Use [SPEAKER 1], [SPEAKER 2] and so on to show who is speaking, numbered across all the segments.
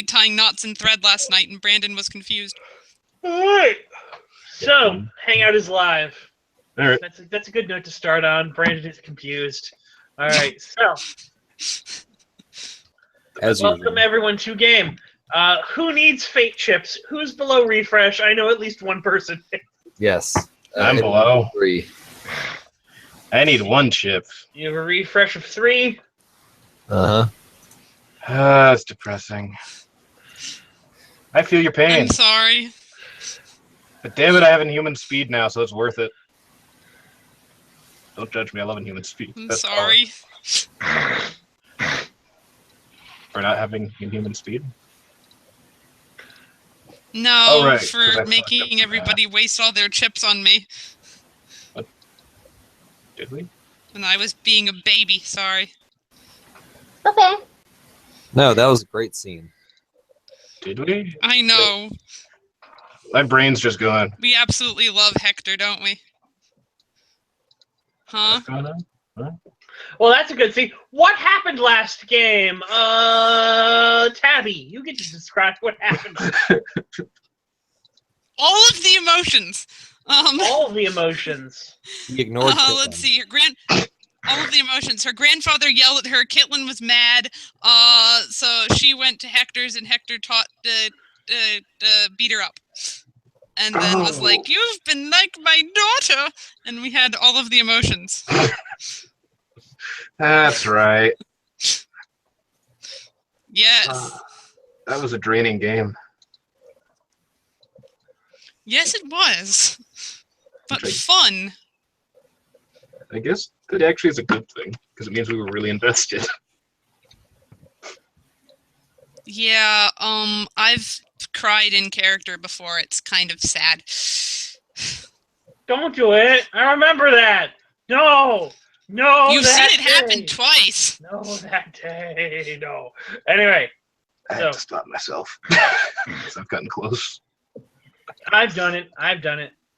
[SPEAKER 1] tying knots in thread last night, and Brandon was confused.
[SPEAKER 2] All right. So, Hangout is live.
[SPEAKER 3] All right.
[SPEAKER 2] That's a good note to start on. Brandon is confused. All right. So, welcome everyone to game. Who needs fate chips? Who's below refresh? I know at least one person.
[SPEAKER 4] Yes.
[SPEAKER 3] I'm below.
[SPEAKER 4] 3.
[SPEAKER 3] I need 1 chip.
[SPEAKER 2] You have a refresh of 3.
[SPEAKER 4] Uh-huh.
[SPEAKER 3] That's depressing. I feel your pain.
[SPEAKER 1] I'm sorry.
[SPEAKER 3] But damn it, I have Inhuman speed now, so it's worth it. Don't judge me, I love Inhuman speed.
[SPEAKER 1] I'm
[SPEAKER 3] That's
[SPEAKER 1] sorry.
[SPEAKER 3] For not having Inhuman speed?
[SPEAKER 1] No,
[SPEAKER 3] Oh, right, 'cause I
[SPEAKER 1] for
[SPEAKER 3] fucked up
[SPEAKER 1] making
[SPEAKER 3] for
[SPEAKER 1] everybody waste all their chips on me.
[SPEAKER 3] What? Did we?
[SPEAKER 1] When I was being a baby, sorry.
[SPEAKER 5] Okay.
[SPEAKER 4] No, that was a great scene.
[SPEAKER 3] Did we?
[SPEAKER 1] I know.
[SPEAKER 3] My brain's just going.
[SPEAKER 1] We absolutely love Hector, don't we? Huh?
[SPEAKER 3] What's going on? Huh?
[SPEAKER 2] Well, that's a good scene. What happened last game? Tabby, you get to describe what happened.
[SPEAKER 1] All of the emotions.
[SPEAKER 2] All of the emotions.
[SPEAKER 4] He ignored
[SPEAKER 1] Let's see. All of the emotions. Her grandfather yelled at her. Caitlin was mad. So she went to Hector's, and Hector taught beat her up. And then was like, "You've been like my daughter," and we had all of the emotions.
[SPEAKER 3] That's right.
[SPEAKER 1] Yes.
[SPEAKER 3] That was a draining game.
[SPEAKER 1] Yes, it was. But fun.
[SPEAKER 3] I guess that actually is a good thing, because it means we were really invested.
[SPEAKER 1] Yeah, I've cried in character before. It's kind of sad.
[SPEAKER 2] Don't do it. I remember that. No. No.
[SPEAKER 1] You've seen it
[SPEAKER 2] day.
[SPEAKER 1] happen twice.
[SPEAKER 2] No, that day. No. Anyway.
[SPEAKER 3] I had to stop myself. Because I've gotten close.
[SPEAKER 2] I've done it.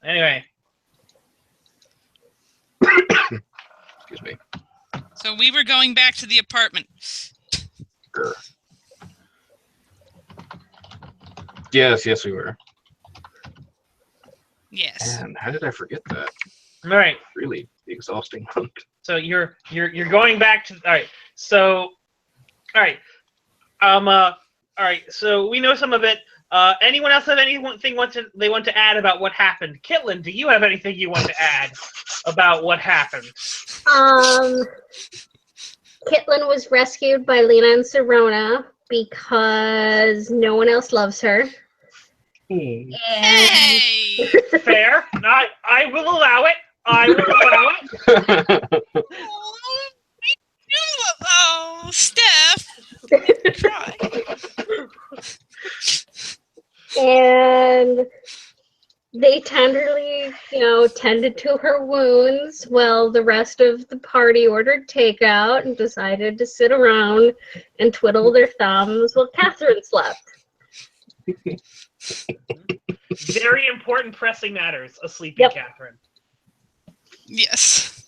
[SPEAKER 2] Anyway.
[SPEAKER 3] Excuse me.
[SPEAKER 1] So we were going back to the apartment.
[SPEAKER 3] Grr. Yes, we were.
[SPEAKER 1] Yes.
[SPEAKER 3] Man, how did I forget that?
[SPEAKER 2] All right.
[SPEAKER 3] Really exhausting.
[SPEAKER 2] So you're going back to all right. So all right. All right. So we know some of it. Anyone else have anything they want to add about what happened? Kitlin, do you have anything you want to add about what happened?
[SPEAKER 5] Kitlin was rescued by Lena and Serona because no one else loves her. And
[SPEAKER 1] Hey!
[SPEAKER 2] Fair. I will allow it.
[SPEAKER 1] Oh, Steph. Try.
[SPEAKER 5] And they tenderly, tended to her wounds while the rest of the party ordered takeout and decided to sit around and twiddle their thumbs while Catherine slept.
[SPEAKER 2] Very important pressing matters. A sleeping Catherine.
[SPEAKER 1] Yes.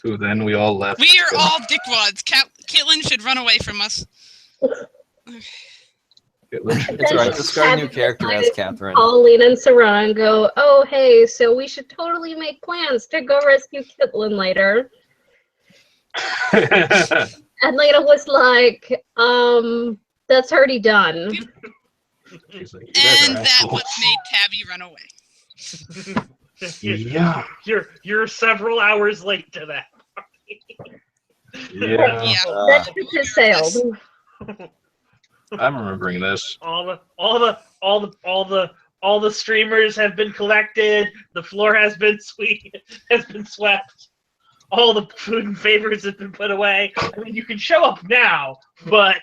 [SPEAKER 3] Who then we all left.
[SPEAKER 1] We are all dickwads. Caitlin should run away from us.
[SPEAKER 4] It's alright, just start a new character as Catherine.
[SPEAKER 5] Pauline and Sarah and go, "Oh, hey, so we should totally make plans to go rescue Kitlin later." And Lena was like, "That's already done."
[SPEAKER 3] Like,
[SPEAKER 1] and that what made Tabby run away.
[SPEAKER 3] Yeah.
[SPEAKER 2] You're several hours late to that party.
[SPEAKER 3] Yeah.
[SPEAKER 5] That ship has sailed.
[SPEAKER 3] I'm remembering this.
[SPEAKER 2] All the streamers have been collected. The floor has been swept. All the food and favors have been put away. I mean, you can show up now, but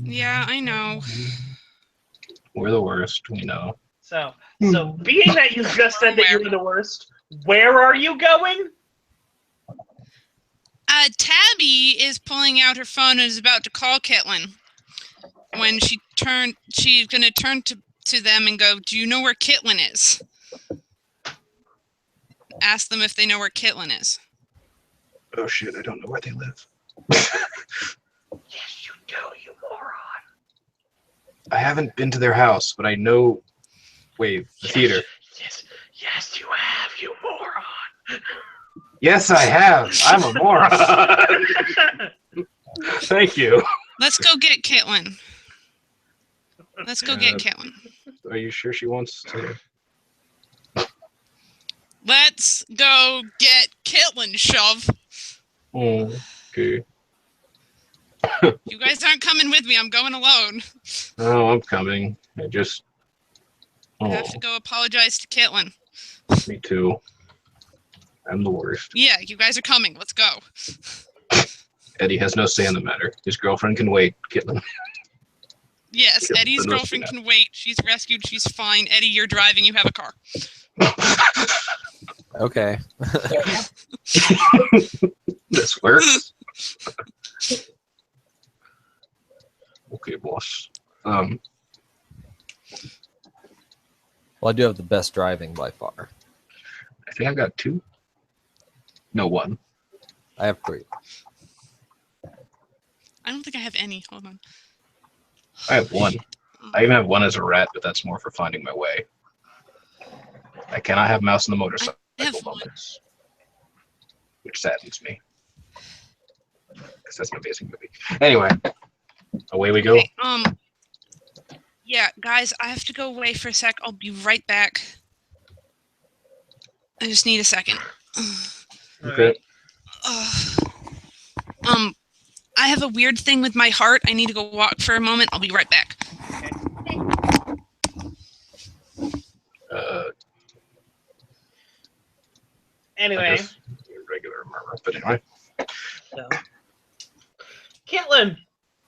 [SPEAKER 1] yeah, I know.
[SPEAKER 3] We're the worst, we know.
[SPEAKER 2] So being that you just said that you're the worst, where are you going?
[SPEAKER 1] Tabby is pulling out her phone and is about to call Kitlin. When she's going to turn to them and go, "Do you know where Kitlin is?" Ask them if they know where Kitlin is.
[SPEAKER 3] Oh shit, I don't know where they live.
[SPEAKER 2] Yes, you do, you moron.
[SPEAKER 3] I haven't been to their house, but I know. Wait, the theater.
[SPEAKER 2] Yes, you have, you moron.
[SPEAKER 3] Yes, I have. I'm a moron. Thank you.
[SPEAKER 1] Let's go get Caitlin. Let's go get Caitlin.
[SPEAKER 3] Are you sure she wants to?
[SPEAKER 1] Let's go get Caitlin, shove.
[SPEAKER 3] Oh, okay.
[SPEAKER 1] You guys aren't coming with me. I'm going alone.
[SPEAKER 3] Oh, I'm coming. I just.
[SPEAKER 1] I
[SPEAKER 3] Oh,
[SPEAKER 1] have to go apologize to Caitlin.
[SPEAKER 3] me too. I'm the worst.
[SPEAKER 1] Yeah, you guys are coming. Let's go.
[SPEAKER 3] Eddie has no say in the matter. His girlfriend can wait. Caitlin.
[SPEAKER 1] Yes,
[SPEAKER 3] Caitlin
[SPEAKER 1] Eddie's
[SPEAKER 3] must be
[SPEAKER 1] girlfriend can wait. She's rescued. She's fine. Eddie, you're driving. You have a car.
[SPEAKER 4] Okay.
[SPEAKER 3] This works. Okay, boss.
[SPEAKER 4] Well, I do have the best driving by far.
[SPEAKER 3] I think I've got 2. No, 1.
[SPEAKER 4] I have 3.
[SPEAKER 1] I don't think I have any. Hold on.
[SPEAKER 3] I have 1. I even have 1 as a rat, but that's more for finding my way. I cannot have mouse in the motorcycle
[SPEAKER 1] I have 1.
[SPEAKER 3] moments, which saddens me. Because that's an amazing movie. Anyway, away we go.
[SPEAKER 1] Okay, yeah, guys, I have to go away for a sec. I'll be right back. I just need a second.
[SPEAKER 3] Okay.
[SPEAKER 1] I have a weird thing with my heart. I need to go walk for a moment. I'll be right back.
[SPEAKER 2] Anyway,
[SPEAKER 3] Regular murmur, but anyway.
[SPEAKER 2] so. Caitlin.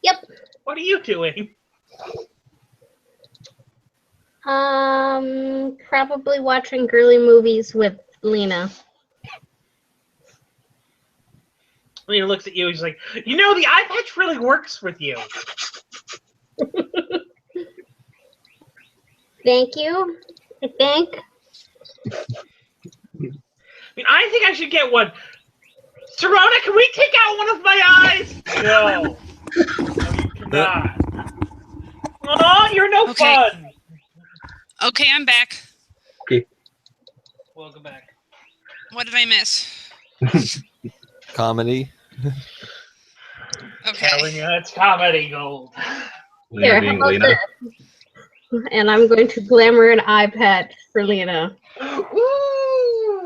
[SPEAKER 5] Yep.
[SPEAKER 2] What are you doing?
[SPEAKER 5] Probably watching girly movies with Lena.
[SPEAKER 2] Lena looks at you. He's like, you know, the eye patch really works with you.
[SPEAKER 5] Thank you. I think.
[SPEAKER 2] I mean, I think I should get one. Serona, can we take out one of my eyes? No. No, you cannot. Oh, you're no
[SPEAKER 1] Okay.
[SPEAKER 2] fun.
[SPEAKER 1] Okay, I'm back.
[SPEAKER 2] Welcome back.
[SPEAKER 1] What did I miss?
[SPEAKER 4] Comedy.
[SPEAKER 2] Telling
[SPEAKER 1] Okay.
[SPEAKER 2] you, it's comedy gold.
[SPEAKER 3] Lena
[SPEAKER 5] Here, how
[SPEAKER 3] being
[SPEAKER 5] about
[SPEAKER 3] Lena.
[SPEAKER 5] this? And I'm going to glamour an eye patch for Lena.
[SPEAKER 2] Woo!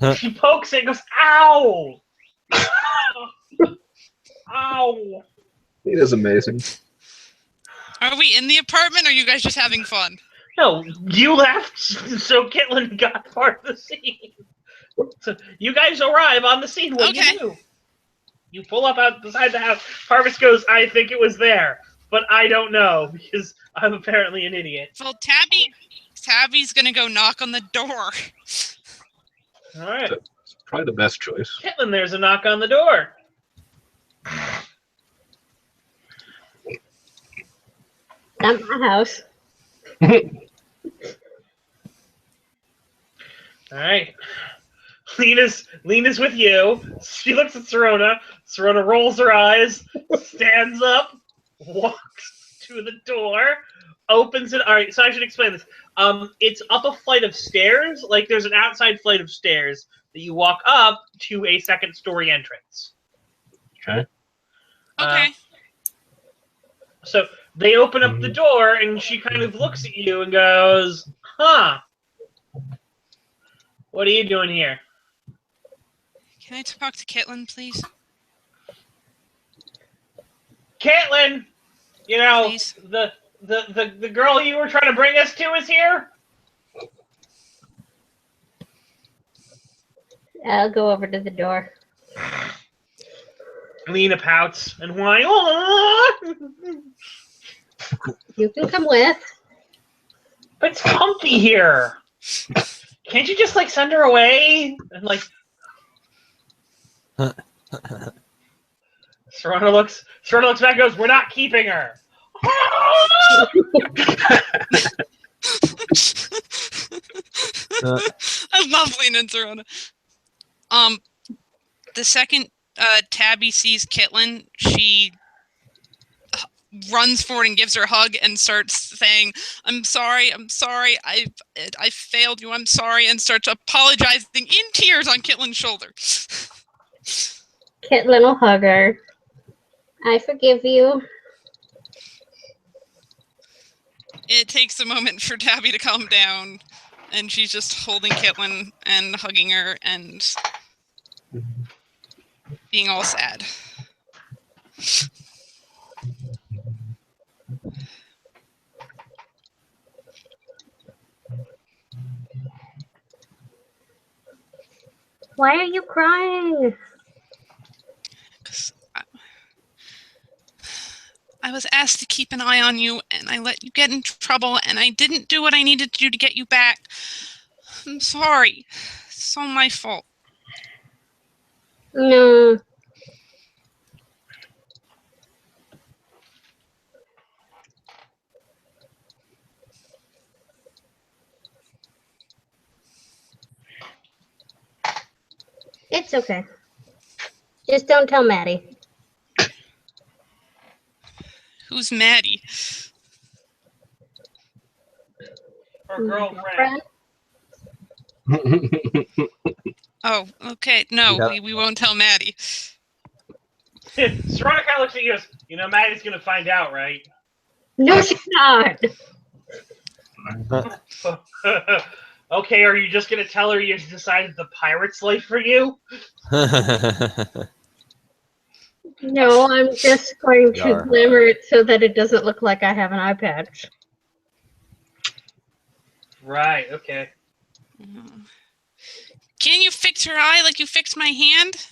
[SPEAKER 4] Huh.
[SPEAKER 2] She pokes it and goes, ow! Ow!
[SPEAKER 3] Lena's amazing.
[SPEAKER 1] Are we in the apartment, or are you guys just having fun?
[SPEAKER 2] No, you left, so Caitlin got part of the scene. So you guys arrive on the scene. What do
[SPEAKER 1] Okay.
[SPEAKER 2] you do? You pull up out beside the house. Parvis goes, I think it was there, but I don't know because I'm apparently an idiot.
[SPEAKER 1] Well, Tabby's gonna go knock on the door.
[SPEAKER 2] All right.
[SPEAKER 3] It's probably the best choice.
[SPEAKER 2] Caitlin, there's a knock on the door.
[SPEAKER 5] Not my house.
[SPEAKER 2] All right. Lena's with you. She looks at Serona. Serona rolls her eyes, stands up, walks to the door, opens it. All right, so I should explain this. It's up a flight of stairs. Like there's an outside flight of stairs that you walk up to a second story entrance.
[SPEAKER 3] Okay.
[SPEAKER 1] Okay.
[SPEAKER 2] So they open up the door, and she kind of looks at you and goes, "Huh? What are you doing here?"
[SPEAKER 1] Can I talk to Caitlin, please?
[SPEAKER 2] Caitlin, you know,
[SPEAKER 1] Please.
[SPEAKER 2] the girl you were trying to bring us to is here.
[SPEAKER 5] I'll go over to the door.
[SPEAKER 2] Lena pouts and whines.
[SPEAKER 5] You can come with.
[SPEAKER 2] But it's comfy here. Can't you just like send her away and like? Serona looks back and goes, "We're not keeping her."
[SPEAKER 1] I love Lena and Serona. The second Tabby sees Kitlin, she runs forward and gives her a hug and starts saying, I'm sorry, I failed you, I'm sorry, and starts apologizing in tears on Kitlin's shoulder.
[SPEAKER 5] Kitlin will hug her. I forgive you.
[SPEAKER 1] It takes a moment for Tabby to calm down, and she's just holding Kitlin and hugging her and being all sad.
[SPEAKER 5] Why are you crying?
[SPEAKER 1] I was asked to keep an eye on you, and I let you get in trouble, and I didn't do what I needed to do to get you back. I'm sorry. It's all my fault.
[SPEAKER 5] No. It's okay. Just don't tell Maddie.
[SPEAKER 1] Who's Maddie?
[SPEAKER 2] Her girlfriend.
[SPEAKER 1] Oh, okay. No,
[SPEAKER 4] Yeah.
[SPEAKER 1] we won't tell Maddie.
[SPEAKER 2] Serena kind of looks at you and goes, you know, Maddie's going to find out, right?
[SPEAKER 5] No, she's not.
[SPEAKER 2] Okay, are you just going to tell her you decided the pirate's life for you?
[SPEAKER 5] No, I'm just going to
[SPEAKER 4] Yar.
[SPEAKER 5] glimmer it so that it doesn't look like I have an eye patch.
[SPEAKER 2] Right, okay.
[SPEAKER 1] Can you fix her eye like you fixed my hand?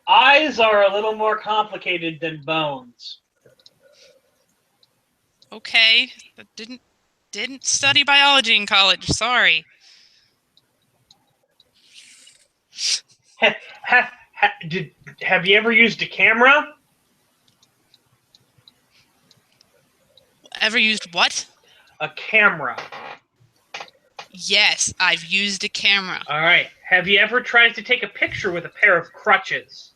[SPEAKER 2] Eyes are a little more complicated than bones.
[SPEAKER 1] Okay, but didn't study biology in college. Sorry.
[SPEAKER 2] Have you ever used a camera?
[SPEAKER 1] Ever used what?
[SPEAKER 2] A camera.
[SPEAKER 1] Yes, I've used a camera.
[SPEAKER 2] All right. Have you ever tried to take a picture with a pair of crutches?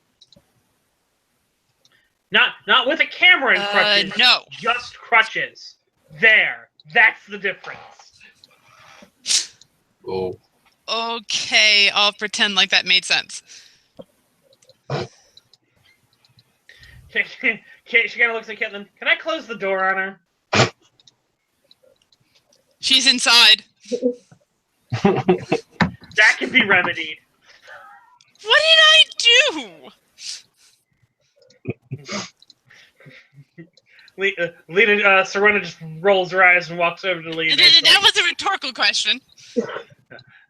[SPEAKER 2] Not with a camera and crutches.
[SPEAKER 1] No.
[SPEAKER 2] Just crutches. There. That's the difference.
[SPEAKER 3] Oh.
[SPEAKER 1] Okay, I'll pretend like that made sense.
[SPEAKER 2] She kind of looks at Caitlin. Can I close the door on her?
[SPEAKER 1] She's inside.
[SPEAKER 2] That can be remedied.
[SPEAKER 1] What did I do?
[SPEAKER 2] Serena just rolls her eyes and walks over to Lena.
[SPEAKER 1] That was a rhetorical question.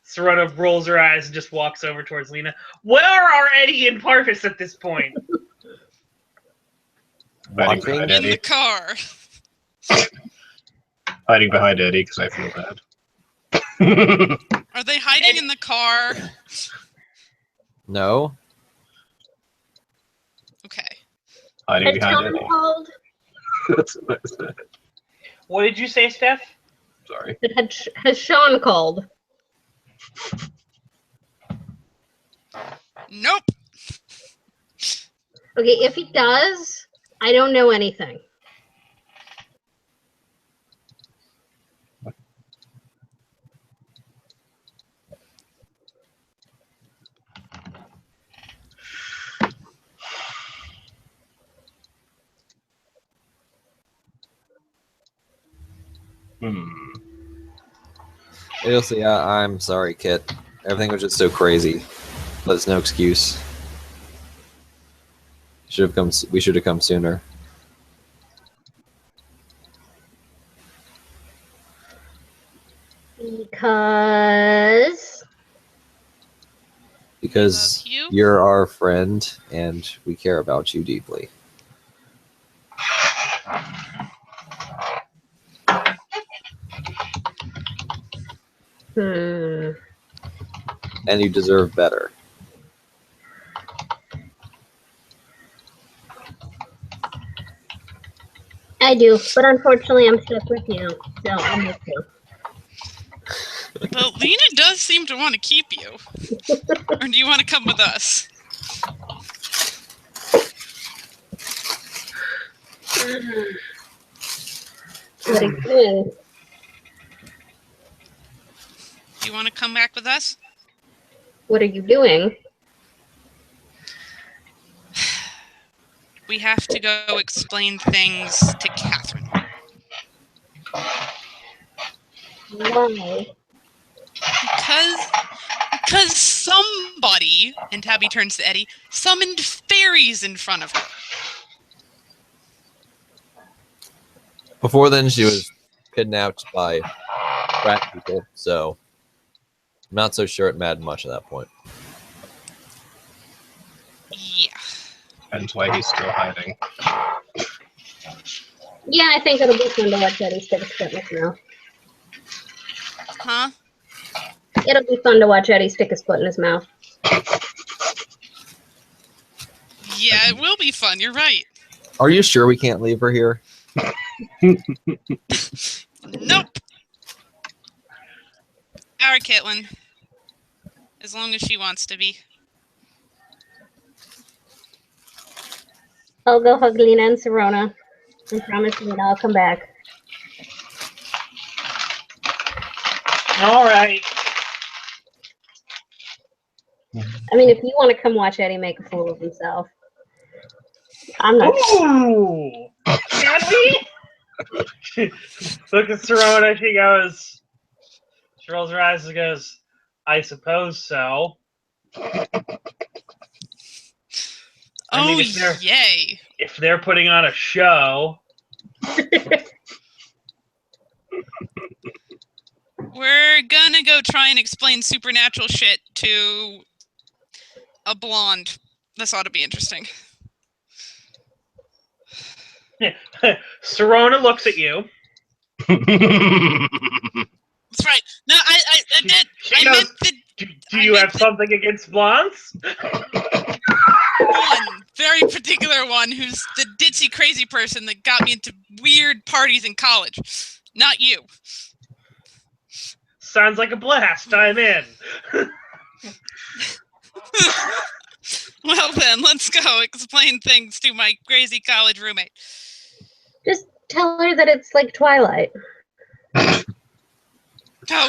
[SPEAKER 2] Serena rolls her eyes and just walks over towards Lena. Where are Eddie and Parvis at this point?
[SPEAKER 3] Hiding
[SPEAKER 4] Walking
[SPEAKER 3] behind
[SPEAKER 1] In the
[SPEAKER 3] Eddie.
[SPEAKER 1] car.
[SPEAKER 3] Hiding behind Eddie because I feel bad.
[SPEAKER 1] Are they hiding in the car?
[SPEAKER 4] No.
[SPEAKER 1] Okay.
[SPEAKER 3] Hiding
[SPEAKER 5] Has
[SPEAKER 3] behind
[SPEAKER 5] Sean
[SPEAKER 3] Eddie.
[SPEAKER 5] called?
[SPEAKER 3] That's what I said.
[SPEAKER 2] What did you say, Steph?
[SPEAKER 3] Sorry.
[SPEAKER 5] Has Sean called?
[SPEAKER 1] Nope.
[SPEAKER 5] Okay, if he does, I don't know anything.
[SPEAKER 4] It'll say, I'm sorry, Kit. Everything was just so crazy. But it's no excuse. We should have come sooner.
[SPEAKER 5] Because
[SPEAKER 1] Love you.
[SPEAKER 4] You're our friend, and we care about you deeply. And you deserve better.
[SPEAKER 5] I do, but unfortunately I'm stuck with you, so I miss you.
[SPEAKER 1] But Lena does seem to want to keep you. Or do you want to come with us?
[SPEAKER 5] What are you doing?
[SPEAKER 1] Do you want to come back with us?
[SPEAKER 5] What are you doing?
[SPEAKER 1] We have to go explain things to Catherine.
[SPEAKER 5] Why?
[SPEAKER 1] Because somebody, and Tabby turns to Eddie, summoned fairies in front of her.
[SPEAKER 4] Before then, she was kidnapped by rat people, so I'm not so sure it mattered much at that point.
[SPEAKER 1] Yeah.
[SPEAKER 3] That's why he's still hiding.
[SPEAKER 5] Yeah, I think it'll be fun to watch Eddie stick a split in his mouth.
[SPEAKER 1] Huh?
[SPEAKER 5] It'll be fun to watch Eddie stick a split in his mouth.
[SPEAKER 1] Yeah, it will be fun. You're right.
[SPEAKER 4] Are you sure we can't leave her here?
[SPEAKER 1] Nope. Our Caitlin. As long as she wants to be.
[SPEAKER 5] I'll go hug Lena and Serona and promise you that I'll come back.
[SPEAKER 2] All right.
[SPEAKER 5] I mean, if you want to come watch Eddie make a fool of himself, I'm not.
[SPEAKER 2] Ooh! Can we? Look at Serona. She goes. She rolls her eyes and goes, "I suppose so." I mean,
[SPEAKER 1] yay.
[SPEAKER 2] if they're putting on a show.
[SPEAKER 1] We're gonna go try and explain supernatural shit to a blonde. This ought to be interesting.
[SPEAKER 2] Serona looks at you.
[SPEAKER 1] That's right. No, I did.
[SPEAKER 2] She
[SPEAKER 1] I
[SPEAKER 2] goes,
[SPEAKER 1] meant the
[SPEAKER 2] Do you have something against blondes?
[SPEAKER 1] one, very particular one, who's the ditzy crazy person that got me into weird parties in college. Not you.
[SPEAKER 2] Sounds like a blast. I'm in.
[SPEAKER 1] Well then, let's go explain things to my crazy college roommate.
[SPEAKER 5] Just tell her that it's like Twilight.
[SPEAKER 1] Oh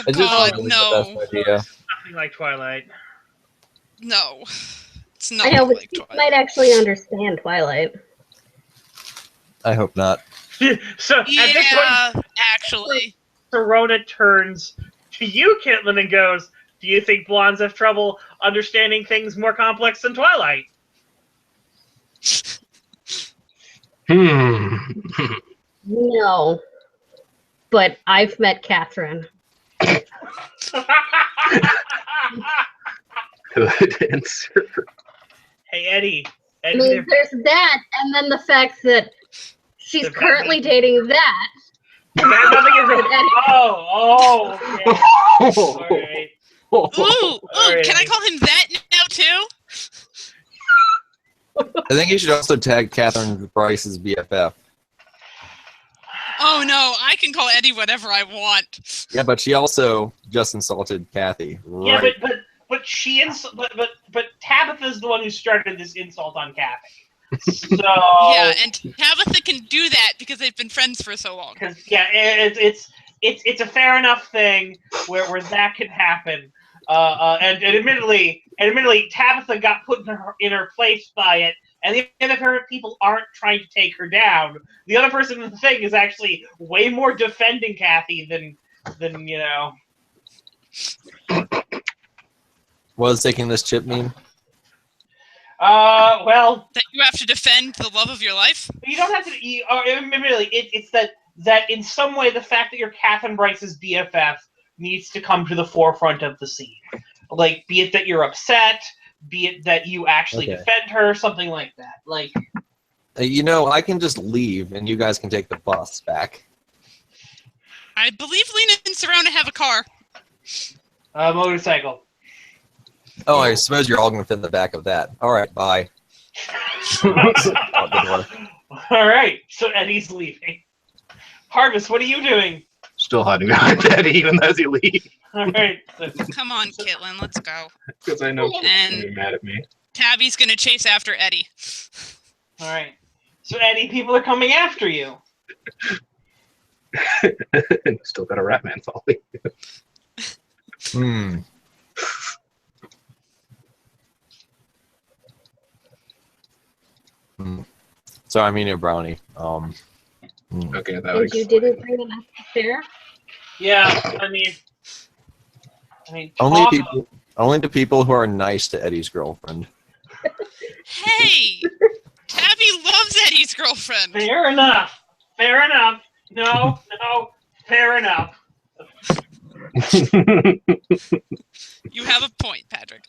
[SPEAKER 4] It's just
[SPEAKER 1] God,
[SPEAKER 4] really
[SPEAKER 1] no,
[SPEAKER 4] the best idea.
[SPEAKER 2] Nothing like Twilight.
[SPEAKER 1] no, it's
[SPEAKER 5] I
[SPEAKER 1] not
[SPEAKER 5] know, but
[SPEAKER 1] like
[SPEAKER 5] she
[SPEAKER 1] Twilight.
[SPEAKER 5] might actually understand Twilight.
[SPEAKER 4] I hope not.
[SPEAKER 2] So at this
[SPEAKER 1] Yeah,
[SPEAKER 2] point,
[SPEAKER 1] actually,
[SPEAKER 2] Serona turns to you, Caitlin, and goes, "Do you think blondes have trouble understanding things more complex than Twilight?"
[SPEAKER 5] No. But I've met Catherine.
[SPEAKER 3] Good answer.
[SPEAKER 2] Hey, Eddie.
[SPEAKER 5] I
[SPEAKER 2] Eddie,
[SPEAKER 5] mean, there's that, and then the fact that she's
[SPEAKER 2] There's that
[SPEAKER 5] currently
[SPEAKER 2] nothing.
[SPEAKER 5] dating that.
[SPEAKER 2] that nothing is okay. All right.
[SPEAKER 1] ooh,
[SPEAKER 2] Alright.
[SPEAKER 1] can I call him that now too?
[SPEAKER 4] I think you should also tag Catherine Bryce's BFF.
[SPEAKER 1] Oh no, I can call Eddie whatever I want.
[SPEAKER 4] Yeah, but she also just insulted Kathy.
[SPEAKER 2] Yeah,
[SPEAKER 4] Right.
[SPEAKER 2] but but Tabitha's the one who started this insult on Kathy. So
[SPEAKER 1] Yeah, and Tabitha can do that because they've been friends for so long.
[SPEAKER 2] yeah, it's a fair enough thing where that can happen. And admittedly, Tabitha got put in her place by it. And the other people aren't trying to take her down. The other person in the thing is actually way more defending Kathy than you know.
[SPEAKER 4] What does taking this chip mean?
[SPEAKER 2] Well,
[SPEAKER 1] That you have to defend the love of your life?
[SPEAKER 2] you don't have to. Really, it's that in some way the fact that you're Catherine Bryce's BFF needs to come to the forefront of the scene. Like, be it that you're upset, be it that you actually
[SPEAKER 4] Okay.
[SPEAKER 2] defend her, something like that. Like,
[SPEAKER 4] You know, I can just leave and you guys can take the bus back.
[SPEAKER 1] I believe Lena and Serona have a car.
[SPEAKER 2] motorcycle.
[SPEAKER 4] Oh, I suppose you're all going to fit in the back of that. All right, bye.
[SPEAKER 2] All right, so Eddie's leaving. Harvest, what are you doing?
[SPEAKER 3] Still hiding behind Eddie even as he leaves.
[SPEAKER 2] All right.
[SPEAKER 1] Come on, Kitlin, let's go.
[SPEAKER 3] Because I know Kit's
[SPEAKER 1] And-
[SPEAKER 3] gonna be mad at me.
[SPEAKER 1] Tabby's gonna chase after Eddie.
[SPEAKER 2] All right. So Eddie, people are coming after you.
[SPEAKER 3] And still got a rat man following.
[SPEAKER 4] Hmm. So I mean a brownie.
[SPEAKER 3] Okay, that
[SPEAKER 5] And
[SPEAKER 3] would
[SPEAKER 5] you
[SPEAKER 3] explain.
[SPEAKER 5] didn't bring enough to share?
[SPEAKER 2] Yeah, I mean,
[SPEAKER 4] only to people who are nice to Eddie's girlfriend.
[SPEAKER 1] Hey! Tabby loves Eddie's girlfriend.
[SPEAKER 2] Fair enough. Fair enough. No, fair enough.
[SPEAKER 1] You have a point, Patrick.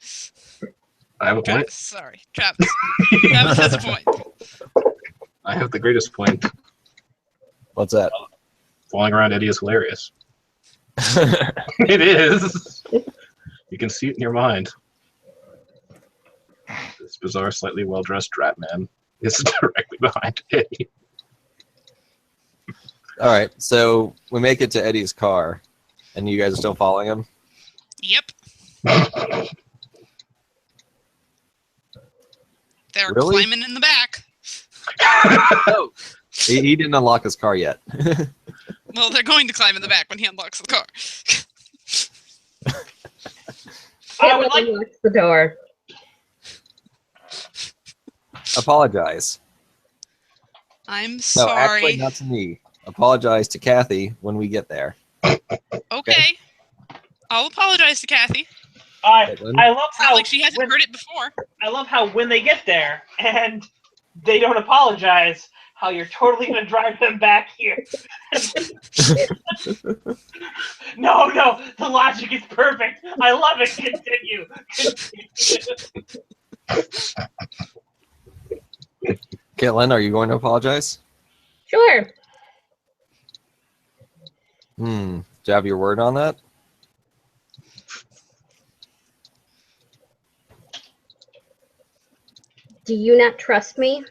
[SPEAKER 3] I have a point.
[SPEAKER 1] Travis, sorry. Travis. Travis has a point.
[SPEAKER 3] I have the greatest point.
[SPEAKER 4] What's that?
[SPEAKER 3] Flying around Eddie is hilarious. It is. You can see it in your mind. This bizarre, slightly well-dressed rat man is directly behind Eddie.
[SPEAKER 4] All right, so we make it to Eddie's car, and you guys are still following him.
[SPEAKER 1] Yep. They're
[SPEAKER 4] Really?
[SPEAKER 1] climbing in the back.
[SPEAKER 4] Oh, he didn't unlock his car yet.
[SPEAKER 1] Well, they're going to climb in the back when he unlocks the car.
[SPEAKER 2] I would like.
[SPEAKER 5] Unlocks the door.
[SPEAKER 4] Apologize.
[SPEAKER 1] I'm
[SPEAKER 4] No,
[SPEAKER 1] sorry.
[SPEAKER 4] actually, not to me. Apologize to Kathy when we get there.
[SPEAKER 1] Okay. I'll apologize to Kathy.
[SPEAKER 2] I love
[SPEAKER 1] It's not
[SPEAKER 2] how
[SPEAKER 1] like she hasn't heard it before.
[SPEAKER 2] I love how when they get there and they don't apologize, how you're totally gonna drive them back here. No, the logic is perfect. I love it. Continue.
[SPEAKER 4] Caitlin, are you going to apologize?
[SPEAKER 5] Sure.
[SPEAKER 4] Do you have your word on that?
[SPEAKER 5] Do you not trust me?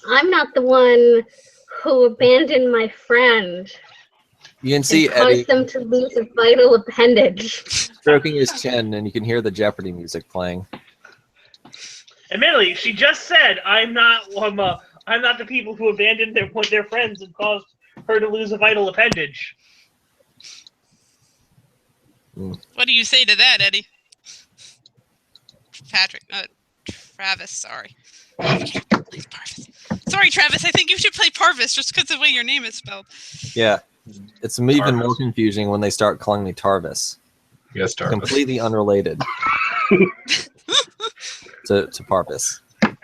[SPEAKER 5] I'm not the one who abandoned my friend
[SPEAKER 4] You can see
[SPEAKER 5] and
[SPEAKER 4] Eddie
[SPEAKER 5] caused them to lose a vital appendage.
[SPEAKER 4] stroking his chin, and you can hear the Jeopardy music playing.
[SPEAKER 2] Admittedly, she just said, "I'm not the people who abandoned their friends and caused her to lose a vital appendage."
[SPEAKER 1] What do you say to that, Eddie? Patrick. Travis, sorry. Parvis. Sorry, Travis. I think you should play Parvis just because of the way your name is spelled.
[SPEAKER 4] Yeah, it's even more
[SPEAKER 3] Tarvis.
[SPEAKER 4] confusing when they start calling me Tarvis.
[SPEAKER 3] Yes, Tarvis.
[SPEAKER 4] Completely unrelated to Parvis.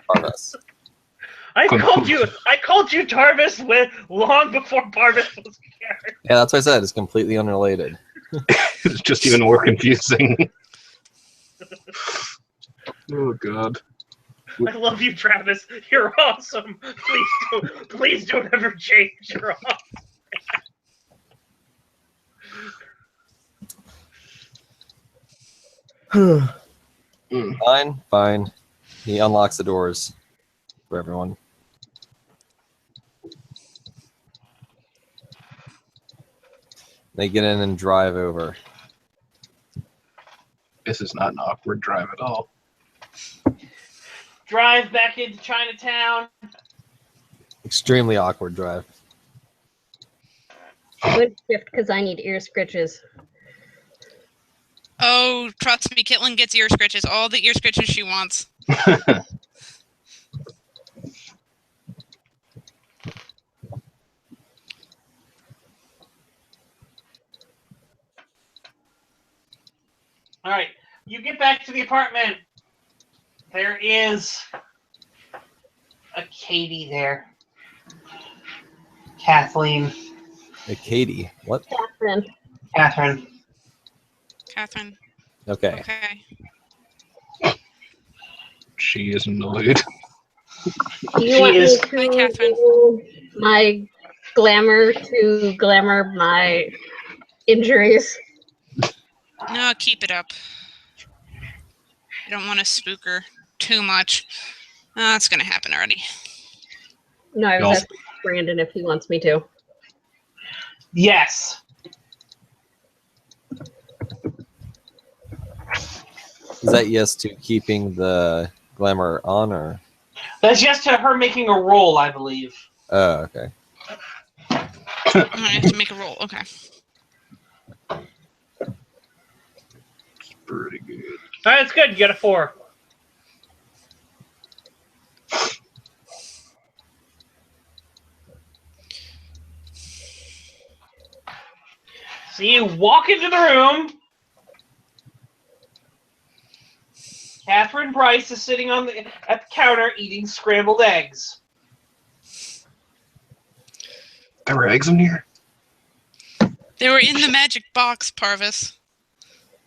[SPEAKER 4] Parvis.
[SPEAKER 2] I called you Tarvis long before Parvis was a character.
[SPEAKER 4] Yeah, that's what I said. It's completely unrelated.
[SPEAKER 3] It's just even more confusing. Oh God.
[SPEAKER 2] I love you, Travis. You're awesome. Please don't ever change. You're awesome.
[SPEAKER 4] Fine. He unlocks the doors for everyone. They get in and drive over.
[SPEAKER 3] This is not an awkward drive at all.
[SPEAKER 2] Drive back into Chinatown.
[SPEAKER 4] Extremely awkward drive.
[SPEAKER 5] Good shift because I need ear scritches.
[SPEAKER 1] Oh, trust me, Kitlin gets ear scritches. All the ear scritches she wants.
[SPEAKER 2] All right, you get back to the apartment. There is a Katie there. Kathleen.
[SPEAKER 4] Hey, Katie. What?
[SPEAKER 5] Catherine.
[SPEAKER 1] Catherine.
[SPEAKER 4] Okay.
[SPEAKER 1] Okay.
[SPEAKER 3] She is annoyed.
[SPEAKER 5] Do you
[SPEAKER 2] She
[SPEAKER 5] want
[SPEAKER 2] is-
[SPEAKER 5] me
[SPEAKER 1] Hi, Catherine.
[SPEAKER 5] to my glamour to glamour my injuries?
[SPEAKER 1] No, keep it up. You don't want to spook her too much. That's going to happen already.
[SPEAKER 5] No, I
[SPEAKER 3] No.
[SPEAKER 5] was asking Brandon if he wants me to.
[SPEAKER 2] Yes.
[SPEAKER 4] Is that yes to keeping the glamour on, or?
[SPEAKER 2] That's just to her making a roll, I believe.
[SPEAKER 4] Oh, okay.
[SPEAKER 1] I have to make a roll. Okay.
[SPEAKER 3] Pretty good.
[SPEAKER 2] All right, it's good. You got a 4. So you walk into the room. Catherine Bryce is sitting at the counter eating scrambled eggs.
[SPEAKER 3] There were eggs in here?
[SPEAKER 1] They were in the magic box, Parvis.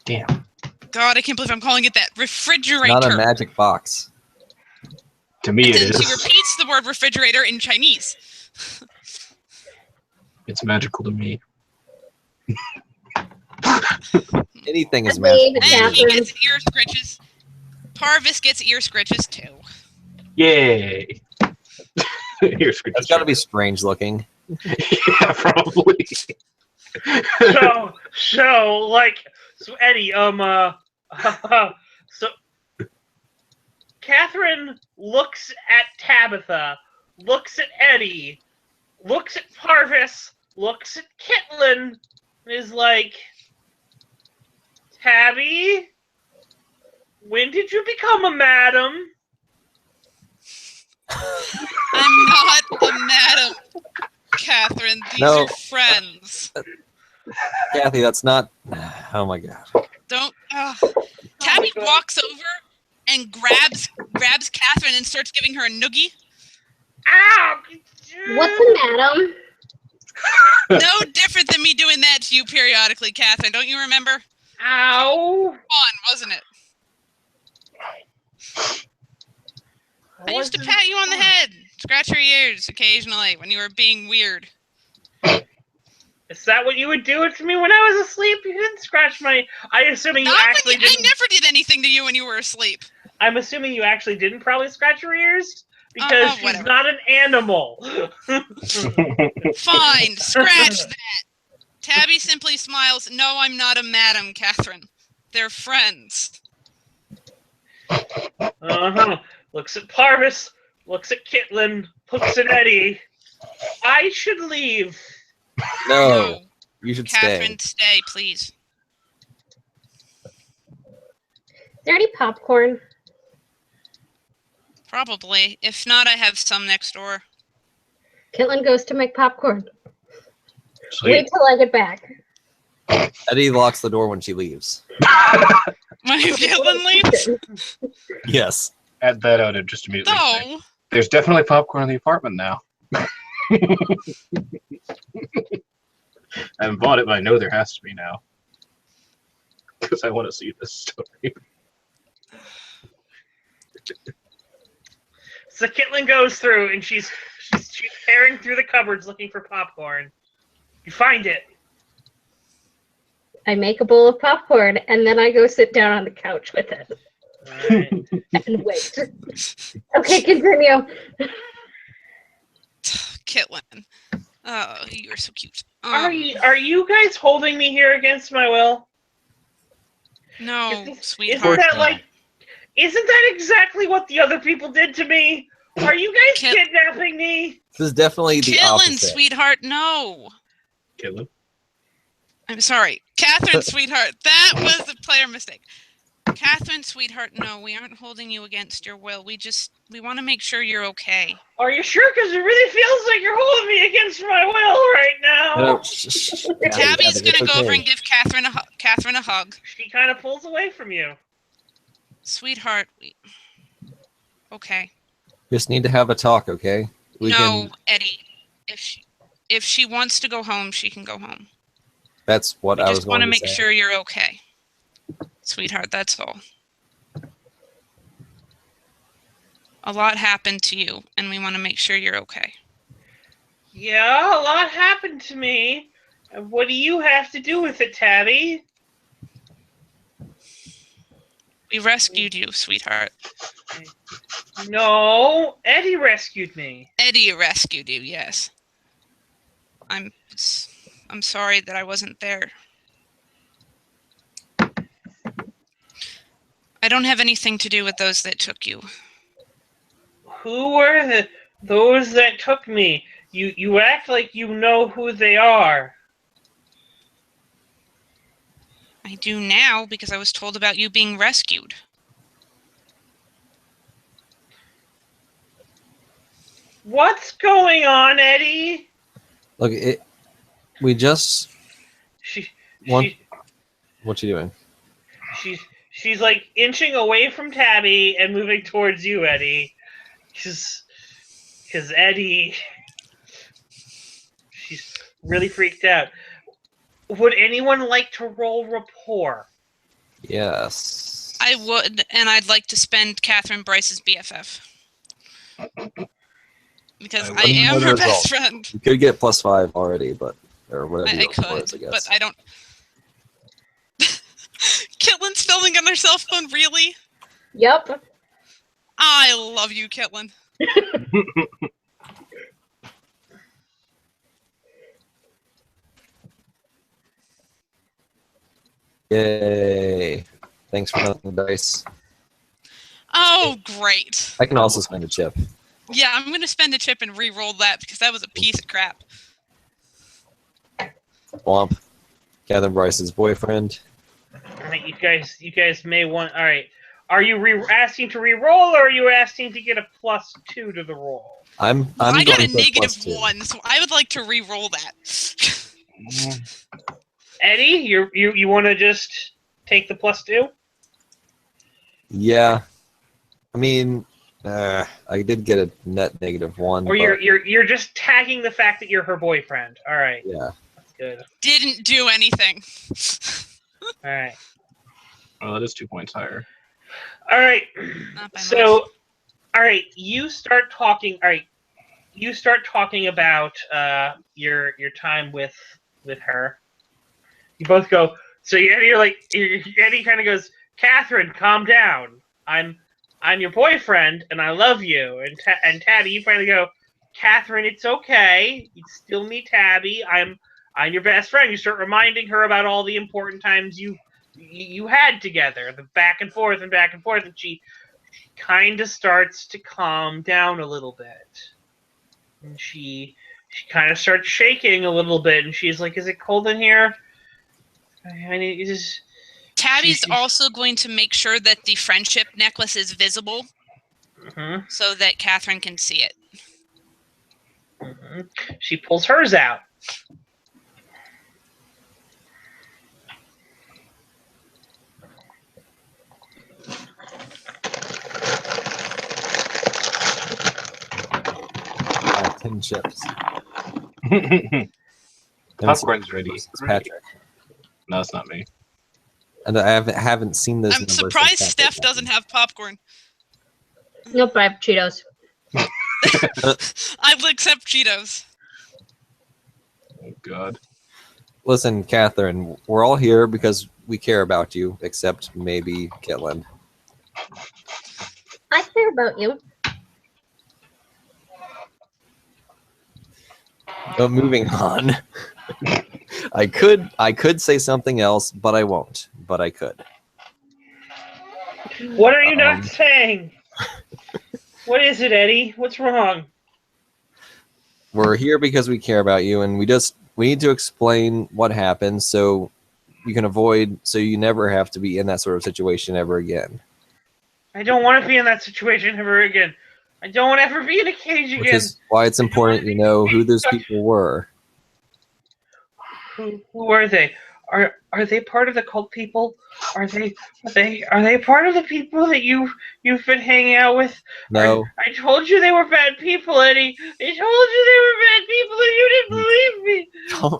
[SPEAKER 3] Damn.
[SPEAKER 1] God, I can't believe I'm calling it that. Refrigerator.
[SPEAKER 4] Not a magic box.
[SPEAKER 3] To me,
[SPEAKER 1] And
[SPEAKER 3] it
[SPEAKER 1] then she
[SPEAKER 3] is.
[SPEAKER 1] repeats the word refrigerator in Chinese.
[SPEAKER 3] It's magical to me.
[SPEAKER 4] Anything is
[SPEAKER 5] I believe
[SPEAKER 4] magical.
[SPEAKER 1] And he
[SPEAKER 5] Catherine.
[SPEAKER 1] gets ear scritches. Parvis gets ear scritches too.
[SPEAKER 3] Yay. Here's
[SPEAKER 4] That's got to be strange looking.
[SPEAKER 3] Yeah, probably.
[SPEAKER 2] So Eddie, so Catherine looks at Tabitha, looks at Eddie, looks at Parvis, looks at Kitlin, and is like, Tabby, when did you become a madam?
[SPEAKER 1] I'm not a madam, Catherine. These
[SPEAKER 4] No.
[SPEAKER 1] are friends.
[SPEAKER 4] Kathy, that's not. Oh my god.
[SPEAKER 1] Don't. Tabby
[SPEAKER 2] God.
[SPEAKER 1] walks over and grabs Catherine and starts giving her a noogie.
[SPEAKER 2] Ow!
[SPEAKER 5] What's a madam?
[SPEAKER 1] No different than me doing that to you periodically, Catherine. Don't you remember?
[SPEAKER 2] Ow!
[SPEAKER 1] Fun, wasn't it? I used to pat you on the head, scratch your ears occasionally when you were being weird.
[SPEAKER 2] Is that what you would do to me when I was asleep? You didn't scratch my. I
[SPEAKER 1] never did anything to you when you were asleep.
[SPEAKER 2] I'm assuming you actually didn't probably scratch your ears because she's
[SPEAKER 1] whatever.
[SPEAKER 2] not an animal.
[SPEAKER 1] Fine, scratch that. Tabby simply smiles. No, I'm not a madam, Catherine. They're friends.
[SPEAKER 2] Looks at Parvis. Looks at Kitlin. Looks at Eddie. I should leave.
[SPEAKER 4] No, you should
[SPEAKER 1] Catherine,
[SPEAKER 4] stay.
[SPEAKER 1] stay, please.
[SPEAKER 5] Is there any popcorn?
[SPEAKER 1] Probably. If not, I have some next door.
[SPEAKER 5] Kitlin goes to make popcorn.
[SPEAKER 3] Sweet.
[SPEAKER 5] Wait till I get back.
[SPEAKER 4] Eddie locks the door when she leaves.
[SPEAKER 1] When Caitlin leaves?
[SPEAKER 4] Yes.
[SPEAKER 3] Add that out and just immediately.
[SPEAKER 1] No.
[SPEAKER 3] There's definitely popcorn in the apartment now. I haven't bought it, but I know there has to be now. Because I want to see this story.
[SPEAKER 2] So Kitlin goes through and she's tearing through the cupboards looking for popcorn. You find it.
[SPEAKER 5] I make a bowl of popcorn and then I go sit down on the couch with it
[SPEAKER 2] Alright.
[SPEAKER 5] and wait. Okay, continue.
[SPEAKER 1] Kitlin. Oh, you're so cute.
[SPEAKER 2] Are you guys holding me here against my will?
[SPEAKER 1] No,
[SPEAKER 2] Isn't
[SPEAKER 1] sweetheart.
[SPEAKER 2] Isn't that exactly what the other people did to me? Are you guys
[SPEAKER 1] Kit-
[SPEAKER 2] kidnapping me?
[SPEAKER 4] This is definitely the
[SPEAKER 1] Kitlin,
[SPEAKER 4] opposite.
[SPEAKER 1] sweetheart, no.
[SPEAKER 3] Kill him.
[SPEAKER 1] I'm sorry. Catherine, sweetheart, that was a player mistake. Catherine, sweetheart, no, we aren't holding you against your will. We want to make sure you're okay.
[SPEAKER 2] Are you sure? Because it really feels like you're holding me against my will right now.
[SPEAKER 4] No, shh.
[SPEAKER 1] Tabby's
[SPEAKER 4] Kathy,
[SPEAKER 1] going to
[SPEAKER 4] it's
[SPEAKER 1] go over
[SPEAKER 4] okay.
[SPEAKER 1] and give Catherine a hug.
[SPEAKER 2] She kind of pulls away from you.
[SPEAKER 1] Sweetheart, okay.
[SPEAKER 4] Just need to have a talk, okay?
[SPEAKER 1] No, Eddie. If she wants to go home, she can go home.
[SPEAKER 4] That's what
[SPEAKER 1] We
[SPEAKER 4] I was
[SPEAKER 1] just
[SPEAKER 4] going
[SPEAKER 1] want
[SPEAKER 4] to
[SPEAKER 1] to make
[SPEAKER 4] say.
[SPEAKER 1] sure you're okay. Sweetheart, that's all. A lot happened to you, and we want to make sure you're okay.
[SPEAKER 2] Yeah, a lot happened to me. And what do you have to do with it, Tabby?
[SPEAKER 1] We rescued you, sweetheart.
[SPEAKER 2] No, Eddie rescued me.
[SPEAKER 1] Eddie rescued you, yes. I'm sorry that I wasn't there. I don't have anything to do with those that took you.
[SPEAKER 2] Who were those that took me? You act like you know who they are.
[SPEAKER 1] I do now because I was told about you being rescued.
[SPEAKER 2] What's going on, Eddie?
[SPEAKER 4] Look, we just.
[SPEAKER 2] She,
[SPEAKER 4] What?
[SPEAKER 2] she,
[SPEAKER 4] What you doing?
[SPEAKER 2] she's like inching away from Tabby and moving towards you, Eddie. Because Eddie, she's really freaked out. Would anyone like to roll rapport?
[SPEAKER 4] Yes.
[SPEAKER 1] I would, and I'd like to spend Catherine Bryce's BFF. Because I am her best friend.
[SPEAKER 4] You could get +5 already, but or whatever
[SPEAKER 1] I
[SPEAKER 4] your
[SPEAKER 1] could,
[SPEAKER 4] score is, I guess.
[SPEAKER 1] but I don't. Kitlin's filming on her cell phone, really?
[SPEAKER 5] Yep.
[SPEAKER 1] I love you, Kitlin.
[SPEAKER 4] Yay! Thanks for nothing, dice.
[SPEAKER 1] Oh, great.
[SPEAKER 4] I can also spend a chip.
[SPEAKER 1] Yeah, I'm going to spend a chip and re-roll that because that was a piece of crap.
[SPEAKER 4] Womp. Catherine Bryce's boyfriend.
[SPEAKER 2] All right, you guys may want. All right, are you asking to re-roll, or are you asking to get a +2 to the roll?
[SPEAKER 4] I
[SPEAKER 1] got
[SPEAKER 4] going
[SPEAKER 1] a
[SPEAKER 4] for +2.
[SPEAKER 1] -1, so I would like to re-roll that.
[SPEAKER 2] Eddie, you want to just take the +2?
[SPEAKER 4] Yeah. I mean, I did get a net -1.
[SPEAKER 2] Or
[SPEAKER 4] but,
[SPEAKER 2] you're just tagging the fact that you're her boyfriend. All right,
[SPEAKER 4] yeah.
[SPEAKER 2] that's good.
[SPEAKER 1] Didn't do anything.
[SPEAKER 2] All right.
[SPEAKER 3] Oh, that is 2 points higher.
[SPEAKER 2] All right.
[SPEAKER 1] Not by
[SPEAKER 2] So,
[SPEAKER 1] much.
[SPEAKER 2] all right, you start talking. All right, you start talking about your time with her. You both go. So Eddie kind of goes, Catherine, calm down. I'm your boyfriend, and I love you. And Tabby, you finally go, Catherine, it's okay. It's still me, Tabby. I'm your best friend. You start reminding her about all the important times you had together, the back and forth, and she kind of starts to calm down a little bit. And she kind of starts shaking a little bit, and she's like, "Is it cold in here? I need just."
[SPEAKER 1] Tabby's also going to make sure that the friendship necklace is visible so that Catherine can see it.
[SPEAKER 2] She pulls hers out.
[SPEAKER 4] I have 10 chips.
[SPEAKER 3] Popcorn's ready.
[SPEAKER 4] It's Patrick.
[SPEAKER 3] No, it's not me.
[SPEAKER 4] And I haven't seen those
[SPEAKER 1] I'm
[SPEAKER 4] numbers
[SPEAKER 1] surprised
[SPEAKER 4] since
[SPEAKER 1] Steph
[SPEAKER 4] Patrick
[SPEAKER 1] doesn't have popcorn.
[SPEAKER 5] Nope, I have Cheetos.
[SPEAKER 1] I will accept Cheetos.
[SPEAKER 3] Oh, God.
[SPEAKER 4] Listen, Catherine, we're all here because we care about you, except maybe Kitlin.
[SPEAKER 5] I care about you.
[SPEAKER 4] But moving on. I could say something else, but I won't. But I could.
[SPEAKER 2] What are you not saying? What is it, Eddie? What's wrong?
[SPEAKER 4] We're here because we care about you, and we need to explain what happened so you can avoid, so you never have to be in that sort of situation ever again.
[SPEAKER 2] I don't want to be in that situation ever again. I don't want to ever be in a cage again.
[SPEAKER 4] Which is why it's important you know who those people were.
[SPEAKER 2] Who are they? Are they part of the cult people? Are they part of the people that you've been hanging out with?
[SPEAKER 4] No.
[SPEAKER 2] I told you they were bad people, Eddie. I told you they were bad people, and you didn't believe me.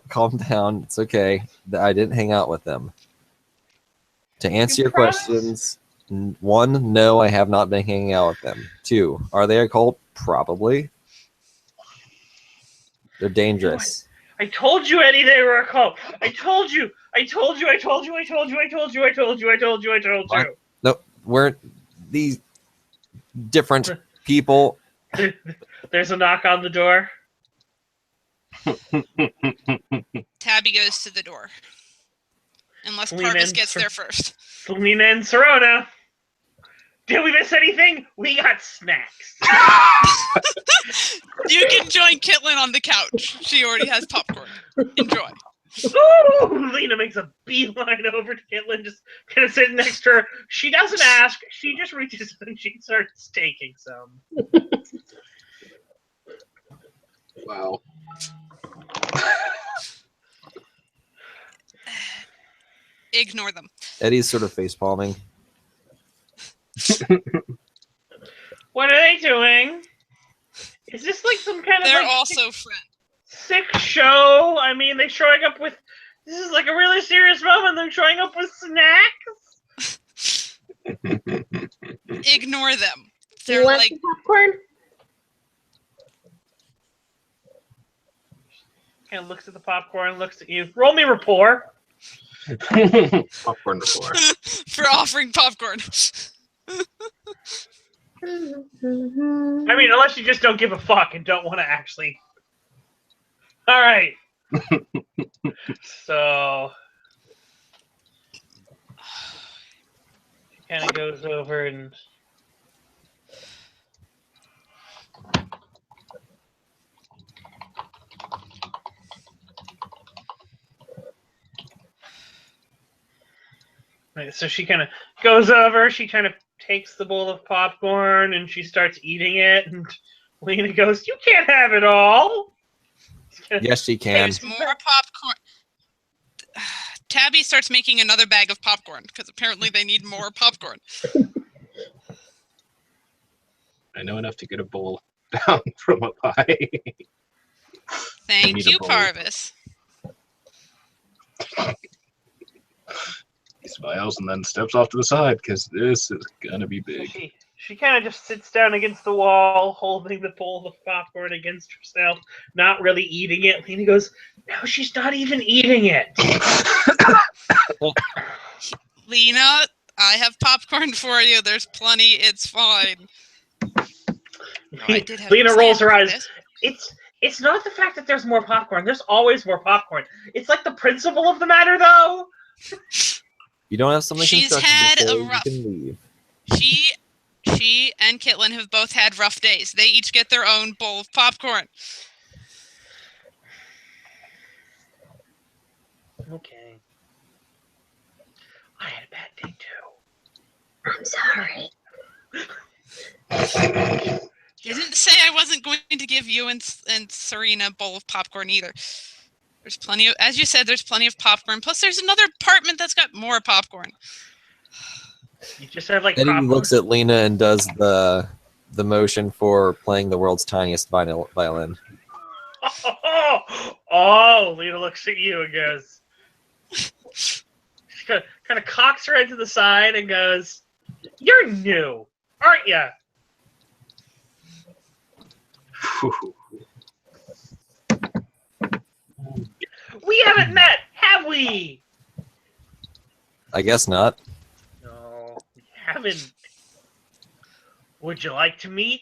[SPEAKER 4] Calm down. It's okay. I didn't hang out with them. To answer your questions, 1, no, I have not been hanging out with them. 2, are they a cult? Probably. They're dangerous.
[SPEAKER 2] I told you, Eddie, they were a cult. I told you.
[SPEAKER 4] Nope. weren't these different people?
[SPEAKER 2] There's a knock on the door.
[SPEAKER 1] Tabby goes to the door. Unless
[SPEAKER 2] Lean
[SPEAKER 1] Parvis
[SPEAKER 2] in,
[SPEAKER 1] gets
[SPEAKER 2] sir.
[SPEAKER 1] there first.
[SPEAKER 2] Selena and Serona. Did we miss anything? We got snacks.
[SPEAKER 1] You can join Kitlin on the couch. She already has popcorn. Enjoy.
[SPEAKER 2] Ooh, Lena makes a beeline over to Caitlin, just kind of sitting next to her. She doesn't ask. She just reaches and she starts taking some.
[SPEAKER 3] Wow.
[SPEAKER 1] Ignore them.
[SPEAKER 4] Eddie's sort of face palming.
[SPEAKER 2] What are they doing? Is this like some kind of
[SPEAKER 1] They're
[SPEAKER 2] like
[SPEAKER 1] also friends.
[SPEAKER 2] sick show? I mean, they're showing up with. This is like a really serious moment. They're showing up with snacks.
[SPEAKER 1] Ignore them.
[SPEAKER 5] Do you
[SPEAKER 1] They're
[SPEAKER 5] want
[SPEAKER 1] like
[SPEAKER 5] some popcorn?
[SPEAKER 2] Kind of looks at the popcorn, looks at you. Roll me rapport.
[SPEAKER 3] Popcorn before.
[SPEAKER 1] for offering popcorn.
[SPEAKER 2] I mean, unless you just don't give a fuck and don't want to actually. All right. So she kind of goes over and. Right, so she kind of goes over, she kind of takes the bowl of popcorn and she starts eating it, and Lena goes, "You can't have it all."
[SPEAKER 4] Yes, she can.
[SPEAKER 1] There's more popcorn. Tabby starts making another bag of popcorn because apparently they need more popcorn.
[SPEAKER 3] I know enough to get a bowl down from up high.
[SPEAKER 1] Thank
[SPEAKER 3] need a
[SPEAKER 1] you,
[SPEAKER 3] bowl.
[SPEAKER 1] Parvis.
[SPEAKER 3] He smiles and then steps off to the side because this is gonna be big.
[SPEAKER 2] She kind of just sits down against the wall, holding the bowl of popcorn against herself, not really eating it. Lena goes, "No, she's not even eating it."
[SPEAKER 1] Lena, I have popcorn for you. There's plenty. It's fine. No, I did have
[SPEAKER 2] Lena rolls her eyes.
[SPEAKER 1] this.
[SPEAKER 2] It's not the fact that there's more popcorn. There's always more popcorn. It's like the principle of the matter, though.
[SPEAKER 4] You don't have something
[SPEAKER 1] She's
[SPEAKER 4] constructive
[SPEAKER 1] had
[SPEAKER 4] to say,
[SPEAKER 1] a rough-
[SPEAKER 4] you can leave.
[SPEAKER 1] She and Kitlin have both had rough days. They each get their own bowl of popcorn.
[SPEAKER 2] Okay. I had a bad day, too.
[SPEAKER 5] I'm sorry.
[SPEAKER 1] Didn't say I wasn't going to give you and Serena a bowl of popcorn either. There's plenty of, as you said, there's plenty of popcorn. Plus, there's another apartment that's got more popcorn.
[SPEAKER 2] You just have like
[SPEAKER 4] Eddie
[SPEAKER 2] popcorn.
[SPEAKER 4] looks at Lena and does the motion for playing the world's tiniest violin.
[SPEAKER 2] Oh, Lena looks at you and goes. She kind of cocks her head to the side and goes, "You're new, aren't you?" We haven't met, have we?
[SPEAKER 4] I guess not.
[SPEAKER 2] No, we haven't. Would you like to meet?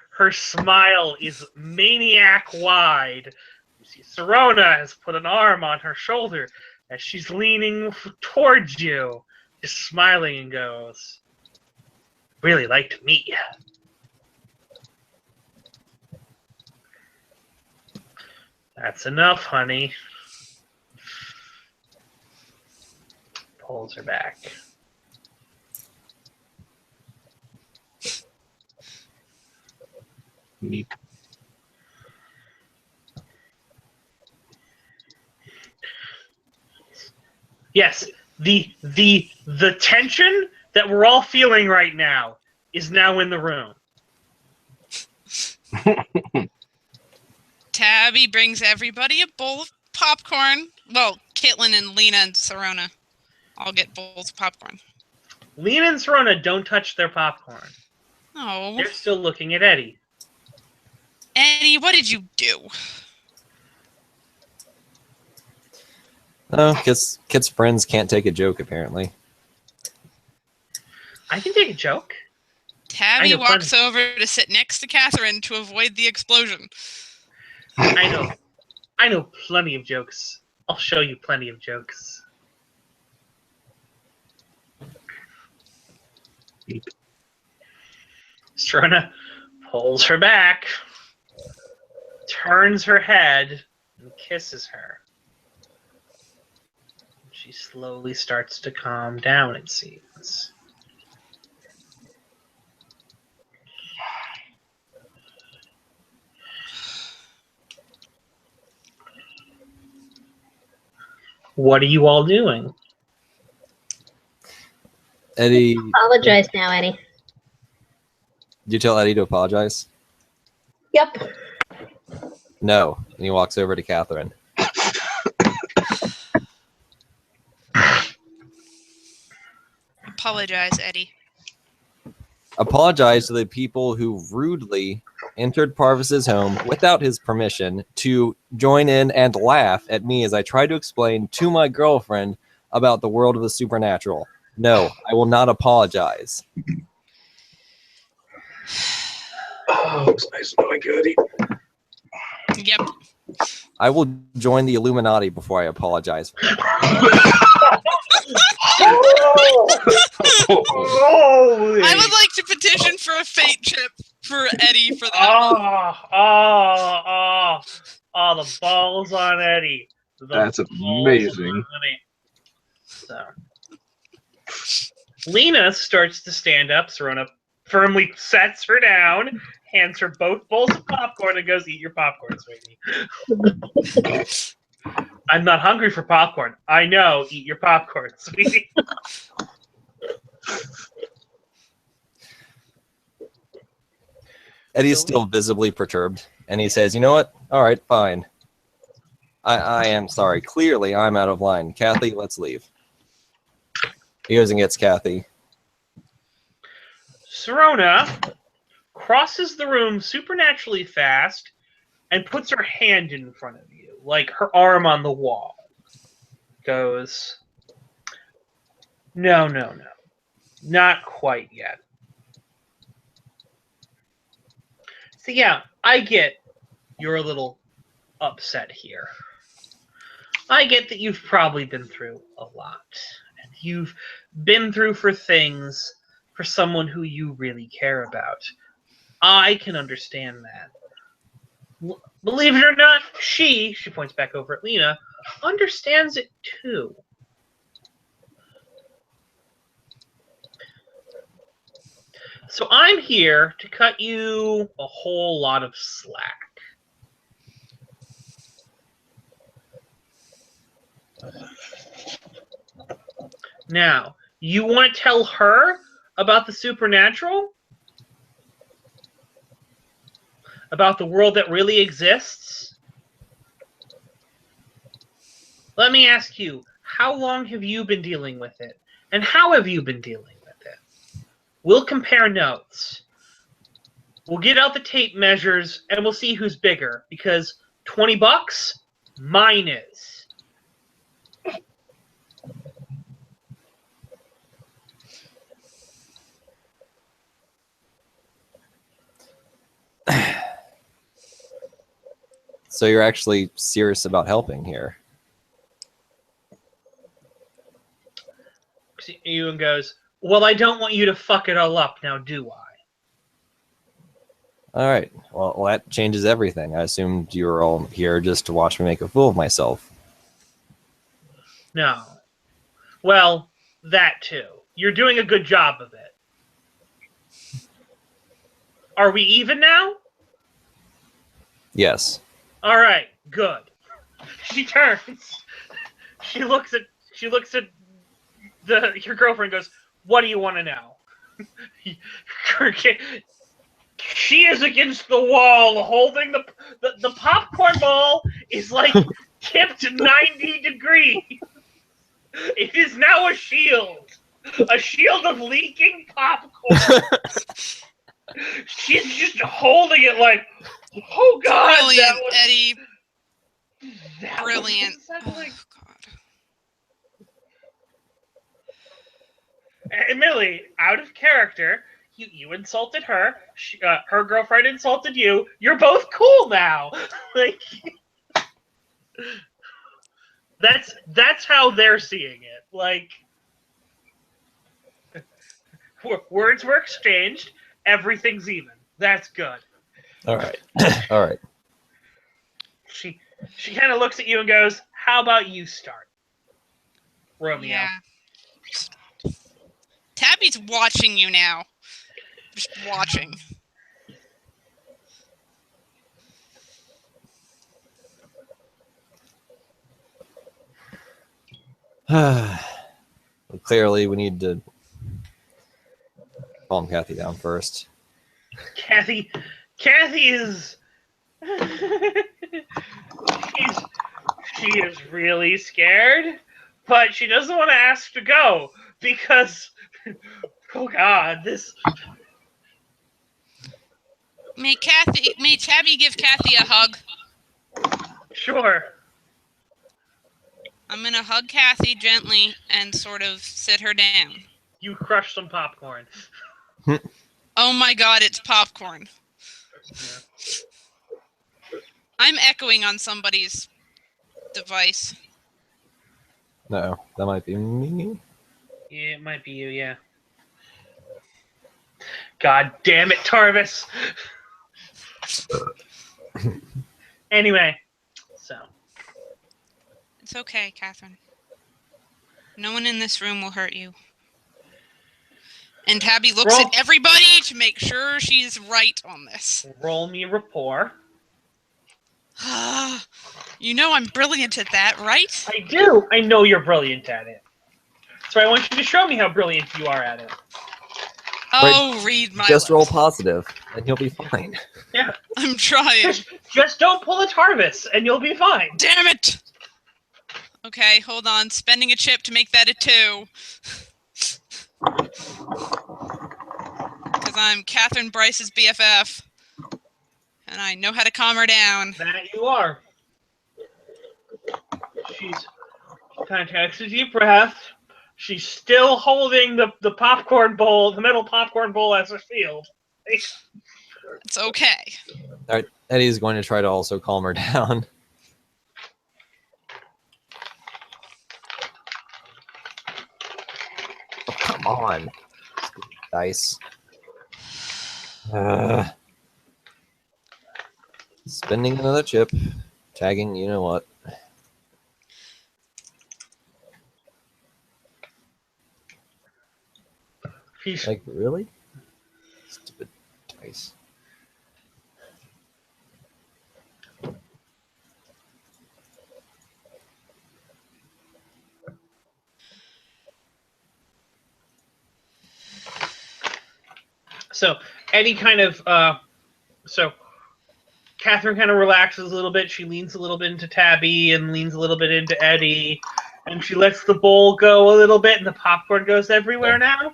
[SPEAKER 2] Her smile is maniac wide. You see, Serona has put an arm on her shoulder as she's leaning towards you, just smiling, and goes, "Really like to meet you." That's enough, honey. Pulls her back.
[SPEAKER 3] Neat.
[SPEAKER 2] Yes, the tension that we're all feeling right now is now in the room.
[SPEAKER 1] Tabby brings everybody a bowl of popcorn. Well, Kitlin and Lena and Serona all get bowls of popcorn.
[SPEAKER 2] Lena and Serona don't touch their popcorn.
[SPEAKER 1] Oh,
[SPEAKER 2] They're still looking at Eddie.
[SPEAKER 1] Eddie, what did you do?
[SPEAKER 4] Oh, Kit's friends can't take a joke, apparently.
[SPEAKER 2] I can take a joke.
[SPEAKER 1] Tabby walks over to sit next to Catherine to avoid the explosion.
[SPEAKER 2] I know plenty of jokes. I'll show you plenty of jokes. Strona pulls her back, turns her head, and kisses her. She slowly starts to calm down, it seems. What are you all doing?
[SPEAKER 4] Eddie,
[SPEAKER 5] Apologize now, Eddie.
[SPEAKER 4] did you tell Eddie to apologize?
[SPEAKER 5] Yep.
[SPEAKER 4] No. And he walks over to Catherine.
[SPEAKER 1] Apologize, Eddie.
[SPEAKER 4] Apologize to the people who rudely entered Parvis's home without his permission to join in and laugh at me as I tried to explain to my girlfriend about the world of the supernatural. No, I will not apologize.
[SPEAKER 3] Oh, it was nice knowing you, Eddie.
[SPEAKER 1] Yep.
[SPEAKER 4] I will join the Illuminati before I apologize.
[SPEAKER 2] Holy!
[SPEAKER 1] I would like to petition for a fate chip for Eddie for that.
[SPEAKER 2] The balls on Eddie.
[SPEAKER 3] That's amazing.
[SPEAKER 2] So, Lena starts to stand up. Serona firmly sets her down, hands her both bowls of popcorn, and goes, "Eat your popcorn, sweetie." I'm not hungry for popcorn. I know. Eat your popcorn, sweetie.
[SPEAKER 4] Eddie's still visibly perturbed, and he says, "You know what? All right, fine. I am sorry. Clearly, I'm out of line. Kathy, let's leave." He goes and gets Kathy.
[SPEAKER 2] Serona crosses the room supernaturally fast and puts her hand in front of you, like her arm on the wall. Goes, no. Not quite yet. So yeah, I get you're a little upset here. I get that you've probably been through a lot. And you've been through things for someone who you really care about. I can understand that. Believe it or not, she points back over at Lena, understands it too. So I'm here to cut you a whole lot of slack. Now, you want to tell her about the supernatural? About the world that really exists? Let me ask you, how long have you been dealing with it? And how have you been dealing with it? We'll compare notes. We'll get out the tape measures and we'll see who's bigger. Because $20, mine is.
[SPEAKER 4] So you're actually serious about helping here.
[SPEAKER 2] Ewan goes, well, I don't want you to fuck it all up, now do I?
[SPEAKER 4] All right. Well, that changes everything. I assumed you were all here just to watch me make a fool of myself.
[SPEAKER 2] No. Well, that too. You're doing a good job of it. Are we even now?
[SPEAKER 4] Yes.
[SPEAKER 2] All right, good. She turns. She looks at your girlfriend and goes, what do you want to know? She is against the wall holding the popcorn ball is like tipped 90 degrees. It is now a shield of leaking popcorn. She's just holding it like, oh God.
[SPEAKER 1] Brilliant, Eddie. Brilliant. Oh, God.
[SPEAKER 2] admittedly, out of character, you insulted her. Her girlfriend insulted you. You're both cool now. Like that's how they're seeing it. Like words were exchanged. Everything's even. That's good.
[SPEAKER 4] All right. All right.
[SPEAKER 2] She kind of looks at you and goes, "How about you start, Romeo?"
[SPEAKER 1] Yeah. Tabby's watching you now. Just watching.
[SPEAKER 4] Well, clearly, we need to calm Kathy down first.
[SPEAKER 2] Kathy is she is really scared, but she doesn't want to ask to go because oh god, this
[SPEAKER 1] May Tabby give Kathy a hug.
[SPEAKER 2] sure.
[SPEAKER 1] I'm gonna hug Kathy gently and sort of sit her down.
[SPEAKER 2] You crush some popcorn.
[SPEAKER 1] Oh my god, it's popcorn. I'm echoing on somebody's device.
[SPEAKER 4] No, that might be me.
[SPEAKER 2] Yeah, it might be you, yeah. God damn it, Tarvis. Anyway, so
[SPEAKER 1] It's okay, Catherine. No one in this room will hurt you. And Tabby looks
[SPEAKER 2] Roll.
[SPEAKER 1] at everybody to make sure she's right on this.
[SPEAKER 2] roll me rapport.
[SPEAKER 1] You know I'm brilliant at that, right?
[SPEAKER 2] I do. I know you're brilliant at it. So I want you to show me how brilliant you are at it.
[SPEAKER 1] Oh, read my
[SPEAKER 4] Just roll
[SPEAKER 1] lips.
[SPEAKER 4] positive, and you'll be fine.
[SPEAKER 2] Yeah.
[SPEAKER 1] I'm trying.
[SPEAKER 2] Just don't pull a Tarvis, and you'll be fine.
[SPEAKER 1] Damn it! Okay, hold on. Spending a chip to make that a 2. Because I'm Catherine Bryce's BFF. And I know how to calm her down.
[SPEAKER 2] That you are. She's kind of takes a deep breath. She's still holding the popcorn bowl, the metal popcorn bowl as a shield.
[SPEAKER 1] It's okay.
[SPEAKER 4] All right, Eddie's going to try to also calm her down. Oh, come on. Dice. Spending another chip. Tagging, you know what.
[SPEAKER 2] She's
[SPEAKER 4] Like, really? Stupid dice.
[SPEAKER 2] so Eddie kind of so Catherine kind of relaxes a little bit. She leans a little bit into Tabby and leans a little bit into Eddie, and she lets the bowl go a little bit, and the popcorn goes everywhere now.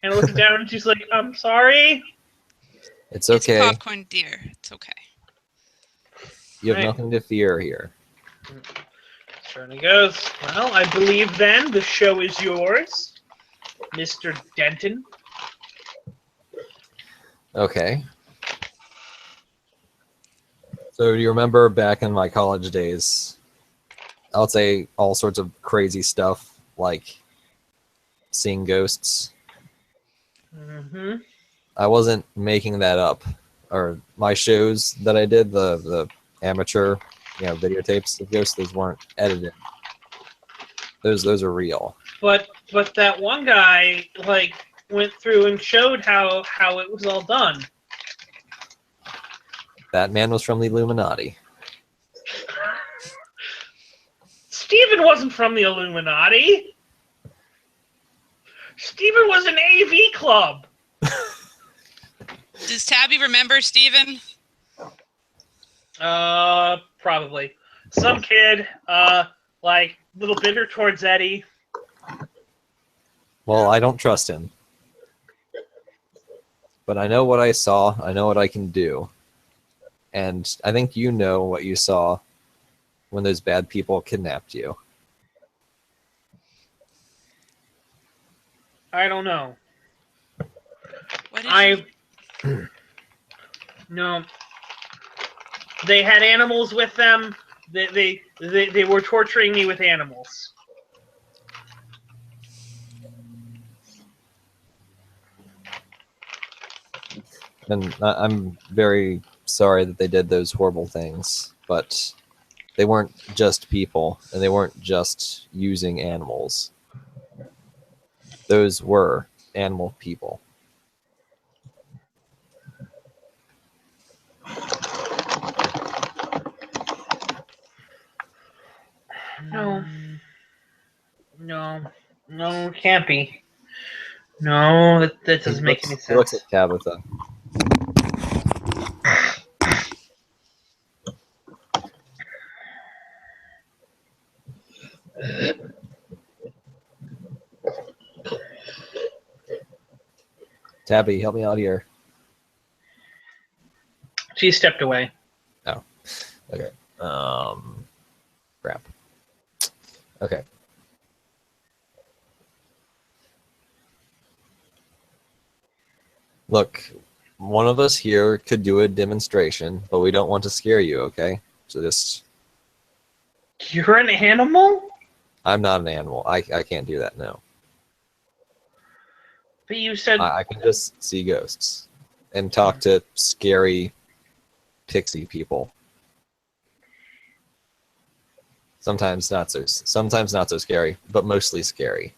[SPEAKER 2] And looks down, and she's like, "I'm sorry."
[SPEAKER 4] It's okay.
[SPEAKER 1] It's popcorn, dear. It's okay.
[SPEAKER 4] You have
[SPEAKER 2] Right.
[SPEAKER 4] nothing to fear here.
[SPEAKER 2] Certainly goes. Well, I believe then the show is yours, Mr. Denton.
[SPEAKER 4] Okay. So do you remember back in my college days, I would say all sorts of crazy stuff like seeing ghosts?
[SPEAKER 2] Mm-hmm.
[SPEAKER 4] I wasn't making that up. Or my shows that I did, the amateur, videotapes of ghosts, those weren't edited. Those are real.
[SPEAKER 2] But that one guy went through and showed how it was all done.
[SPEAKER 4] That man was from the Illuminati.
[SPEAKER 2] Steven wasn't from the Illuminati. Steven was an AV club.
[SPEAKER 1] Does Tabby remember Steven?
[SPEAKER 2] Probably. Some kid, little bitter towards Eddie.
[SPEAKER 4] Well, I don't trust him. But I know what I saw. I know what I can do. And I think you know what you saw when those bad people kidnapped you.
[SPEAKER 2] I don't know.
[SPEAKER 1] What did you...
[SPEAKER 2] No. They had animals with them. They were torturing me with animals.
[SPEAKER 4] And I'm very sorry that they did those horrible things, but they weren't just people, and they weren't just using animals. Those were animal people.
[SPEAKER 2] No. No, it can't be. No, that doesn't make any
[SPEAKER 4] He looks at
[SPEAKER 2] sense.
[SPEAKER 4] Tabitha. Tabby, help me out here.
[SPEAKER 2] She stepped away.
[SPEAKER 4] Oh, okay. Crap. Okay. Look, one of us here could do a demonstration, but we don't want to scare you, okay? So just...
[SPEAKER 2] You're an animal?
[SPEAKER 4] I'm not an animal. I can't do that, no.
[SPEAKER 2] But you said...
[SPEAKER 4] I can just see ghosts and talk to scary pixie people. Sometimes not so scary, but mostly scary.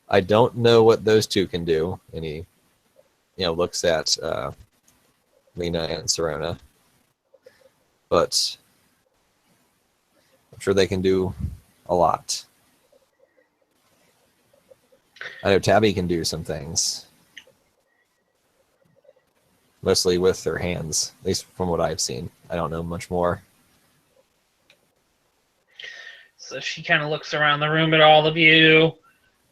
[SPEAKER 4] I don't know what those two can do. And he, looks at Lena and Serona. But I'm sure they can do a lot. I know Tabby can do some things. Mostly with her hands, at least from what I've seen. I don't know much more.
[SPEAKER 2] So she kind of looks around the room at all of you,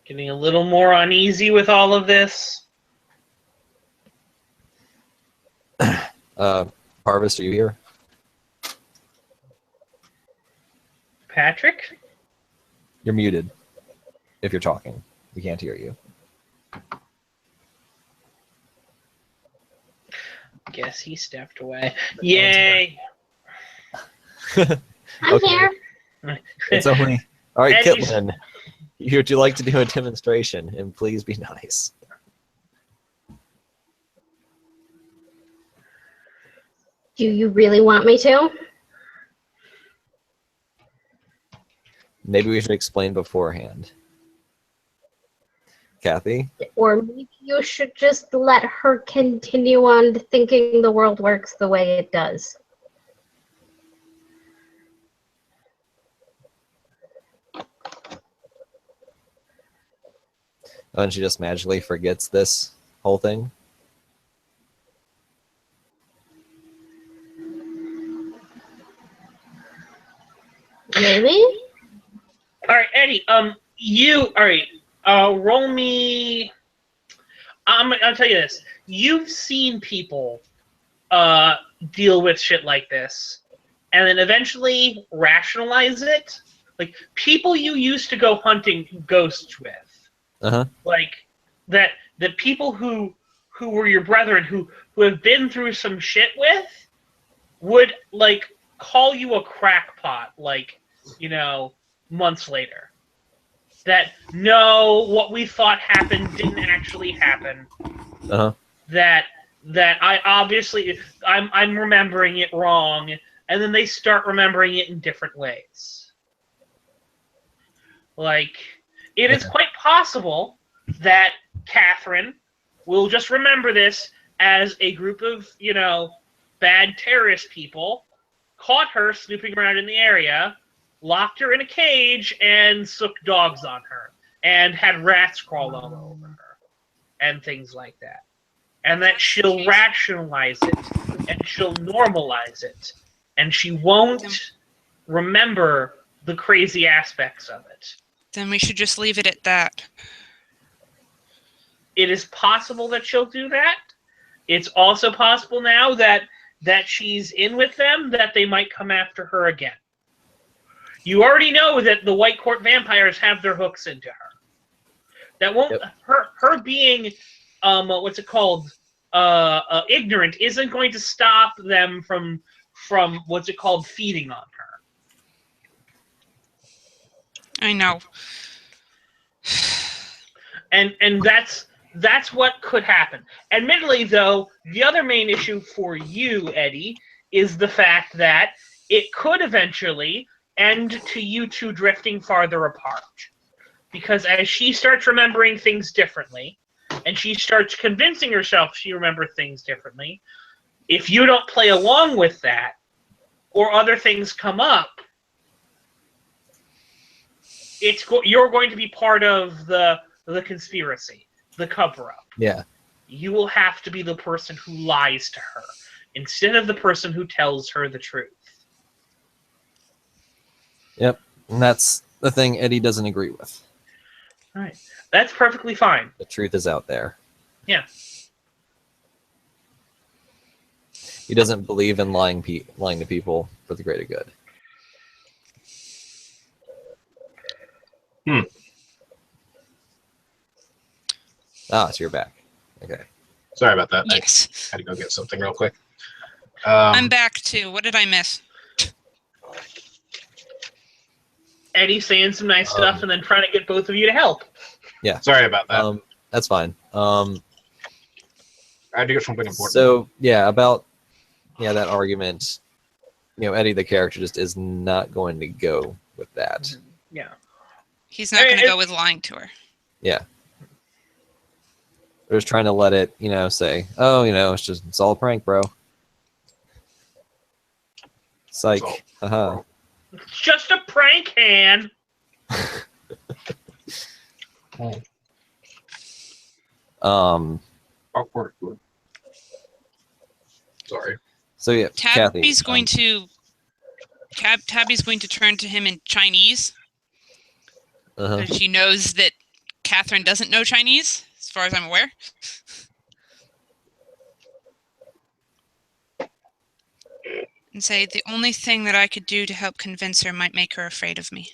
[SPEAKER 2] getting a little more uneasy with all of this.
[SPEAKER 4] Parvis, are you here?
[SPEAKER 2] Patrick?
[SPEAKER 4] You're muted. If you're talking, we can't hear you.
[SPEAKER 2] Guess he stepped away. Yay!
[SPEAKER 5] I'm
[SPEAKER 4] Okay.
[SPEAKER 5] here.
[SPEAKER 4] It's only... All right,
[SPEAKER 2] Eddie's-
[SPEAKER 4] Kitlin, would you like to do a demonstration? And please be nice.
[SPEAKER 5] Do you really want me to?
[SPEAKER 4] Maybe we should explain beforehand. Kathy?
[SPEAKER 5] Or maybe you should just let her continue on thinking the world works the way it does.
[SPEAKER 4] And she just magically forgets this whole thing?
[SPEAKER 5] Maybe?
[SPEAKER 2] All right, Eddie. All right. Roll me. I'll tell you this. You've seen people, deal with shit like this, and then eventually rationalize it. Like people you used to go hunting ghosts with.
[SPEAKER 4] Uh-huh.
[SPEAKER 2] Like that. The people who were your brethren who have been through some shit with would like call you a crackpot. Like months later. That no, what we thought happened didn't actually happen.
[SPEAKER 4] Uh-huh.
[SPEAKER 2] That I obviously I'm remembering it wrong, and then they start remembering it in different ways. Like it is quite possible that Catherine will just remember this as a group of bad terrorist people caught her snooping around in the area, locked her in a cage, and sooked dogs on her, and had rats crawl all over her, and things like that. And that she'll rationalize it, and she'll normalize it, and she won't remember the crazy aspects of it.
[SPEAKER 1] Then we should just leave it at that.
[SPEAKER 2] It is possible that she'll do that. It's also possible now that that she's in with them, that they might come after her again. You already know that the White Court vampires have their hooks into her. That won't her being what's it called ignorant isn't going to stop them from what's it called feeding on her.
[SPEAKER 1] I know.
[SPEAKER 2] And that's what could happen. Admittedly, though, the other main issue for you, Eddie, is the fact that it could eventually end to you two drifting farther apart. Because as she starts remembering things differently, and she starts convincing herself she remembers things differently, if you don't play along with that, or other things come up, you're going to be part of the conspiracy, the cover-up.
[SPEAKER 4] Yeah.
[SPEAKER 2] You will have to be the person who lies to her, instead of the person who tells her the truth.
[SPEAKER 4] Yep. And that's the thing Eddie doesn't agree with.
[SPEAKER 2] All right. That's perfectly fine.
[SPEAKER 4] The truth is out there.
[SPEAKER 2] Yeah.
[SPEAKER 4] He doesn't believe in lying to people for the greater good. Ah, so you're back. Okay.
[SPEAKER 3] Sorry about that.
[SPEAKER 1] Yes.
[SPEAKER 3] I had to go get something real quick.
[SPEAKER 1] I'm back too. What did I miss?
[SPEAKER 2] Eddie saying some nice stuff and then trying to get both of you to help.
[SPEAKER 4] Yeah.
[SPEAKER 3] Sorry about that.
[SPEAKER 4] That's fine.
[SPEAKER 3] I had to get something important.
[SPEAKER 4] So yeah, about that argument. Eddie the character just is not going to go with that.
[SPEAKER 2] Yeah.
[SPEAKER 1] He's not going to go with lying to her.
[SPEAKER 4] Yeah. They're just trying to let it, say, oh, it's all a prank, bro. Psych. Haha.
[SPEAKER 2] It's just a prank, Han.
[SPEAKER 3] Awkward. Sorry.
[SPEAKER 4] So yeah,
[SPEAKER 1] Tabby's
[SPEAKER 4] Kathy,
[SPEAKER 1] Tabby's going to turn to him in Chinese. Because she knows that Catherine doesn't know Chinese, as far as I'm aware. And say, the only thing that I could do to help convince her might make her afraid of me.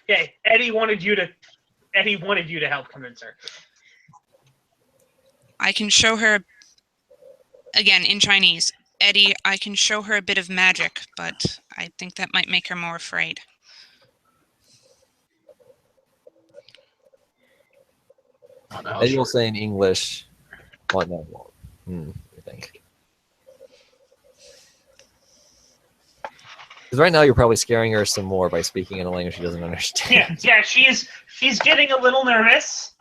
[SPEAKER 2] Yeah, Eddie wanted you to help convince her.
[SPEAKER 1] I can show her, again, in Chinese, Eddie, I can show her a bit of magic, but I think that might make her more afraid.
[SPEAKER 4] Eddie will say in English, what no, I think. Because right now you're probably scaring her some more by speaking in a language she doesn't understand.
[SPEAKER 2] Yeah, she's getting a little nervous.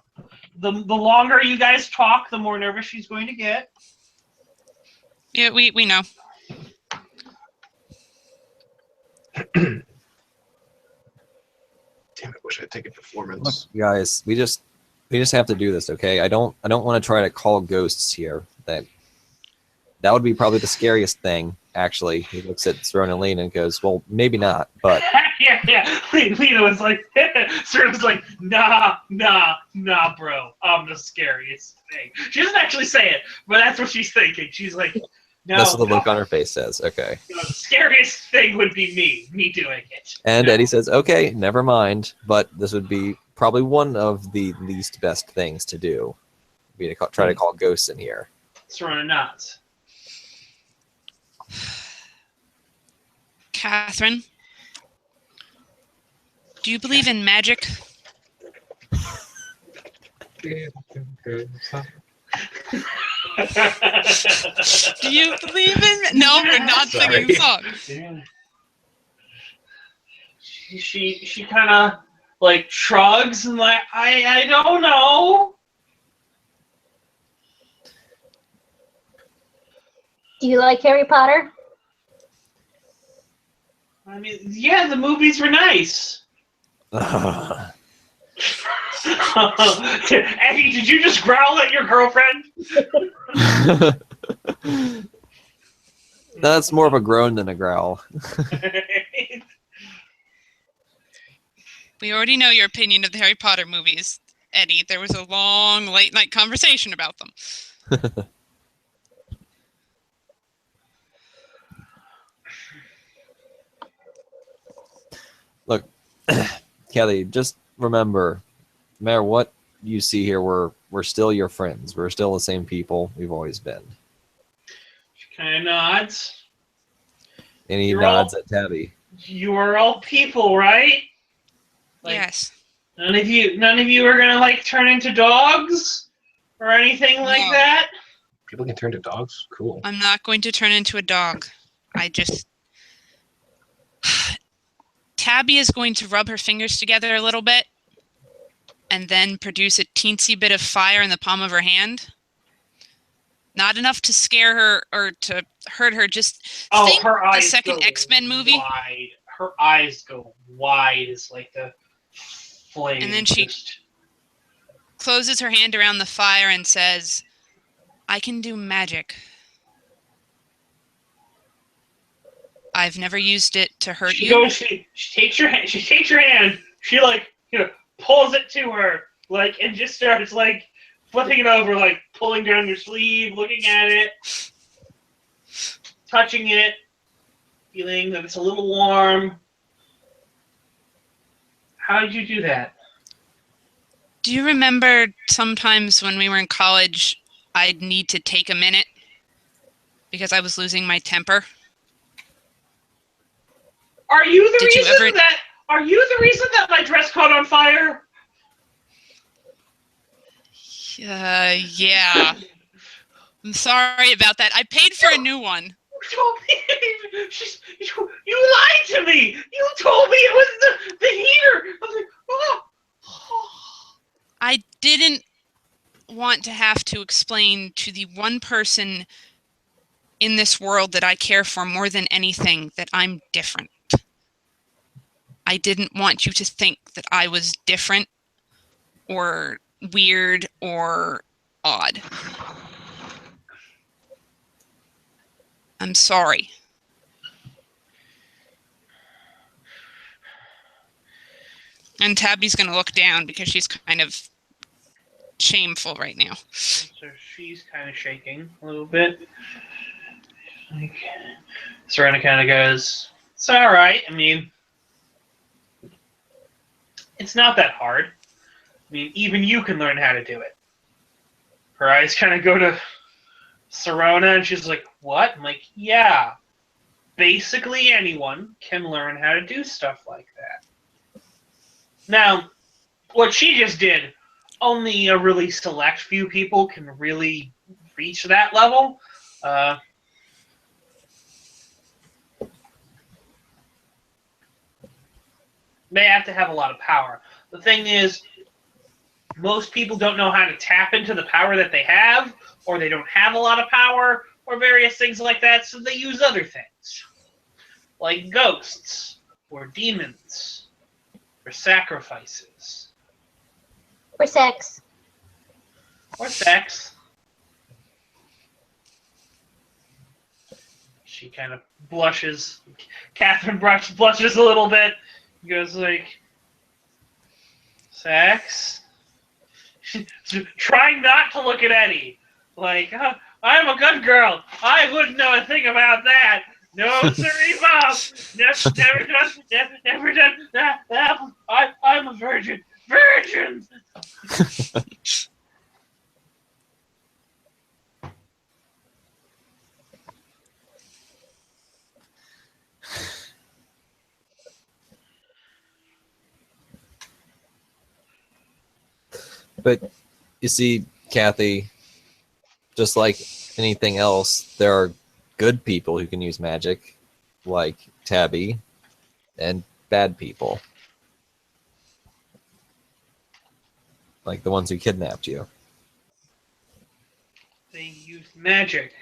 [SPEAKER 2] The longer you guys talk, the more nervous she's going to get.
[SPEAKER 1] Yeah, we know.
[SPEAKER 3] Damn it! Wish I'd taken performance.
[SPEAKER 4] Look, guys, we just have to do this, okay? I don't want to try to call ghosts here. That would be probably the scariest thing. Actually, he looks at Throne and Lena and goes, "Well, maybe not, but."
[SPEAKER 2] yeah. Lena was like, Throne was like, nah, bro. I'm the scariest thing. She doesn't actually say it, but that's what she's thinking. She's like, no.
[SPEAKER 4] That's what the look on her face says. Okay.
[SPEAKER 2] The scariest thing would be me doing it.
[SPEAKER 4] And Eddie says, "Okay, never mind, but this would be probably one of the least best things to do. Be to try to call ghosts in here."
[SPEAKER 2] Throne nods.
[SPEAKER 1] Catherine, do you believe in magic?
[SPEAKER 3] Do
[SPEAKER 1] Do you believe in? No, we're not singing songs.
[SPEAKER 2] She kind of like shrugs and like I don't know.
[SPEAKER 5] Do you like Harry Potter?
[SPEAKER 2] I mean, yeah, the movies were nice. Eddie, did you just growl at your girlfriend?
[SPEAKER 4] That's more of a groan than a growl.
[SPEAKER 1] We already know your opinion of the Harry Potter movies, Eddie. There was a long late night conversation about them.
[SPEAKER 4] Look, Kelly, just remember, no matter what you see here, we're still your friends. We're still the same people we've always been.
[SPEAKER 2] She kind of nods.
[SPEAKER 4] And he
[SPEAKER 2] You're
[SPEAKER 4] nods
[SPEAKER 2] all-
[SPEAKER 4] at Tabby.
[SPEAKER 2] You are all people, right? Like,
[SPEAKER 1] Yes.
[SPEAKER 2] None of you are gonna like turn into dogs or anything like
[SPEAKER 1] No.
[SPEAKER 2] that.
[SPEAKER 3] People can turn to dogs. Cool.
[SPEAKER 1] I'm not going to turn into a dog. I just... Tabby is going to rub her fingers together a little bit and then produce a teensy bit of fire in the palm of her hand. Not enough to scare her or to hurt her, just think
[SPEAKER 2] Her eyes
[SPEAKER 1] the second
[SPEAKER 2] go
[SPEAKER 1] X-Men movie.
[SPEAKER 2] Wide. Her eyes go wide as like the flame.
[SPEAKER 1] And then she closes her hand around the fire and says, I can do magic. I've never used it to hurt you.
[SPEAKER 2] She takes your hand. She takes your hand. She like pulls it to her like and just starts like flipping it over, like pulling down your sleeve, looking at it, touching it, feeling that it's a little warm. How did you do that?
[SPEAKER 1] Do you remember sometimes when we were in college, I'd need to take a minute because I was losing my temper?
[SPEAKER 2] Are you the
[SPEAKER 1] Did you
[SPEAKER 2] reason
[SPEAKER 1] ever-
[SPEAKER 2] that? Are you the reason that my dress caught on fire?
[SPEAKER 1] Yeah. I'm sorry about that. I paid for a new one.
[SPEAKER 2] You told me. You lied to me. You told me it was the heater. I was like, oh.
[SPEAKER 1] I didn't want to have to explain to the one person in this world that I care for more than anything that I'm different. I didn't want you to think that I was different or weird or odd. I'm sorry. And Tabby's going to look down because she's kind of shameful right now.
[SPEAKER 2] So she's kind of shaking a little bit. Like, Serena kind of goes, "It's all right. I mean, it's not that hard. I mean, even you can learn how to do it." Her eyes kind of go to Serena, and she's like, "What?" I'm like, "Yeah. Basically, anyone can learn how to do stuff like that." Now, what she just did, only a really select few people can really reach that level. They have to have a lot of power. The thing is, most people don't know how to tap into the power that they have, or they don't have a lot of power, or various things like that, so they use other things. Like ghosts, or demons, or sacrifices.
[SPEAKER 5] Or sex.
[SPEAKER 2] Or sex. She kind of blushes. Catherine blushes a little bit. Goes like, sex? Trying not to look at Eddie. Like, I'm a good girl. I wouldn't know a thing about that. No, sorry, Mom. Never done that. I'm a virgin. Virgins!
[SPEAKER 4] But you see, Kathy, just like anything else, there are good people who can use magic, like Tabby, and bad people, like the ones who kidnapped you.
[SPEAKER 2] They use magic.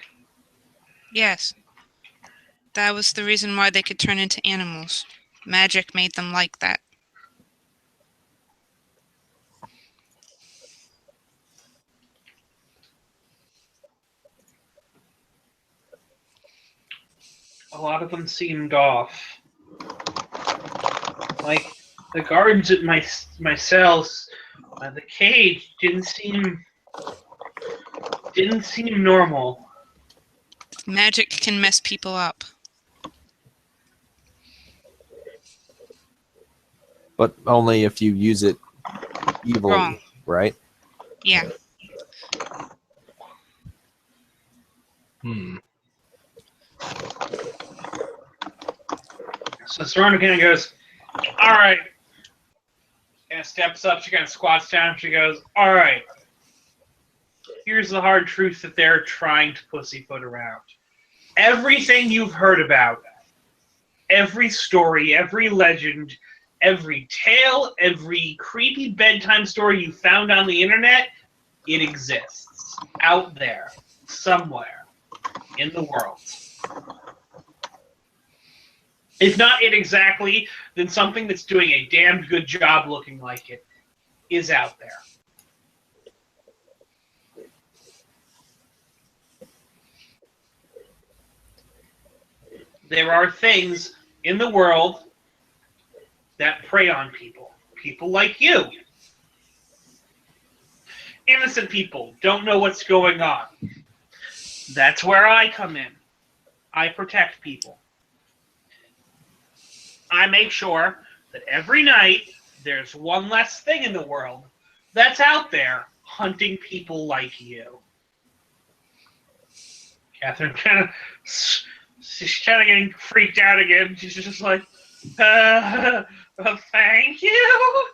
[SPEAKER 1] Yes. That was the reason why they could turn into animals. Magic made them like that.
[SPEAKER 2] A lot of them seemed off. Like, the guards at my cells, the cage didn't seem Didn't seem normal.
[SPEAKER 1] Magic can mess people up.
[SPEAKER 4] But only if you use it evilly,
[SPEAKER 1] Wrong.
[SPEAKER 4] right?
[SPEAKER 1] Yeah.
[SPEAKER 2] So Serena kind of goes, all right. And steps up. She kind of squats down. She goes, all right. Here's the hard truth that they're trying to pussyfoot around. Everything you've heard about, every story, every legend, every tale, every creepy bedtime story you found on the internet, it exists out there, somewhere in the world. If not it exactly, then something that's doing a damned good job looking like it is out there. There are things in the world that prey on people. People like you. Innocent people don't know what's going on. That's where I come in. I protect people. I make sure that every night there's one less thing in the world that's out there hunting people like you. Catherine she's kind of getting freaked out again. She's just like, thank you.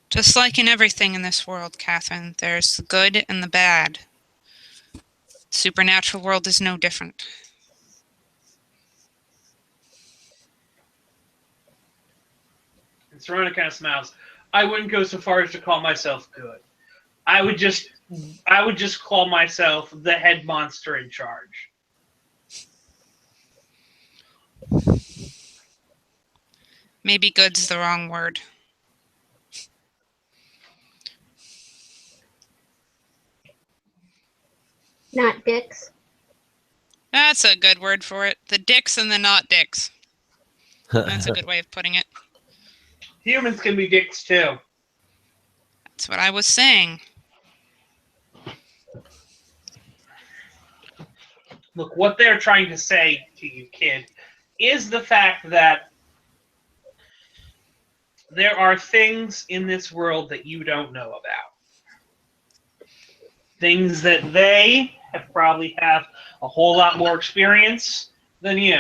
[SPEAKER 1] Just like in everything in this world, Catherine, there's the good and the bad. Supernatural world is no different.
[SPEAKER 2] And Serena kind of smiles. I wouldn't go so far as to call myself good. I would just call myself the head monster in charge.
[SPEAKER 1] Maybe good's the wrong word.
[SPEAKER 5] Not dicks.
[SPEAKER 1] That's a good word for it. The dicks and the not dicks. That's a good way of putting it.
[SPEAKER 2] Humans can be dicks too.
[SPEAKER 1] That's what I was saying.
[SPEAKER 2] Look, what they're trying to say to you, kid, is the fact that there are things in this world that you don't know about. Things that they probably have a whole lot more experience than you.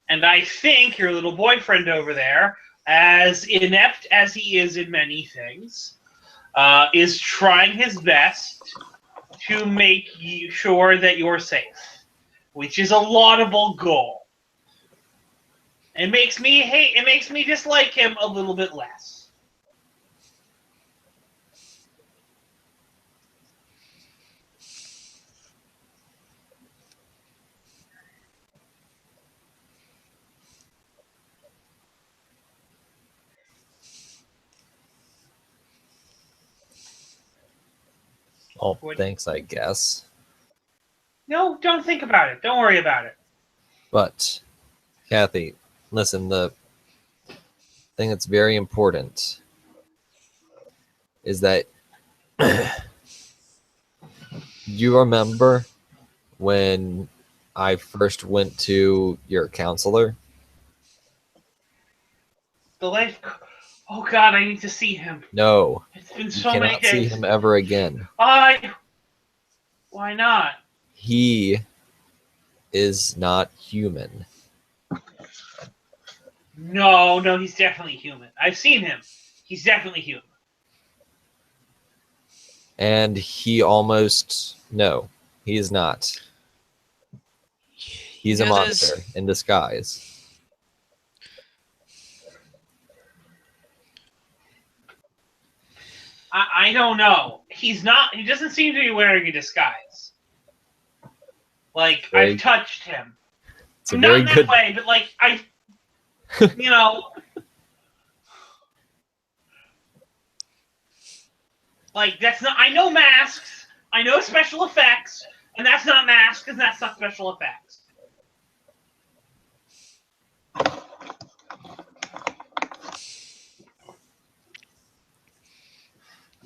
[SPEAKER 2] And I think your little boyfriend over there, as inept as he is in many things, is trying his best to make sure that you're safe, which is a laudable goal. It makes me dislike him a little bit less.
[SPEAKER 4] Oh, thanks, I guess.
[SPEAKER 2] No, don't think about it. Don't worry about it.
[SPEAKER 4] But, Kathy, listen, the thing that's very important is that you remember when I first went to your counselor?
[SPEAKER 2] The life. Oh God, I need to see him.
[SPEAKER 4] No,
[SPEAKER 2] It's been
[SPEAKER 4] you
[SPEAKER 2] so many
[SPEAKER 4] cannot see
[SPEAKER 2] days.
[SPEAKER 4] him ever again.
[SPEAKER 2] Why not?
[SPEAKER 4] He is not human.
[SPEAKER 2] No, he's definitely human. I've seen him. He's definitely human.
[SPEAKER 4] And he almost... No, he is not. He's a monster in disguise.
[SPEAKER 2] I don't know. He's not. He doesn't seem to be wearing a disguise. Like, I've touched him.
[SPEAKER 4] It's a
[SPEAKER 2] Not
[SPEAKER 4] very
[SPEAKER 2] in that
[SPEAKER 4] good
[SPEAKER 2] way, but like you know, like that's not. I know masks. I know special effects, and that's not masks, and that's not special effects.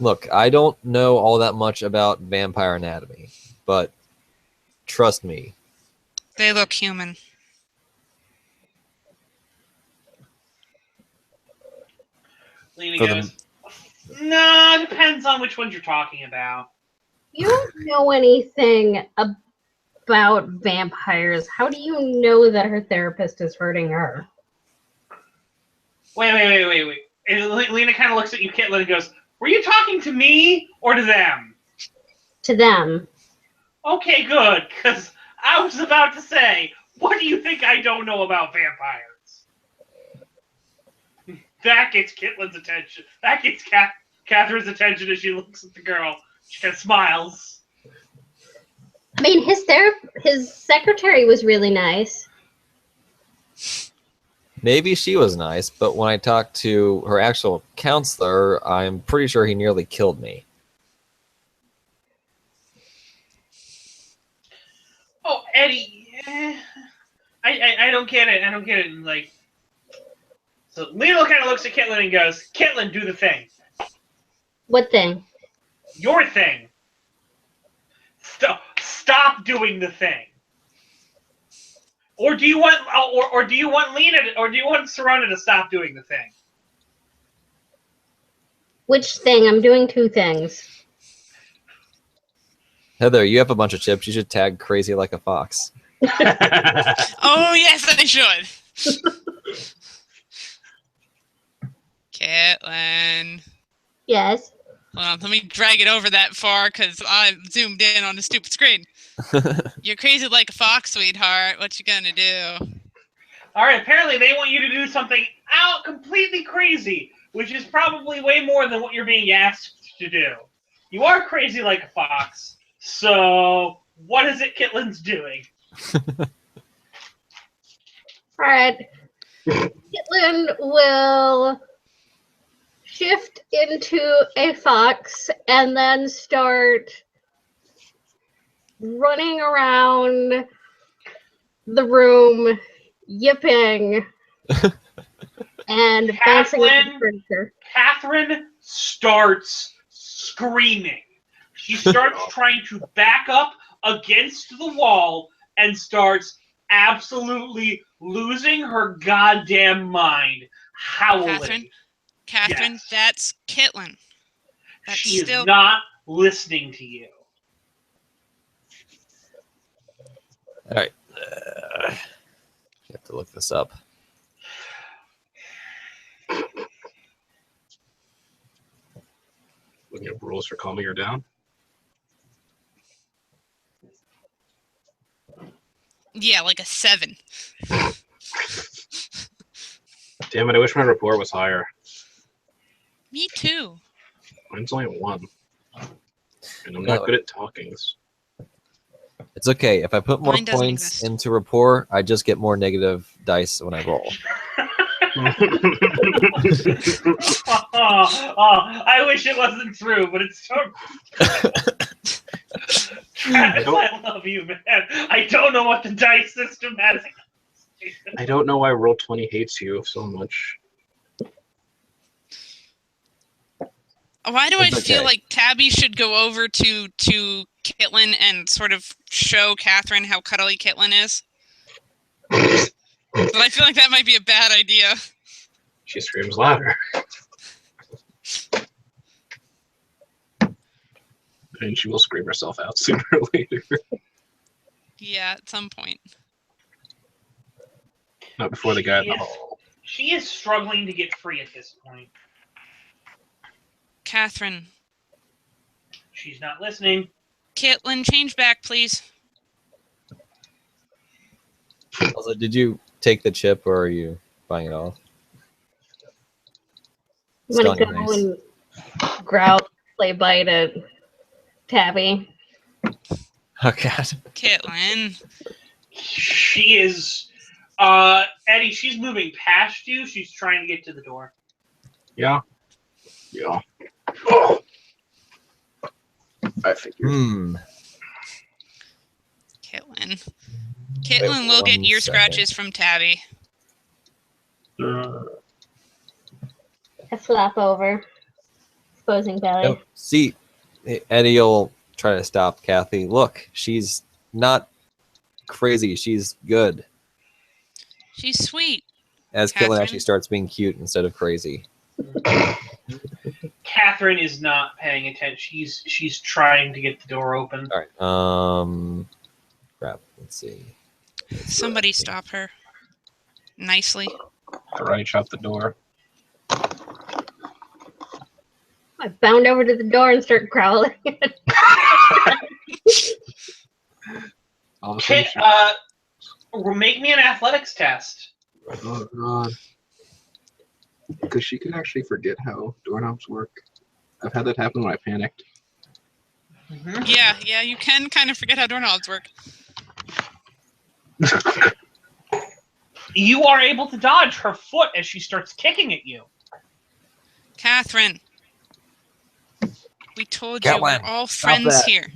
[SPEAKER 4] Look, I don't know all that much about vampire anatomy, but trust me.
[SPEAKER 1] They look human.
[SPEAKER 2] Lena
[SPEAKER 4] For the-
[SPEAKER 2] goes, no, it depends on which ones you're talking about.
[SPEAKER 5] You don't know anything about vampires. How do you know that her therapist is hurting her?
[SPEAKER 2] Wait. And Lena kind of looks at you, Caitlin, and goes, were you talking to me or to them?
[SPEAKER 5] To them.
[SPEAKER 2] Okay, good, because I was about to say, what do you think I don't know about vampires? That gets Caitlin's attention. That gets Catherine's attention as she looks at the girl. She kind of smiles.
[SPEAKER 5] I mean, his secretary was really nice.
[SPEAKER 4] Maybe she was nice, but when I talked to her actual counselor, I'm pretty sure he nearly killed me.
[SPEAKER 2] Oh, Eddie, I don't get it. I don't get it. Like, so Lena kind of looks at Caitlin and goes, "Caitlin, do the thing.
[SPEAKER 5] What thing?
[SPEAKER 2] Your thing. Stop doing the thing. Or do you want, or do you want Lena, or do you want Serena to stop doing the thing?
[SPEAKER 5] Which thing? I'm doing two things.
[SPEAKER 4] Heather, you have a bunch of chips. You should tag Crazy Like a Fox.
[SPEAKER 1] Oh, yes, I should. Caitlin.
[SPEAKER 5] Yes.
[SPEAKER 1] Hold on, let me drag it over that far because I zoomed in on the stupid screen. You're crazy like a fox, sweetheart. What you gonna do?
[SPEAKER 2] All right. Apparently, they want you to do something out completely crazy, which is probably way more than what you're being asked to do. You are crazy like a fox. So, what is it Caitlin's doing?
[SPEAKER 5] All right. Caitlin will shift into a fox and then start running around the room, yipping and bouncing with the furniture.
[SPEAKER 2] Catherine starts screaming. She starts trying to back up against the wall and starts absolutely losing her goddamn mind, howling.
[SPEAKER 1] Catherine,
[SPEAKER 2] Yes.
[SPEAKER 1] that's Caitlin. That's
[SPEAKER 2] She is
[SPEAKER 1] still
[SPEAKER 2] not listening to you.
[SPEAKER 4] All right. You have to look this up.
[SPEAKER 3] Looking at rules for calming her down.
[SPEAKER 1] yeah, like a 7.
[SPEAKER 3] Damn it! I wish my report was higher.
[SPEAKER 1] Me too.
[SPEAKER 3] Mine's only a 1, and I'm
[SPEAKER 4] No.
[SPEAKER 3] not good at talkings.
[SPEAKER 4] It's okay. If I put more
[SPEAKER 1] Mine doesn't
[SPEAKER 4] points
[SPEAKER 1] exist.
[SPEAKER 4] into rapport, I just get more negative dice when I roll.
[SPEAKER 2] I wish it wasn't true, but it's so. Travis, I love you, man. I don't know what the dice system has.
[SPEAKER 3] I don't know why Roll20 hates you so much.
[SPEAKER 1] Why do
[SPEAKER 4] It's
[SPEAKER 1] I feel
[SPEAKER 4] okay.
[SPEAKER 1] like Tabby should go over to Caitlin and sort of show Catherine how cuddly Caitlin is? But I feel like that might be a bad idea.
[SPEAKER 3] She screams louder. And she will scream herself out sooner or later.
[SPEAKER 1] Yeah, at some point.
[SPEAKER 3] Not before the guy in the
[SPEAKER 2] Yes.
[SPEAKER 3] hall.
[SPEAKER 2] She is struggling to get free at this point.
[SPEAKER 1] Catherine.
[SPEAKER 2] She's not listening.
[SPEAKER 1] Caitlin, change back, please.
[SPEAKER 4] Also, did you take the chip or are you buying it all?
[SPEAKER 5] I'm gonna
[SPEAKER 4] It's
[SPEAKER 5] go
[SPEAKER 4] not nice.
[SPEAKER 5] and growl, play bite at Tabby.
[SPEAKER 4] Oh god.
[SPEAKER 1] Caitlin.
[SPEAKER 2] She is, Eddie. She's moving past you. She's trying to get to the door.
[SPEAKER 3] Yeah. Yeah. Oh. I figured.
[SPEAKER 1] Caitlin. Caitlin will get
[SPEAKER 4] 1
[SPEAKER 1] ear
[SPEAKER 4] second.
[SPEAKER 1] scratches from Tabby.
[SPEAKER 5] I flap over. exposing belly.
[SPEAKER 4] Yep. See, Eddie will try to stop Kathy. Look, she's not crazy. She's good.
[SPEAKER 1] She's sweet.
[SPEAKER 4] As Caitlin
[SPEAKER 1] Catherine?
[SPEAKER 4] actually starts being cute instead of crazy.
[SPEAKER 2] Catherine is not paying attention. She's trying to get the door open.
[SPEAKER 4] All right. Crap. Let's see.
[SPEAKER 1] Somebody stop her. Nicely.
[SPEAKER 3] Karate chop the door.
[SPEAKER 5] I bound over to the door and start growling.
[SPEAKER 3] All of a sudden,
[SPEAKER 2] Make me an athletics test.
[SPEAKER 3] oh god. Because she could actually forget how doorknobs work. I've had that happen when I panicked.
[SPEAKER 2] Mhm.
[SPEAKER 1] Yeah, you can kind of forget how doorknobs work.
[SPEAKER 2] You are able to dodge her foot as she starts kicking at you.
[SPEAKER 1] Catherine. We told you we're
[SPEAKER 4] Caitlin,
[SPEAKER 1] all
[SPEAKER 4] stop
[SPEAKER 1] friends
[SPEAKER 4] that.
[SPEAKER 1] here.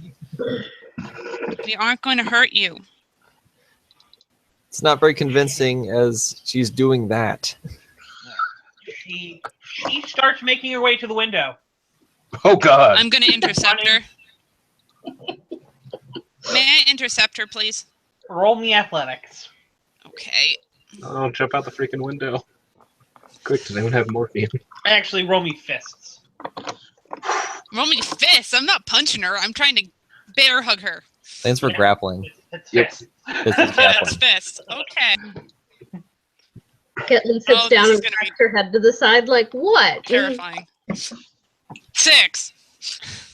[SPEAKER 1] We aren't going to hurt you.
[SPEAKER 4] It's not very convincing as she's doing that.
[SPEAKER 2] She starts making her way to the window.
[SPEAKER 3] Oh god.
[SPEAKER 1] I'm going to intercept her. May I intercept her, please?
[SPEAKER 2] Roll me athletics.
[SPEAKER 1] Okay.
[SPEAKER 3] Oh, jump out the freaking window. Quick, does anyone have morphine?
[SPEAKER 2] Actually, roll me fists.
[SPEAKER 1] Roll me fists. I'm not punching her. I'm trying to bear hug her.
[SPEAKER 4] Thanks for grappling.
[SPEAKER 2] It's
[SPEAKER 3] Yep.
[SPEAKER 2] fists.
[SPEAKER 4] This is
[SPEAKER 1] That's
[SPEAKER 4] grappling.
[SPEAKER 1] fists. Okay.
[SPEAKER 5] Caitlin sits
[SPEAKER 1] Oh,
[SPEAKER 5] down
[SPEAKER 1] this is
[SPEAKER 5] and
[SPEAKER 1] gonna be
[SPEAKER 5] cracks her head to the side like, what?
[SPEAKER 1] terrifying. 6.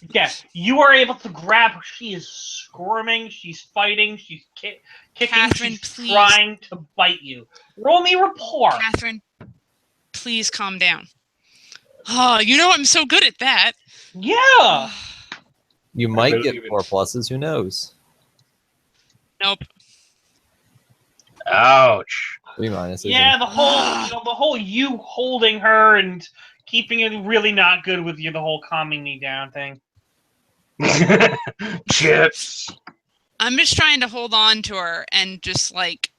[SPEAKER 2] Yeah, you are able to grab her. She is squirming. She's fighting. She's kicking.
[SPEAKER 1] Catherine,
[SPEAKER 2] she's
[SPEAKER 1] please.
[SPEAKER 2] trying to bite you. Roll me rapport.
[SPEAKER 1] Catherine, please calm down. Oh, you know I'm so good at that.
[SPEAKER 2] Yeah.
[SPEAKER 4] You might
[SPEAKER 3] better
[SPEAKER 4] get
[SPEAKER 3] leave it.
[SPEAKER 4] 4 pluses. Who knows?
[SPEAKER 1] Nope.
[SPEAKER 3] Ouch.
[SPEAKER 4] 3 minuses.
[SPEAKER 2] Yeah, the whole you holding her and keeping it really not good with you. The whole calming me down thing.
[SPEAKER 3] Chips.
[SPEAKER 1] I'm just trying to hold on to her and just like,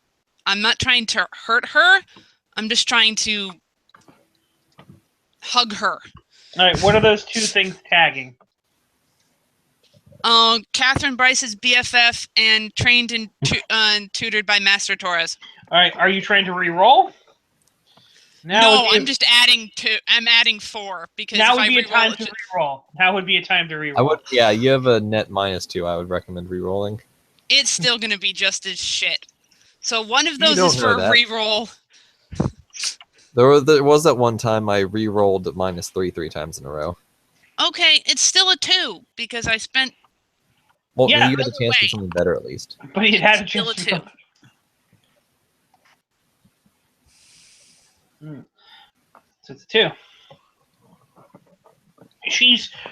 [SPEAKER 1] I'm not trying to hurt her. I'm just trying to hug her.
[SPEAKER 2] All right, what are those two things tagging?
[SPEAKER 1] Catherine Bryce's BFF and trained and tutored by Master Torres.
[SPEAKER 2] All right, are you trying to re-roll?
[SPEAKER 1] No, I'm just adding two. I'm adding 4 because
[SPEAKER 2] Now
[SPEAKER 1] if
[SPEAKER 2] would
[SPEAKER 1] I
[SPEAKER 2] be a
[SPEAKER 1] re-roll
[SPEAKER 2] time
[SPEAKER 1] it,
[SPEAKER 2] to re-roll. Now would be a time to re-roll.
[SPEAKER 4] I would. Yeah, you have a net -2. I would recommend re-rolling.
[SPEAKER 1] it's still gonna be just as shit. So one of
[SPEAKER 4] You
[SPEAKER 1] those
[SPEAKER 4] don't
[SPEAKER 1] is
[SPEAKER 4] know
[SPEAKER 1] for
[SPEAKER 4] that.
[SPEAKER 1] re-roll.
[SPEAKER 4] There was that one time I re-rolled -3 3 times in a row.
[SPEAKER 1] Okay, it's still a 2 because I spent.
[SPEAKER 4] Well,
[SPEAKER 2] Yeah.
[SPEAKER 4] then you had a chance for
[SPEAKER 1] Wait.
[SPEAKER 4] something better at least.
[SPEAKER 2] But he had a
[SPEAKER 1] It's still
[SPEAKER 2] chance
[SPEAKER 1] a
[SPEAKER 2] to
[SPEAKER 1] 2.
[SPEAKER 2] So it's a 2.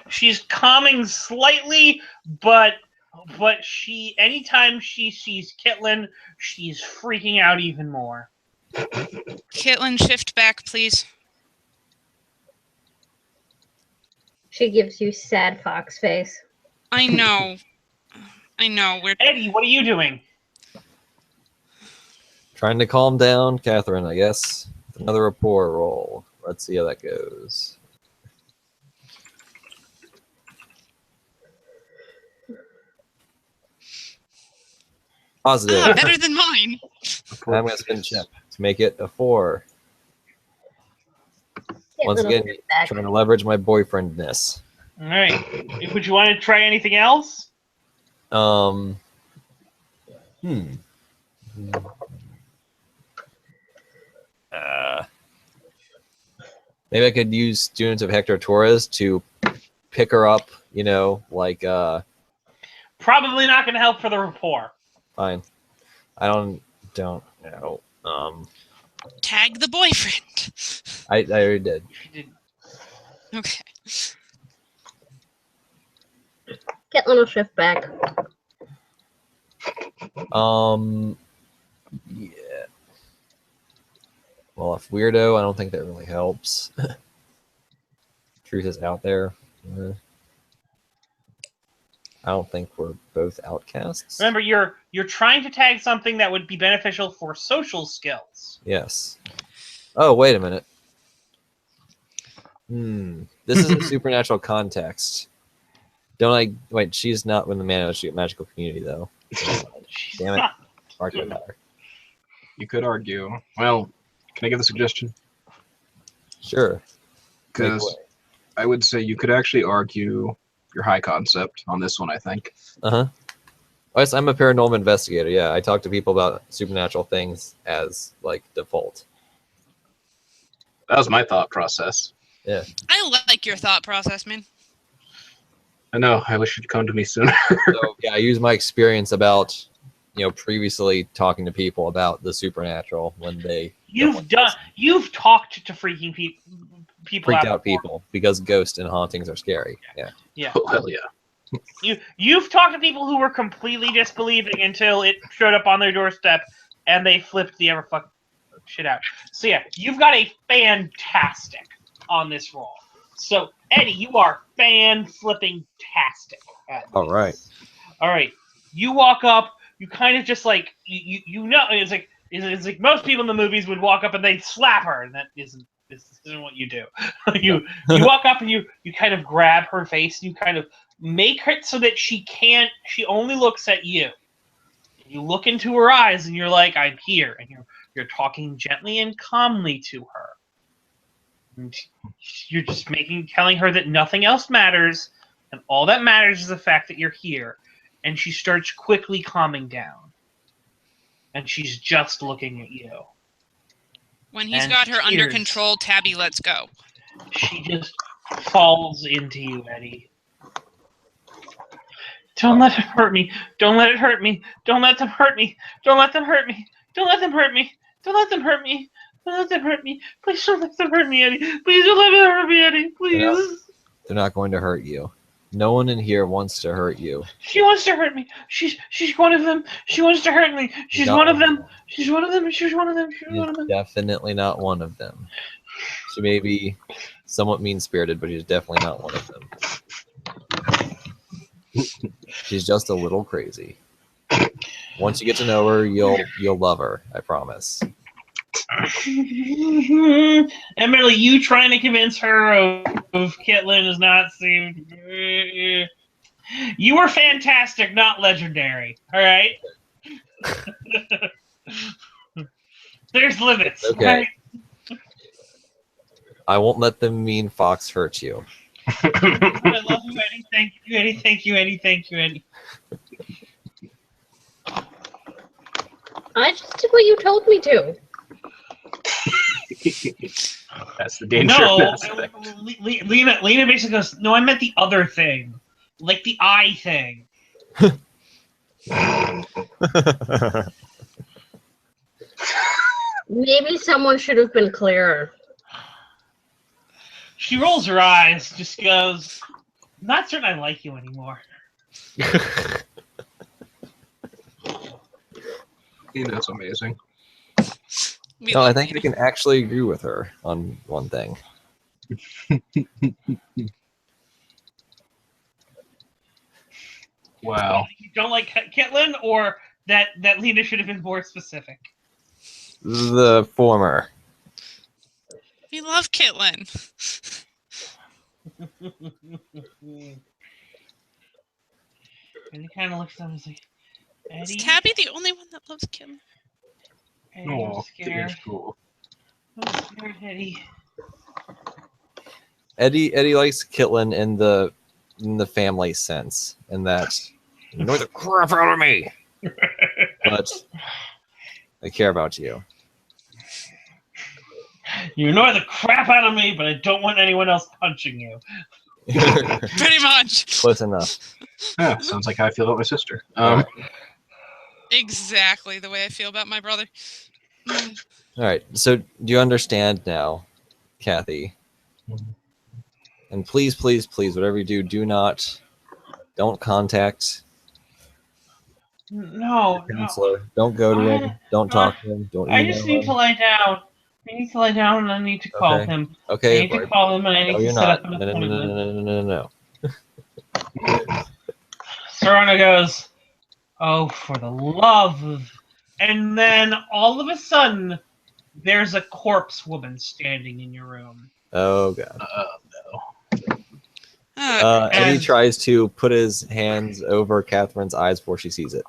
[SPEAKER 2] She's calming slightly, but she anytime she sees Kitlin, she's freaking out even more.
[SPEAKER 1] Caitlin, shift back, please.
[SPEAKER 5] She gives you sad fox face.
[SPEAKER 1] I know. I know. We're
[SPEAKER 2] Eddie, what are you doing?
[SPEAKER 4] Trying to calm down Catherine, I guess. Another rapport roll. Let's see how that goes. Positive.
[SPEAKER 1] better than mine.
[SPEAKER 4] I'm going to spin chip to make it a 4. Once
[SPEAKER 5] Caitlin will
[SPEAKER 4] again,
[SPEAKER 5] sit back.
[SPEAKER 4] trying to leverage my boyfriendness.
[SPEAKER 2] All right. Would you want to try anything else?
[SPEAKER 4] Hmm. Maybe I could use students of Hector Torres to pick her up, you know, like,
[SPEAKER 2] Probably not going to help for the rapport.
[SPEAKER 4] fine. I don't know.
[SPEAKER 1] Tag the boyfriend.
[SPEAKER 4] I already did.
[SPEAKER 2] She did.
[SPEAKER 1] Okay.
[SPEAKER 5] Caitlin will shift back.
[SPEAKER 4] Yeah. Well, if weirdo, I don't think that really helps. Truth is out there. I don't think we're both outcasts.
[SPEAKER 2] Remember, you're trying to tag something that would be beneficial for social skills.
[SPEAKER 4] Yes. Oh, wait a minute. This is a supernatural context. Don't I? Wait, she's not in the magical community, though. Damn it. Argue with her.
[SPEAKER 3] You could argue. Well, can I give a suggestion?
[SPEAKER 4] Sure.
[SPEAKER 3] Because I would say you could actually argue your high concept on this one, I think.
[SPEAKER 4] Uh-huh. Yes, I'm a paranormal investigator. Yeah, I talk to people about supernatural things as, like, default.
[SPEAKER 3] That was my thought process.
[SPEAKER 4] Yeah.
[SPEAKER 1] I like your thought process, man.
[SPEAKER 3] I know. I wish you'd come to me sooner.
[SPEAKER 4] So, yeah, I use my experience about, previously talking to people about the supernatural when they...
[SPEAKER 2] You've talked to freaking people
[SPEAKER 4] freaked out people because ghosts and hauntings are scary. Yeah.
[SPEAKER 2] Yeah.
[SPEAKER 3] Oh, hell yeah.
[SPEAKER 2] You've talked to people who were completely disbelieving until it showed up on their doorstep and they flipped the ever fuck shit out. So yeah, you've got a fantastic on this roll. So Eddie, you are fan-flipping-tastic.
[SPEAKER 4] All right.
[SPEAKER 2] All right. You walk up. You kind of just like you know it's like most people in the movies would walk up and they'd slap her, and this isn't what you do. you walk up and you kind of grab her face. And you kind of make her so that she only looks at you. You look into her eyes and you're like, I'm here, and you're talking gently and calmly to her. And you're just telling her that nothing else matters, and all that matters is the fact that you're here. And she starts quickly calming down. And she's just looking at you.
[SPEAKER 1] When he's got her under control, Tabby lets go.
[SPEAKER 2] She just falls into you, Eddie. Don't let it hurt me. Don't let it hurt me. Don't let them hurt me. Don't let them hurt me. Don't let them hurt me. Don't let them hurt me. Don't let them hurt me. Please don't let them hurt me, Eddie. Please don't let them hurt me, Eddie. Please.
[SPEAKER 4] They're not going to hurt you. No one in here wants to hurt you.
[SPEAKER 2] She wants to hurt me. She's one of them. She wants to hurt me. She's one of them. She's one of them. She's one of them. She's one of them.
[SPEAKER 4] Definitely not one of them. She may be somewhat mean-spirited, but she's definitely not one of them. She's just a little crazy. Once you get to know her, you'll love her. I promise.
[SPEAKER 2] Emily, you trying to convince her of Kitlin does not seem... You were fantastic, not legendary. All right? There's limits.
[SPEAKER 4] Okay.
[SPEAKER 2] Right?
[SPEAKER 4] I won't let the mean fox hurt you.
[SPEAKER 2] I love you, Eddie. Thank you, Eddie. Thank you, Eddie. Thank you, Eddie.
[SPEAKER 5] I just did what you told me to.
[SPEAKER 3] That's the danger
[SPEAKER 2] No,
[SPEAKER 3] of Mass Effect.
[SPEAKER 2] Lena basically goes, no, I meant the other thing. Like the eye thing.
[SPEAKER 5] Maybe someone should have been clearer.
[SPEAKER 2] She rolls her eyes, just goes, not certain I like you anymore.
[SPEAKER 3] That's amazing.
[SPEAKER 4] No, I think I can actually agree with her on one thing.
[SPEAKER 3] Wow.
[SPEAKER 2] You don't like Kitlin, or that Lena should have been more specific?
[SPEAKER 4] The former.
[SPEAKER 1] We love Kitlin.
[SPEAKER 2] And he kind of looks at him and is like, Eddie?
[SPEAKER 1] Is Tabby the only one that loves Kitlin?
[SPEAKER 2] Eddie,
[SPEAKER 3] Oh,
[SPEAKER 2] I'm scared.
[SPEAKER 3] that's cool.
[SPEAKER 2] I'm scared, Eddie.
[SPEAKER 4] Eddie likes Kitlin in the family sense, in that you annoy the crap out of me. But I care about you.
[SPEAKER 2] You annoy the crap out of me, but I don't want anyone else punching you.
[SPEAKER 1] Pretty much.
[SPEAKER 4] Close enough.
[SPEAKER 3] Yeah, sounds like how I feel about my sister.
[SPEAKER 1] Exactly the way I feel about my brother.
[SPEAKER 4] All right. So do you understand now, Kathy? And please, please, please, whatever you do, don't contact
[SPEAKER 2] No,
[SPEAKER 4] the counselor. Don't go to him. Don't talk to him. Don't
[SPEAKER 2] I
[SPEAKER 4] email
[SPEAKER 2] just need
[SPEAKER 4] him.
[SPEAKER 2] to lie down. I need to lie down and I need to call
[SPEAKER 4] Okay.
[SPEAKER 2] him.
[SPEAKER 4] Okay.
[SPEAKER 2] I need to call him and I need
[SPEAKER 4] No,
[SPEAKER 2] to
[SPEAKER 4] you're
[SPEAKER 2] set
[SPEAKER 4] not.
[SPEAKER 2] up an
[SPEAKER 4] No.
[SPEAKER 2] appointment. Serrano goes, oh, for the love of... And then all of a sudden, there's a corpse woman standing in your room.
[SPEAKER 4] Oh god.
[SPEAKER 1] Oh,
[SPEAKER 4] Eddie
[SPEAKER 2] And-
[SPEAKER 4] tries to put his hands over Catherine's eyes before she sees it.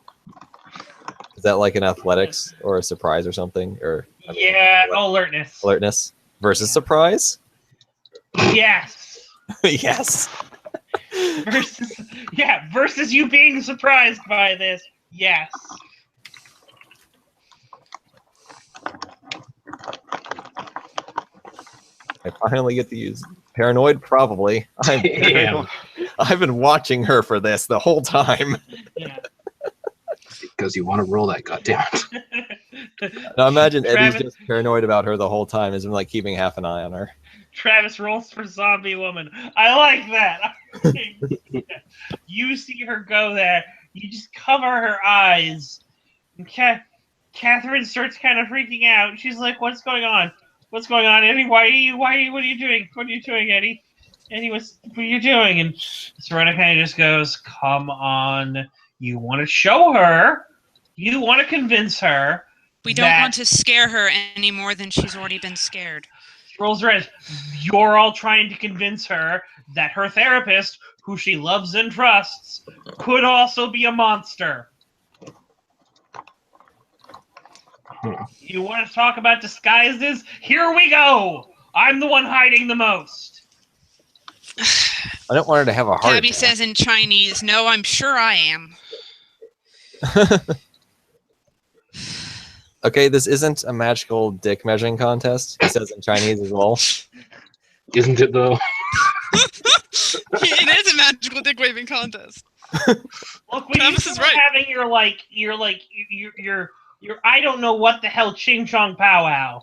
[SPEAKER 4] Is that like an athletics or a surprise or something? Or
[SPEAKER 2] Yeah, alertness.
[SPEAKER 4] alertness versus
[SPEAKER 2] Yeah.
[SPEAKER 4] surprise?
[SPEAKER 2] Yes.
[SPEAKER 4] Yes.
[SPEAKER 2] Versus you being surprised by this. Yes.
[SPEAKER 4] I finally get to use paranoid. Probably.
[SPEAKER 3] Damn.
[SPEAKER 4] I've been watching her for this the whole time.
[SPEAKER 2] Yeah.
[SPEAKER 3] Because you want to roll that, goddammit.
[SPEAKER 4] Now imagine Eddie's
[SPEAKER 2] Travis-
[SPEAKER 4] just paranoid about her the whole time. Has been like keeping half an eye on her.
[SPEAKER 2] Travis rolls for zombie woman. I like that. You see her go there. You just cover her eyes. And Catherine starts kind of freaking out. She's like, "What's going on? What's going on, Eddie? What are you doing? What are you doing, Eddie? Eddie, what are you doing?" And Serena kind of just goes, "Come on. You want to show her. You want to convince her.
[SPEAKER 1] we don't want to scare her any more than she's already been scared.
[SPEAKER 2] Rolls red. You're all trying to convince her that her therapist, who she loves and trusts, could also be a monster. You want to talk about disguises? Here we go. I'm the one hiding the most.
[SPEAKER 4] I don't want her to have a heart
[SPEAKER 1] Tabby
[SPEAKER 4] attack.
[SPEAKER 1] says in Chinese, "No, I'm sure I am."
[SPEAKER 4] Okay, this isn't a magical dick measuring contest. He says in Chinese as well.
[SPEAKER 3] Isn't it though?
[SPEAKER 1] It is a magical dick waving contest.
[SPEAKER 2] Look, when
[SPEAKER 1] Travis
[SPEAKER 2] you
[SPEAKER 1] is
[SPEAKER 2] start
[SPEAKER 1] right.
[SPEAKER 2] having your I don't know what the hell ching chong powwow.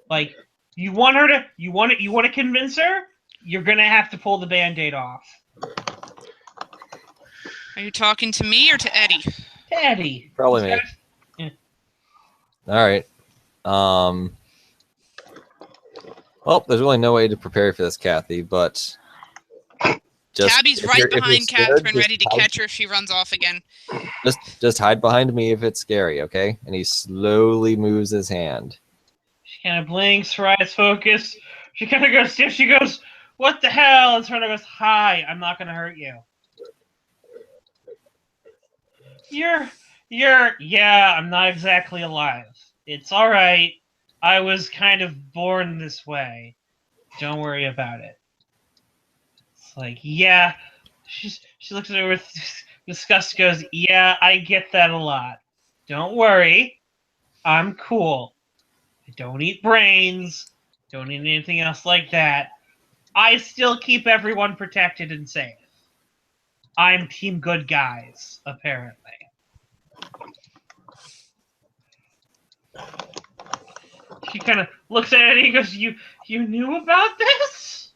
[SPEAKER 2] Like you want to convince her. You're gonna have to pull the band-aid off.
[SPEAKER 1] Are you talking to me or to Eddie?
[SPEAKER 2] Eddie.
[SPEAKER 4] Probably me.
[SPEAKER 2] Yeah.
[SPEAKER 4] All right. Well, there's really no way to prepare for this, Kathy, but just
[SPEAKER 1] Tabby's
[SPEAKER 4] if
[SPEAKER 1] right
[SPEAKER 4] you're- if you're
[SPEAKER 1] behind
[SPEAKER 4] scared,
[SPEAKER 1] Catherine,
[SPEAKER 4] just
[SPEAKER 1] ready to
[SPEAKER 4] hide-
[SPEAKER 1] catch her if she runs off again.
[SPEAKER 4] Just hide behind me if it's scary, okay? And he slowly moves his hand.
[SPEAKER 2] She kind of blinks, her eyes focus. She kind of goes, she goes, "What the hell?" And Serena goes, "Hi, I'm not gonna hurt you." Yeah, I'm not exactly alive. It's all right. I was kind of born this way. Don't worry about it. It's like, yeah. She looks at her with disgust. Goes, "Yeah, I get that a lot. Don't worry. I'm cool. I don't eat brains. Don't eat anything else like that. I still keep everyone protected and safe. I'm team good guys, apparently." She kind of looks at it and he goes, You knew about this?"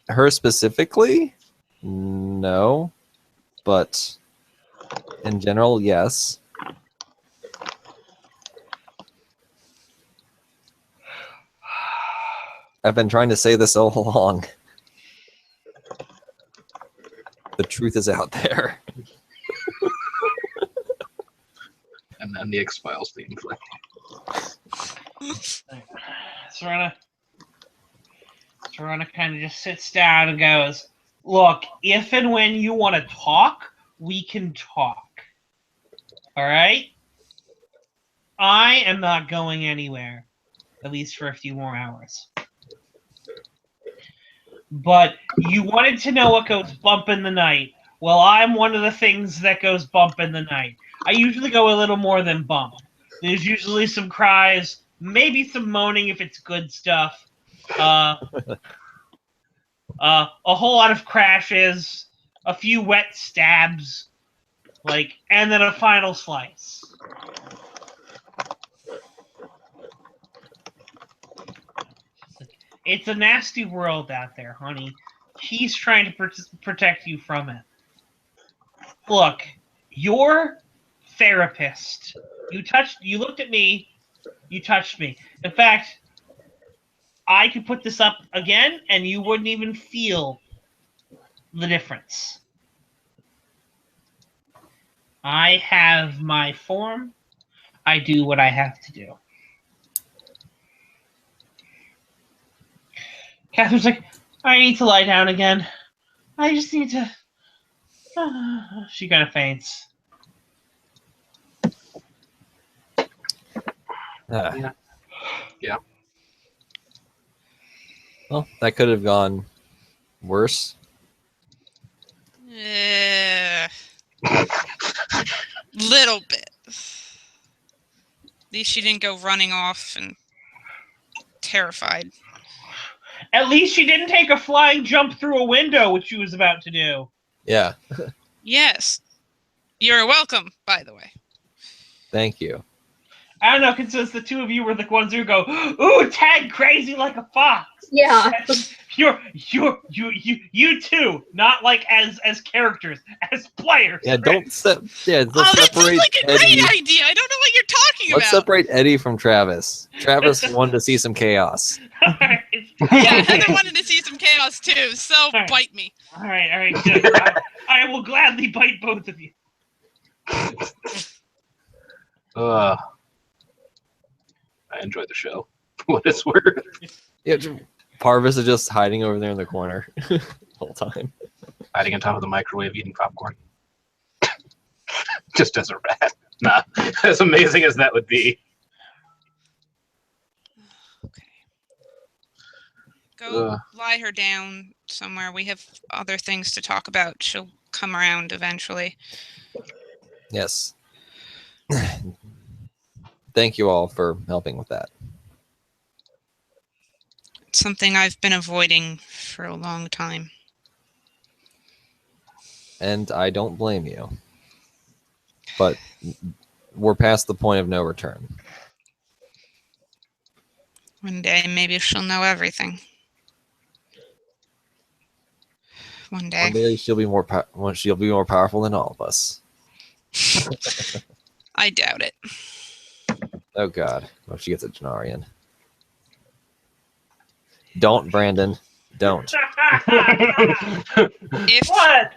[SPEAKER 4] Her specifically? No. But in general, yes. I've been trying to say this all along. The truth is out there.
[SPEAKER 3] And then the X-Files theme play.
[SPEAKER 2] Serena kind of just sits down and goes, "Look, if and when you want to talk, we can talk. All right? I am not going anywhere, at least for a few more hours. But you wanted to know what goes bump in the night. Well, I'm one of the things that goes bump in the night. I usually go a little more than bump. There's usually some cries, maybe some moaning if it's good stuff. A whole lot of crashes, a few wet stabs, and then a final slice. It's a nasty world out there, honey. He's trying to protect you from it. Look, your therapist. You looked at me, you touched me. In fact, I could put this up again and you wouldn't even feel the difference. I have my form. I do what I have to do. Catherine's like, I need to lie down again. I just need to. She kind of faints.
[SPEAKER 4] Ah,
[SPEAKER 3] Yeah.
[SPEAKER 4] well, that could have gone worse.
[SPEAKER 1] Little bit. At least she didn't go running off and terrified.
[SPEAKER 2] At least she didn't take a flying jump through a window, which she was about to do.
[SPEAKER 4] Yeah,
[SPEAKER 1] Yes. You're welcome, by the way.
[SPEAKER 4] thank you.
[SPEAKER 2] I don't know, since the two of you were the ones who go, ooh, tag crazy like a fox.
[SPEAKER 5] Yeah.
[SPEAKER 2] You two, not like as characters, as players.
[SPEAKER 4] Yeah, let's
[SPEAKER 1] That sounds
[SPEAKER 4] separate
[SPEAKER 1] like a
[SPEAKER 4] Eddie.
[SPEAKER 1] great idea. I don't know what you're talking
[SPEAKER 4] Let's
[SPEAKER 1] about.
[SPEAKER 4] separate Eddie from Travis. Travis wanted to see some chaos.
[SPEAKER 1] Yeah, Heather wanted to see some chaos too, so
[SPEAKER 2] Alright.
[SPEAKER 1] bite me.
[SPEAKER 2] All right, good. I will gladly bite both of you.
[SPEAKER 3] I enjoyed the show. What it's worth.
[SPEAKER 4] Yeah, Parvis is just hiding over there in the corner the whole time.
[SPEAKER 3] Hiding on top of the microwave eating popcorn. Just as a rat. Nah, as amazing as that would be.
[SPEAKER 1] Okay. Go
[SPEAKER 3] Ugh.
[SPEAKER 1] lie her down somewhere. We have other things to talk about. She'll come around eventually.
[SPEAKER 4] Yes. Thank you all for helping with that.
[SPEAKER 1] It's something I've been avoiding for a long time.
[SPEAKER 4] And I don't blame you. But we're past the point of no return.
[SPEAKER 1] One day, maybe she'll know everything. One day.
[SPEAKER 4] One day she'll be more powerful than all of us.
[SPEAKER 1] I doubt it.
[SPEAKER 4] Oh God! Well, she gets a Janarian. Don't, Brandon. Don't.
[SPEAKER 1] If
[SPEAKER 2] What?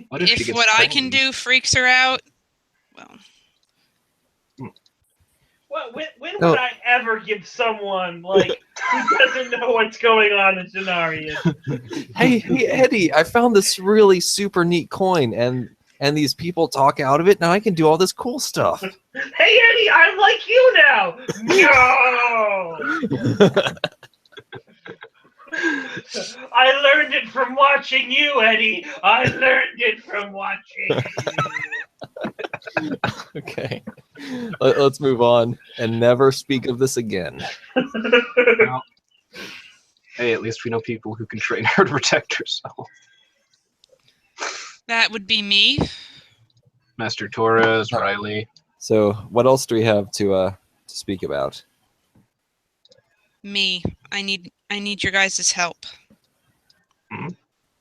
[SPEAKER 3] What if she
[SPEAKER 1] if
[SPEAKER 3] gets
[SPEAKER 1] what I can
[SPEAKER 3] pregnant?
[SPEAKER 1] do freaks her out, well,
[SPEAKER 2] When
[SPEAKER 4] No.
[SPEAKER 2] would I ever give someone like who doesn't know what's going on in Denarius?
[SPEAKER 4] Hey, Eddie! I found this really super neat coin, and these people talk out of it. Now I can do all this cool stuff.
[SPEAKER 2] Hey Eddie, I'm like you now. No. I learned it from watching you, Eddie. I learned it from watching you.
[SPEAKER 4] Okay, let's move on and never speak of this again.
[SPEAKER 3] Well, hey, at least we know people who can train her to protect herself.
[SPEAKER 1] that would be me.
[SPEAKER 3] Master Torres, Riley.
[SPEAKER 4] So, what else do we have to speak about?
[SPEAKER 1] Me. I need your guys' help.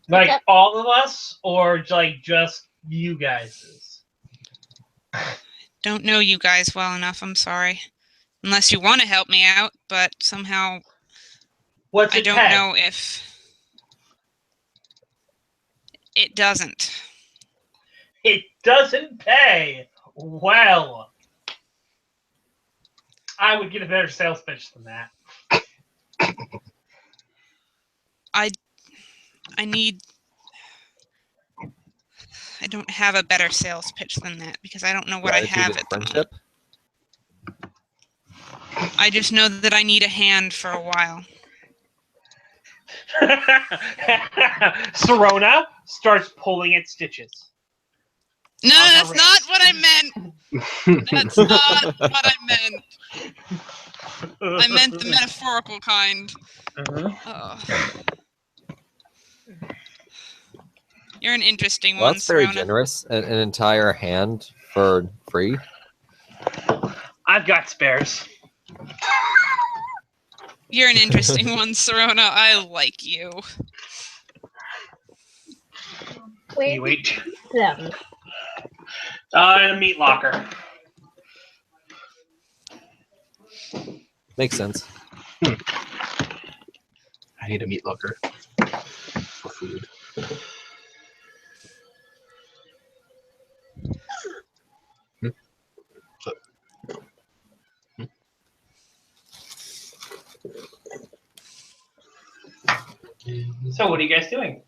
[SPEAKER 2] Like
[SPEAKER 5] Okay.
[SPEAKER 2] all of us, or like just you guys?
[SPEAKER 1] Don't know you guys well enough, I'm sorry. Unless you want to help me out, but somehow
[SPEAKER 2] What's
[SPEAKER 1] I
[SPEAKER 2] it
[SPEAKER 1] don't
[SPEAKER 2] pay?
[SPEAKER 1] know if it doesn't.
[SPEAKER 2] It doesn't pay. Well, I would get a better sales pitch than that.
[SPEAKER 1] I don't have a better sales pitch than that because I don't know what I
[SPEAKER 4] Gratitude
[SPEAKER 1] have
[SPEAKER 4] and
[SPEAKER 1] at the moment.
[SPEAKER 4] friendship.
[SPEAKER 1] I just know that I need a hand for a while.
[SPEAKER 2] Serona starts pulling at stitches.
[SPEAKER 1] No,
[SPEAKER 2] On her
[SPEAKER 1] that's
[SPEAKER 2] wrist.
[SPEAKER 1] not what I meant. That's not what I meant. I meant the metaphorical kind. Oh. You're an interesting
[SPEAKER 4] Well,
[SPEAKER 1] one,
[SPEAKER 4] that's very
[SPEAKER 1] Serona.
[SPEAKER 4] generous. An entire hand for free.
[SPEAKER 2] I've got spares.
[SPEAKER 1] You're an interesting one, Serona. I like you.
[SPEAKER 5] Where
[SPEAKER 2] Wait.
[SPEAKER 5] do you keep them?
[SPEAKER 2] In a meat locker.
[SPEAKER 4] Makes sense.
[SPEAKER 3] I need a meat locker for food.
[SPEAKER 2] So what are you guys doing?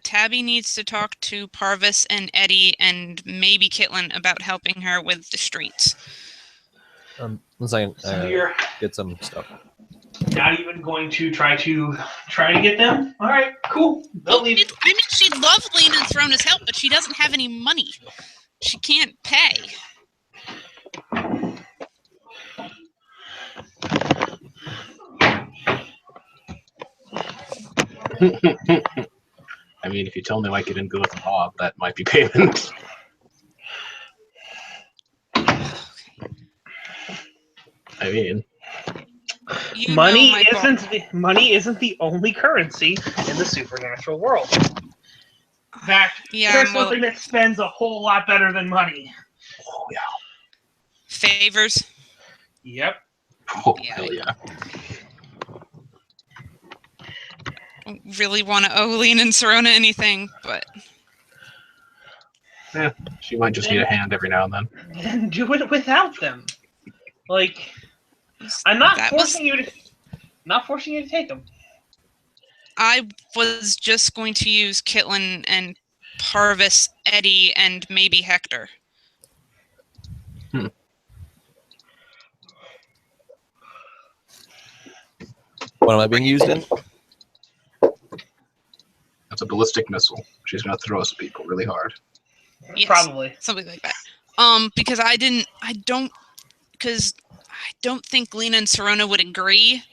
[SPEAKER 1] Tabby needs to talk to Parvis and Eddie and maybe Kitlin about helping her with the streets.
[SPEAKER 4] 1 second.
[SPEAKER 2] So you're
[SPEAKER 4] Get some stuff.
[SPEAKER 2] not even going to try to get them? All right, cool. They'll
[SPEAKER 1] Well,
[SPEAKER 2] leave.
[SPEAKER 1] I mean, she'd love Lena and Throna's help, but she doesn't have any money. She can't pay.
[SPEAKER 3] I mean, if you tell me like it didn't go with the mob, that might be payment. I mean,
[SPEAKER 1] You
[SPEAKER 2] Money
[SPEAKER 1] know my
[SPEAKER 2] isn't the only currency in the supernatural world. In fact,
[SPEAKER 1] Yeah,
[SPEAKER 2] there's
[SPEAKER 1] well,
[SPEAKER 2] something that spends a whole lot better than money.
[SPEAKER 3] oh yeah,
[SPEAKER 1] favors.
[SPEAKER 2] Yep.
[SPEAKER 3] oh
[SPEAKER 1] Yeah.
[SPEAKER 3] hell yeah.
[SPEAKER 1] Don't really want to owe Lena and Serona anything, but
[SPEAKER 3] She might just need a hand every now and then.
[SPEAKER 2] Then do it without them. Like, I'm not forcing you to take them.
[SPEAKER 1] I was just going to use Kitlin and Parvis, Eddie, and maybe Hector.
[SPEAKER 4] What am I being used in?
[SPEAKER 3] That's a ballistic missile. She's gonna throw us at people really hard.
[SPEAKER 1] Yes,
[SPEAKER 2] Probably.
[SPEAKER 1] something like that. Because I don't think Lena and Serona would agree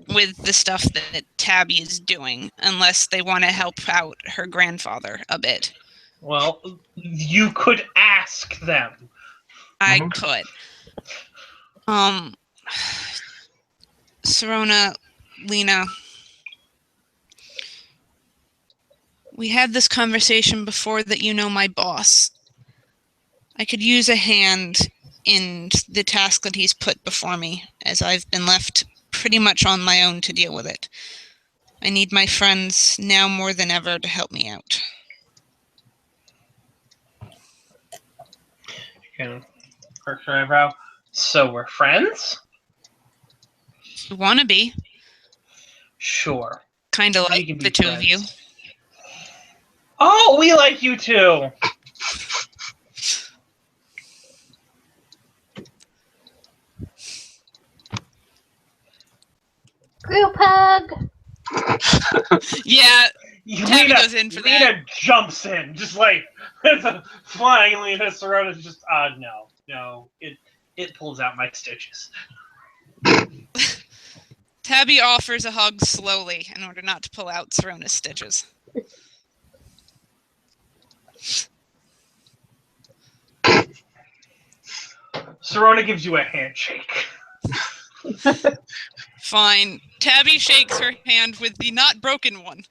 [SPEAKER 1] with the stuff that Tabby is doing unless they want to help out her grandfather a bit.
[SPEAKER 2] Well, you could ask them.
[SPEAKER 1] I could. Serona, Lena, we had this conversation before that you know my boss. I could use a hand in the task that he's put before me, as I've been left pretty much on my own to deal with it. I need my friends now more than ever to help me out.
[SPEAKER 2] You can perk your eyebrow. So we're friends?
[SPEAKER 1] You want to be?
[SPEAKER 2] Sure.
[SPEAKER 1] Kind of
[SPEAKER 2] We
[SPEAKER 1] like
[SPEAKER 2] can be
[SPEAKER 1] the two of you.
[SPEAKER 2] friends. Oh, we like you too.
[SPEAKER 5] Group hug.
[SPEAKER 1] Yeah, Tabby
[SPEAKER 2] Lena
[SPEAKER 1] goes in for that.
[SPEAKER 2] Lena jumps in, just like flying. Lena Sorona's just, no. It pulls out my stitches.
[SPEAKER 1] Tabby offers a hug slowly in order not to pull out Serona's stitches.
[SPEAKER 2] Serona gives you a handshake.
[SPEAKER 1] Fine. Tabby shakes her hand with the not broken one.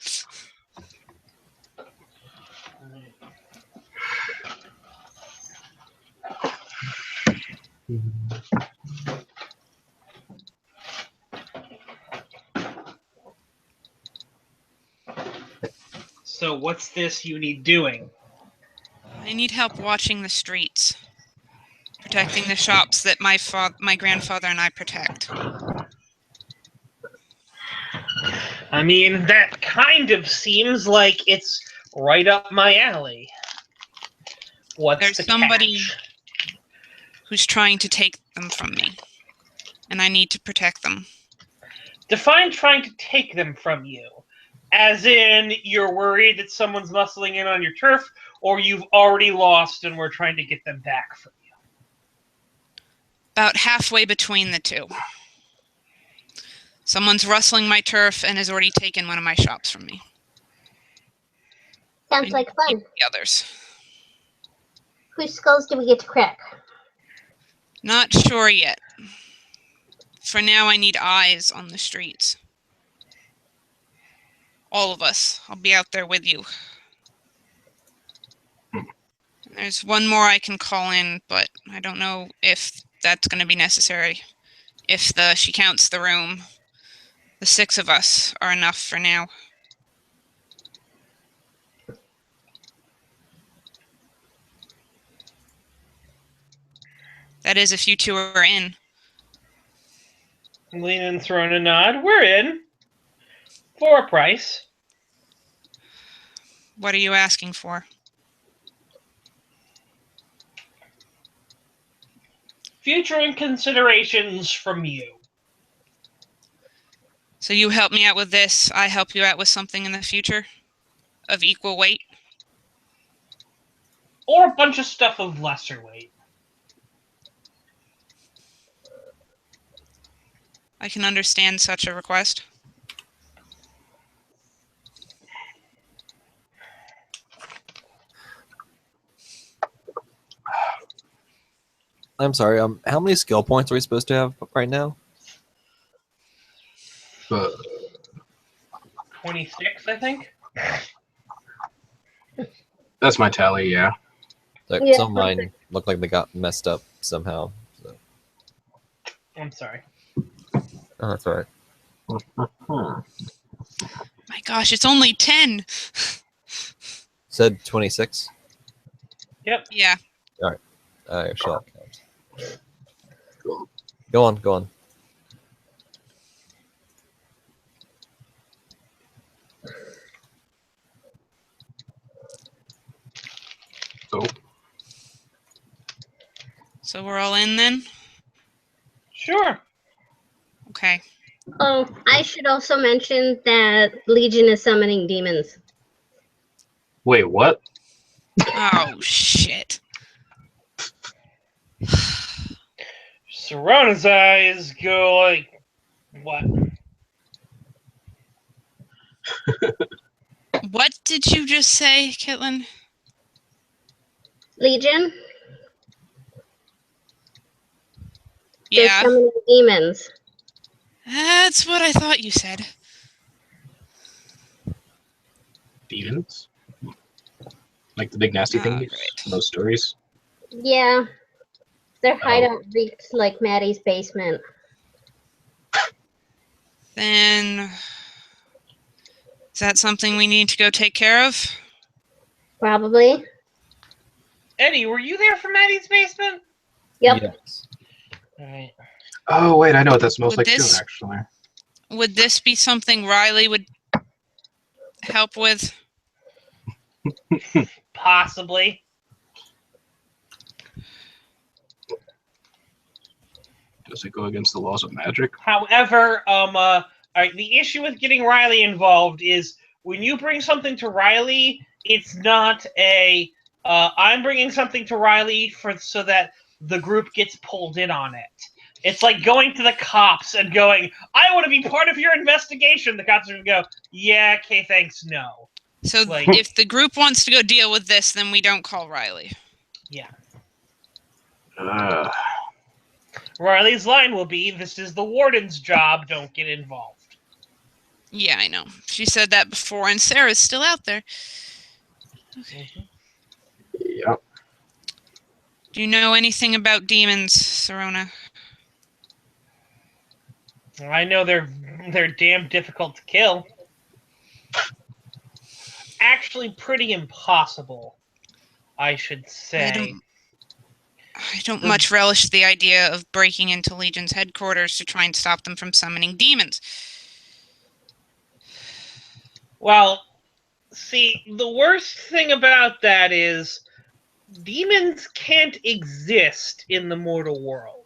[SPEAKER 2] So what's this you need doing?
[SPEAKER 1] I need help watching the streets, protecting the shops that my grandfather and I protect.
[SPEAKER 2] I mean, that kind of seems like it's right up my alley. What's
[SPEAKER 1] There's
[SPEAKER 2] the
[SPEAKER 1] somebody
[SPEAKER 2] catch?
[SPEAKER 1] who's trying to take them from me, and I need to protect them.
[SPEAKER 2] Define trying to take them from you. As in, you're worried that someone's muscling in on your turf, or you've already lost and we're trying to get them back from you.
[SPEAKER 1] About halfway between the two. Someone's rustling my turf and has already taken one of my shops from me.
[SPEAKER 5] Sounds like fun.
[SPEAKER 1] The others.
[SPEAKER 5] Whose skulls do we get to crack?
[SPEAKER 1] Not sure yet. For now, I need eyes on the streets. All of us. I'll be out there with you. There's one more I can call in, but I don't know if that's going to be necessary. If she counts the room, the 6 of us are enough for now. That is, if you two are in.
[SPEAKER 2] Lean and Throne a nod. We're in. For a price.
[SPEAKER 1] What are you asking for?
[SPEAKER 2] Future considerations from you.
[SPEAKER 1] So you help me out with this, I help you out with something in the future of equal weight?
[SPEAKER 2] Or a bunch of stuff of lesser weight.
[SPEAKER 1] I can understand such a request.
[SPEAKER 4] I'm sorry. How many skill points are we supposed to have right now?
[SPEAKER 2] 26, I think.
[SPEAKER 3] That's my tally, yeah.
[SPEAKER 4] Like,
[SPEAKER 5] Yeah.
[SPEAKER 4] some of mine look like they got messed up somehow. So.
[SPEAKER 2] I'm sorry.
[SPEAKER 4] Oh, that's all right.
[SPEAKER 3] Hmm.
[SPEAKER 1] My gosh, it's only 10.
[SPEAKER 4] Said 26.
[SPEAKER 2] Yep.
[SPEAKER 1] Yeah.
[SPEAKER 4] Shall count. Go on.
[SPEAKER 3] So,
[SPEAKER 1] So we're all in then?
[SPEAKER 2] Sure.
[SPEAKER 1] Okay.
[SPEAKER 5] Oh, I should also mention that Legion is summoning demons.
[SPEAKER 3] wait, what?
[SPEAKER 1] Oh, shit.
[SPEAKER 2] Serona's eyes go like, what?
[SPEAKER 1] What did you just say, Kitlin?
[SPEAKER 5] Legion? They're
[SPEAKER 1] Yeah,
[SPEAKER 5] summoning demons.
[SPEAKER 1] that's what I thought you said.
[SPEAKER 3] Demons? Like the big nasty things?
[SPEAKER 1] Right.
[SPEAKER 3] Those stories?
[SPEAKER 5] Yeah. Their hideout reeked like Maddie's basement.
[SPEAKER 1] Then, is that something we need to go take care of?
[SPEAKER 5] Probably.
[SPEAKER 2] Eddie, were you there for Maddie's basement?
[SPEAKER 5] Yep.
[SPEAKER 4] Yes.
[SPEAKER 2] Alright.
[SPEAKER 3] Oh, wait, I know what that smells
[SPEAKER 1] Would
[SPEAKER 3] like
[SPEAKER 1] this-
[SPEAKER 3] too, actually.
[SPEAKER 1] Would this be something Riley would help with?
[SPEAKER 2] Possibly.
[SPEAKER 3] Does it go against the laws of magic?
[SPEAKER 2] However, alright, the issue with getting Riley involved is when you bring something to Riley, it's not a I'm bringing something to Riley so that the group gets pulled in on it. It's like going to the cops and going, I want to be part of your investigation. The cops are going to go, yeah, okay, thanks, no.
[SPEAKER 1] So
[SPEAKER 2] Like-
[SPEAKER 1] if the group wants to go deal with this, then we don't call Riley.
[SPEAKER 2] Yeah.
[SPEAKER 3] Uh,
[SPEAKER 2] Riley's line will be, this is the warden's job, don't get involved.
[SPEAKER 1] Yeah, I know. She said that before, and Sarah's still out there. Okay.
[SPEAKER 3] yeah.
[SPEAKER 1] Do you know anything about demons, Serona?
[SPEAKER 2] I know they're damn difficult to kill. Actually, pretty impossible, I should say.
[SPEAKER 1] I don't much relish the idea of breaking into Legion's headquarters to try and stop them from summoning demons.
[SPEAKER 2] Well, see, the worst thing about that is demons can't exist in the mortal world.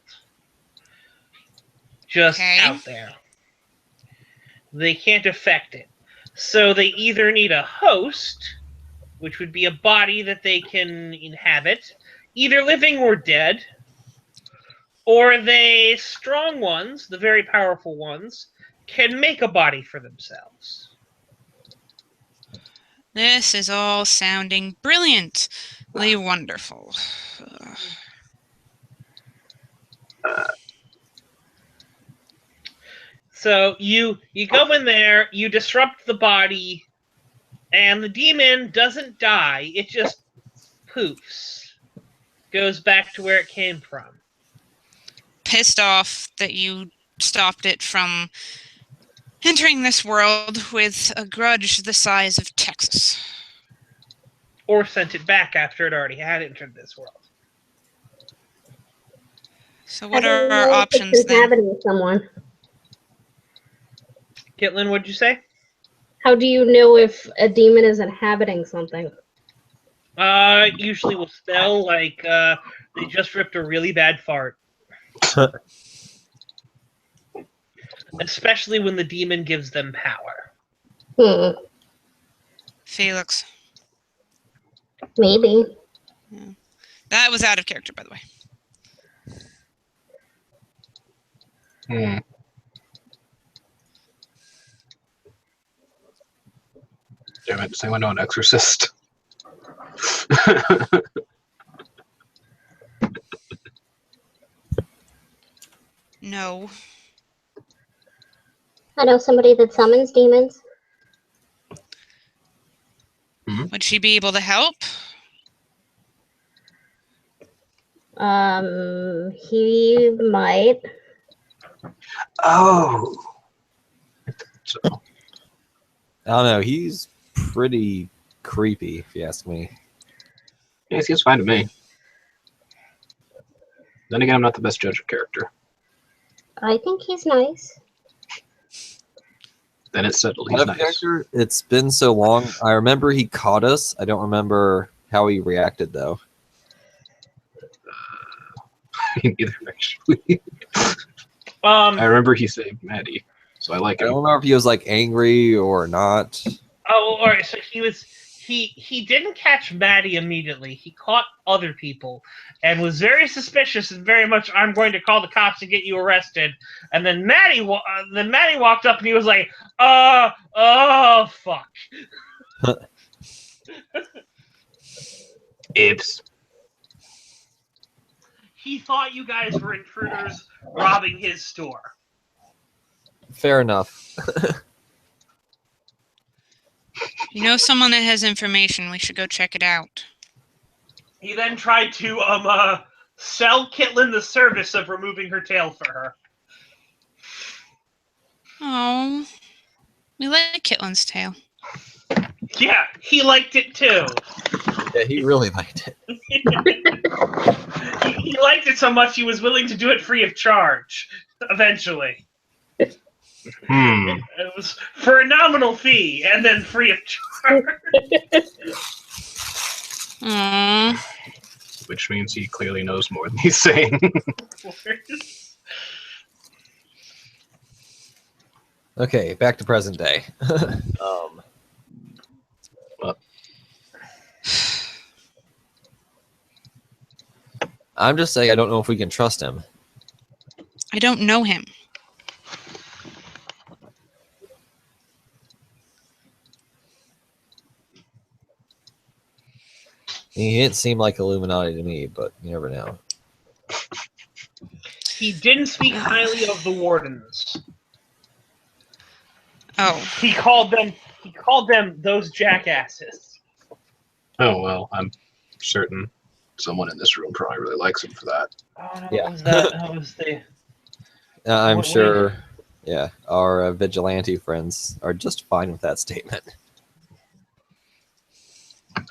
[SPEAKER 2] Just
[SPEAKER 1] Okay.
[SPEAKER 2] out there. They can't affect it. So they either need a host, which would be a body that they can inhabit, either living or dead, or they strong ones, the very powerful ones, can make a body for themselves.
[SPEAKER 1] This is all sounding brilliantly wonderful.
[SPEAKER 2] So you go in there, you disrupt the body, and the demon doesn't die, it just poofs. Goes back to where it came from.
[SPEAKER 1] Pissed off that you stopped it from entering this world with a grudge the size of Texas.
[SPEAKER 2] Or sent it back after it already had entered this world.
[SPEAKER 1] So what
[SPEAKER 5] I
[SPEAKER 1] are
[SPEAKER 5] didn't
[SPEAKER 1] our
[SPEAKER 5] know if it's
[SPEAKER 1] options then?
[SPEAKER 5] inhabiting someone.
[SPEAKER 2] Kitlin, what'd you say?
[SPEAKER 5] How do you know if a demon is inhabiting something?
[SPEAKER 2] Usually will smell like they just ripped a really bad fart. Especially when the demon gives them power.
[SPEAKER 1] Felix.
[SPEAKER 5] Maybe.
[SPEAKER 1] That was out of character, by the way.
[SPEAKER 3] Hmm. Damn it, does anyone know an exorcist?
[SPEAKER 1] No.
[SPEAKER 5] I know somebody that summons demons.
[SPEAKER 1] Would she be able to help?
[SPEAKER 5] He might.
[SPEAKER 3] Oh. So,
[SPEAKER 4] I don't know. He's pretty creepy, if you ask me.
[SPEAKER 3] yeah, he seems fine to me. Then again, I'm not the best judge of character.
[SPEAKER 5] I think he's nice.
[SPEAKER 3] Then it's settled.
[SPEAKER 4] Out
[SPEAKER 3] He's
[SPEAKER 4] of
[SPEAKER 3] nice.
[SPEAKER 4] character, it's been so long. I remember he caught us. I don't remember how he reacted, though.
[SPEAKER 3] Neither, actually.
[SPEAKER 2] Um.
[SPEAKER 3] I remember he saved Maddie, so I like
[SPEAKER 4] I
[SPEAKER 3] him.
[SPEAKER 4] don't remember if he was like angry or not.
[SPEAKER 2] Oh, all right. So he didn't catch Maddie immediately. He caught other people and was very suspicious and very much, I'm going to call the cops and get you arrested. And then Maddie walked up and he was like, oh fuck.
[SPEAKER 3] Ibs.
[SPEAKER 2] He thought you guys were intruders robbing his store.
[SPEAKER 4] Fair enough.
[SPEAKER 1] You know someone that has information. We should go check it out.
[SPEAKER 2] He then tried to sell Kitlin the service of removing her tail for her.
[SPEAKER 1] Oh. We like Kitlin's tail.
[SPEAKER 2] Yeah, he liked it too.
[SPEAKER 4] Yeah, he really liked it.
[SPEAKER 2] He liked it so much he was willing to do it free of charge. Eventually, it was for a nominal fee and then free of charge.
[SPEAKER 1] Aww.
[SPEAKER 3] Which means he clearly knows more than he's saying.
[SPEAKER 4] Okay, back to present day. I'm just saying I don't know if we can trust him.
[SPEAKER 1] I don't know him.
[SPEAKER 4] He didn't seem like Illuminati to me, but you never know.
[SPEAKER 2] He didn't speak highly of the wardens.
[SPEAKER 1] Oh.
[SPEAKER 2] He called them those jackasses.
[SPEAKER 3] Oh, well, I'm certain someone in this room probably really likes him for that.
[SPEAKER 2] Oh no,
[SPEAKER 4] Yeah.
[SPEAKER 2] what was that? That was the
[SPEAKER 4] I'm
[SPEAKER 2] What-
[SPEAKER 4] sure, yeah, our vigilante friends are just fine with that statement.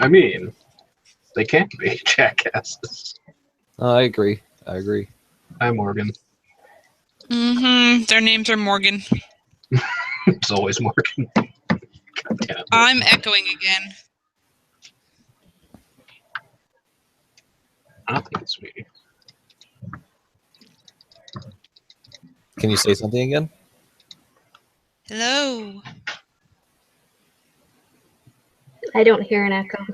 [SPEAKER 3] I mean, they can't be jackasses.
[SPEAKER 4] I agree.
[SPEAKER 3] Hi, Morgan.
[SPEAKER 1] Mm-hmm. Their names are Morgan.
[SPEAKER 3] It's always Morgan. God damn it.
[SPEAKER 1] I'm echoing again.
[SPEAKER 3] I don't think it's me.
[SPEAKER 4] Can you say something again?
[SPEAKER 1] Hello.
[SPEAKER 5] I don't hear an echo.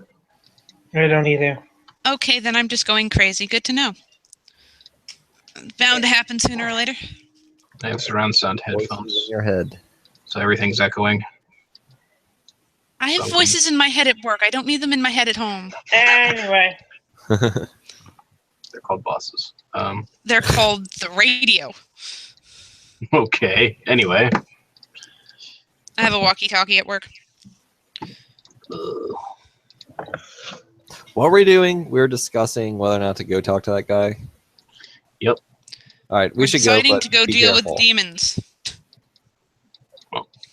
[SPEAKER 2] I don't either.
[SPEAKER 1] Okay, then I'm just going crazy. Good to know. Bound to happen sooner or later.
[SPEAKER 3] I have surround sound
[SPEAKER 4] Voices
[SPEAKER 3] headphones,
[SPEAKER 4] in your head.
[SPEAKER 3] so everything's echoing.
[SPEAKER 1] I have
[SPEAKER 3] Something.
[SPEAKER 1] voices in my head at work. I don't need them in my head at home.
[SPEAKER 2] Anyway,
[SPEAKER 3] They're called bosses.
[SPEAKER 1] They're called the radio.
[SPEAKER 3] Okay. Anyway.
[SPEAKER 1] I have a walkie-talkie at work.
[SPEAKER 4] What we're doing, we're discussing whether or not to go talk to that guy.
[SPEAKER 3] Yep.
[SPEAKER 4] All right, we
[SPEAKER 1] We're
[SPEAKER 4] should go.
[SPEAKER 1] deciding
[SPEAKER 4] But
[SPEAKER 1] to go
[SPEAKER 4] be
[SPEAKER 1] deal
[SPEAKER 4] careful.
[SPEAKER 1] with demons.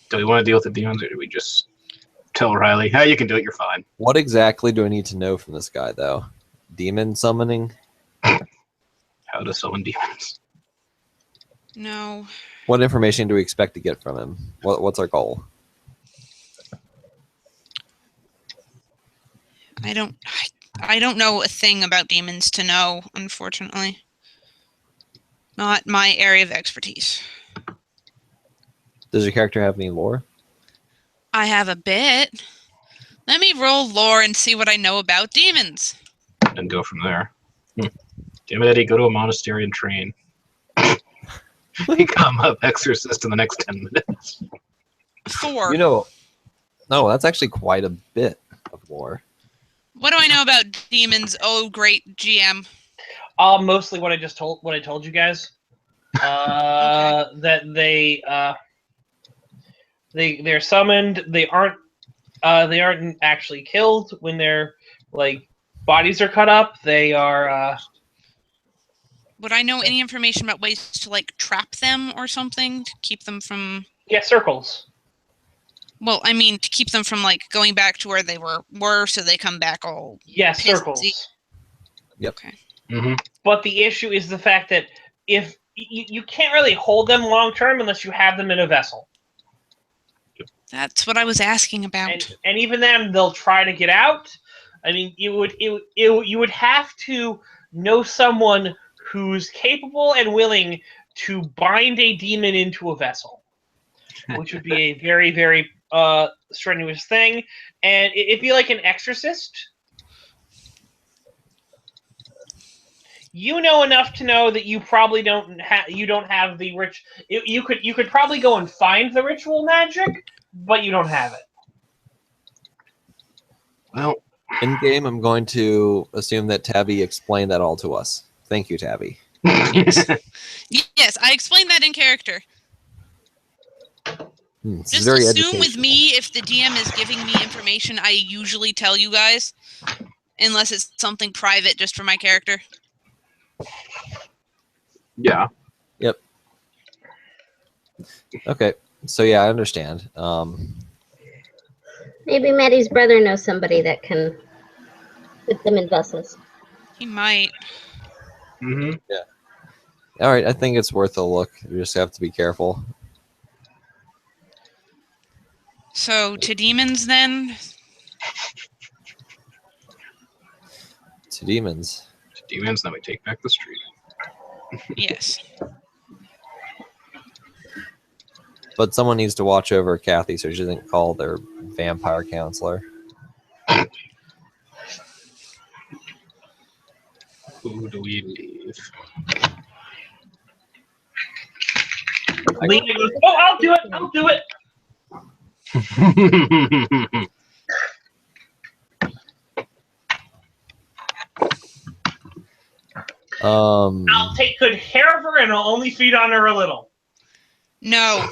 [SPEAKER 3] Do we want to deal with the demons, or do we just tell Riley, "Hey, you can do it. You're fine."
[SPEAKER 4] What exactly do I need to know from this guy, though? Demon summoning?
[SPEAKER 3] How to summon demons.
[SPEAKER 1] No.
[SPEAKER 4] What information do we expect to get from him? What's our goal?
[SPEAKER 1] I don't know a thing about demons to know, unfortunately. Not my area of expertise.
[SPEAKER 4] Does your character have any lore?
[SPEAKER 1] I have a bit. Let me roll lore and see what I know about demons.
[SPEAKER 3] And go from there. Damn it, Eddie, go to a monastery and train. Become an exorcist in the next 10 minutes.
[SPEAKER 1] 4.
[SPEAKER 4] You know, no, that's actually quite a bit of lore.
[SPEAKER 1] What do I know about demons? Oh, great GM.
[SPEAKER 2] Mostly what I told you guys.
[SPEAKER 1] Okay.
[SPEAKER 2] That they're summoned. They aren't actually killed when their like bodies are cut up. They are.
[SPEAKER 1] Would I know any information about ways to like trap them or something to keep them from?
[SPEAKER 2] Yeah, circles.
[SPEAKER 1] Well, I mean to keep them from like going back to where they were so they come back all.
[SPEAKER 2] Yeah,
[SPEAKER 1] Pissy.
[SPEAKER 2] circles.
[SPEAKER 4] Yep.
[SPEAKER 1] Okay.
[SPEAKER 3] Mm-hmm.
[SPEAKER 2] But the issue is the fact that if you can't really hold them long term unless you have them in a vessel.
[SPEAKER 1] That's what I was asking about.
[SPEAKER 2] And even then, they'll try to get out. I mean, you would have to know someone who's capable and willing to bind a demon into a vessel, which would be a very, very strenuous thing. And it'd be like an exorcist. You know enough to know that you probably don't have the rich. You could probably go and find the ritual magic, but you don't have it.
[SPEAKER 3] Well,
[SPEAKER 4] In game, I'm going to assume that Tabby explained that all to us. Thank you, Tabby.
[SPEAKER 1] Yes, I explained that in character.
[SPEAKER 4] This is
[SPEAKER 1] Just
[SPEAKER 4] very
[SPEAKER 1] assume with
[SPEAKER 4] educational.
[SPEAKER 1] me, if the DM is giving me information, I usually tell you guys, unless it's something private just for my character.
[SPEAKER 3] yeah.
[SPEAKER 4] Yep. Okay. So yeah, I understand.
[SPEAKER 5] Maybe Maddie's brother knows somebody that can put them in vessels.
[SPEAKER 1] He might.
[SPEAKER 3] Mm-hmm.
[SPEAKER 4] All right, I think it's worth a look. You just have to be careful.
[SPEAKER 1] So to demons then.
[SPEAKER 4] To demons.
[SPEAKER 3] Demons, then we take back the street.
[SPEAKER 1] Yes.
[SPEAKER 4] But someone needs to watch over Kathy so she doesn't call their vampire counselor.
[SPEAKER 3] Who do we leave?
[SPEAKER 2] Lena goes, "Oh, I'll do it. I'll do it." I'll take good care of her, and I'll only feed on her a little.
[SPEAKER 1] No.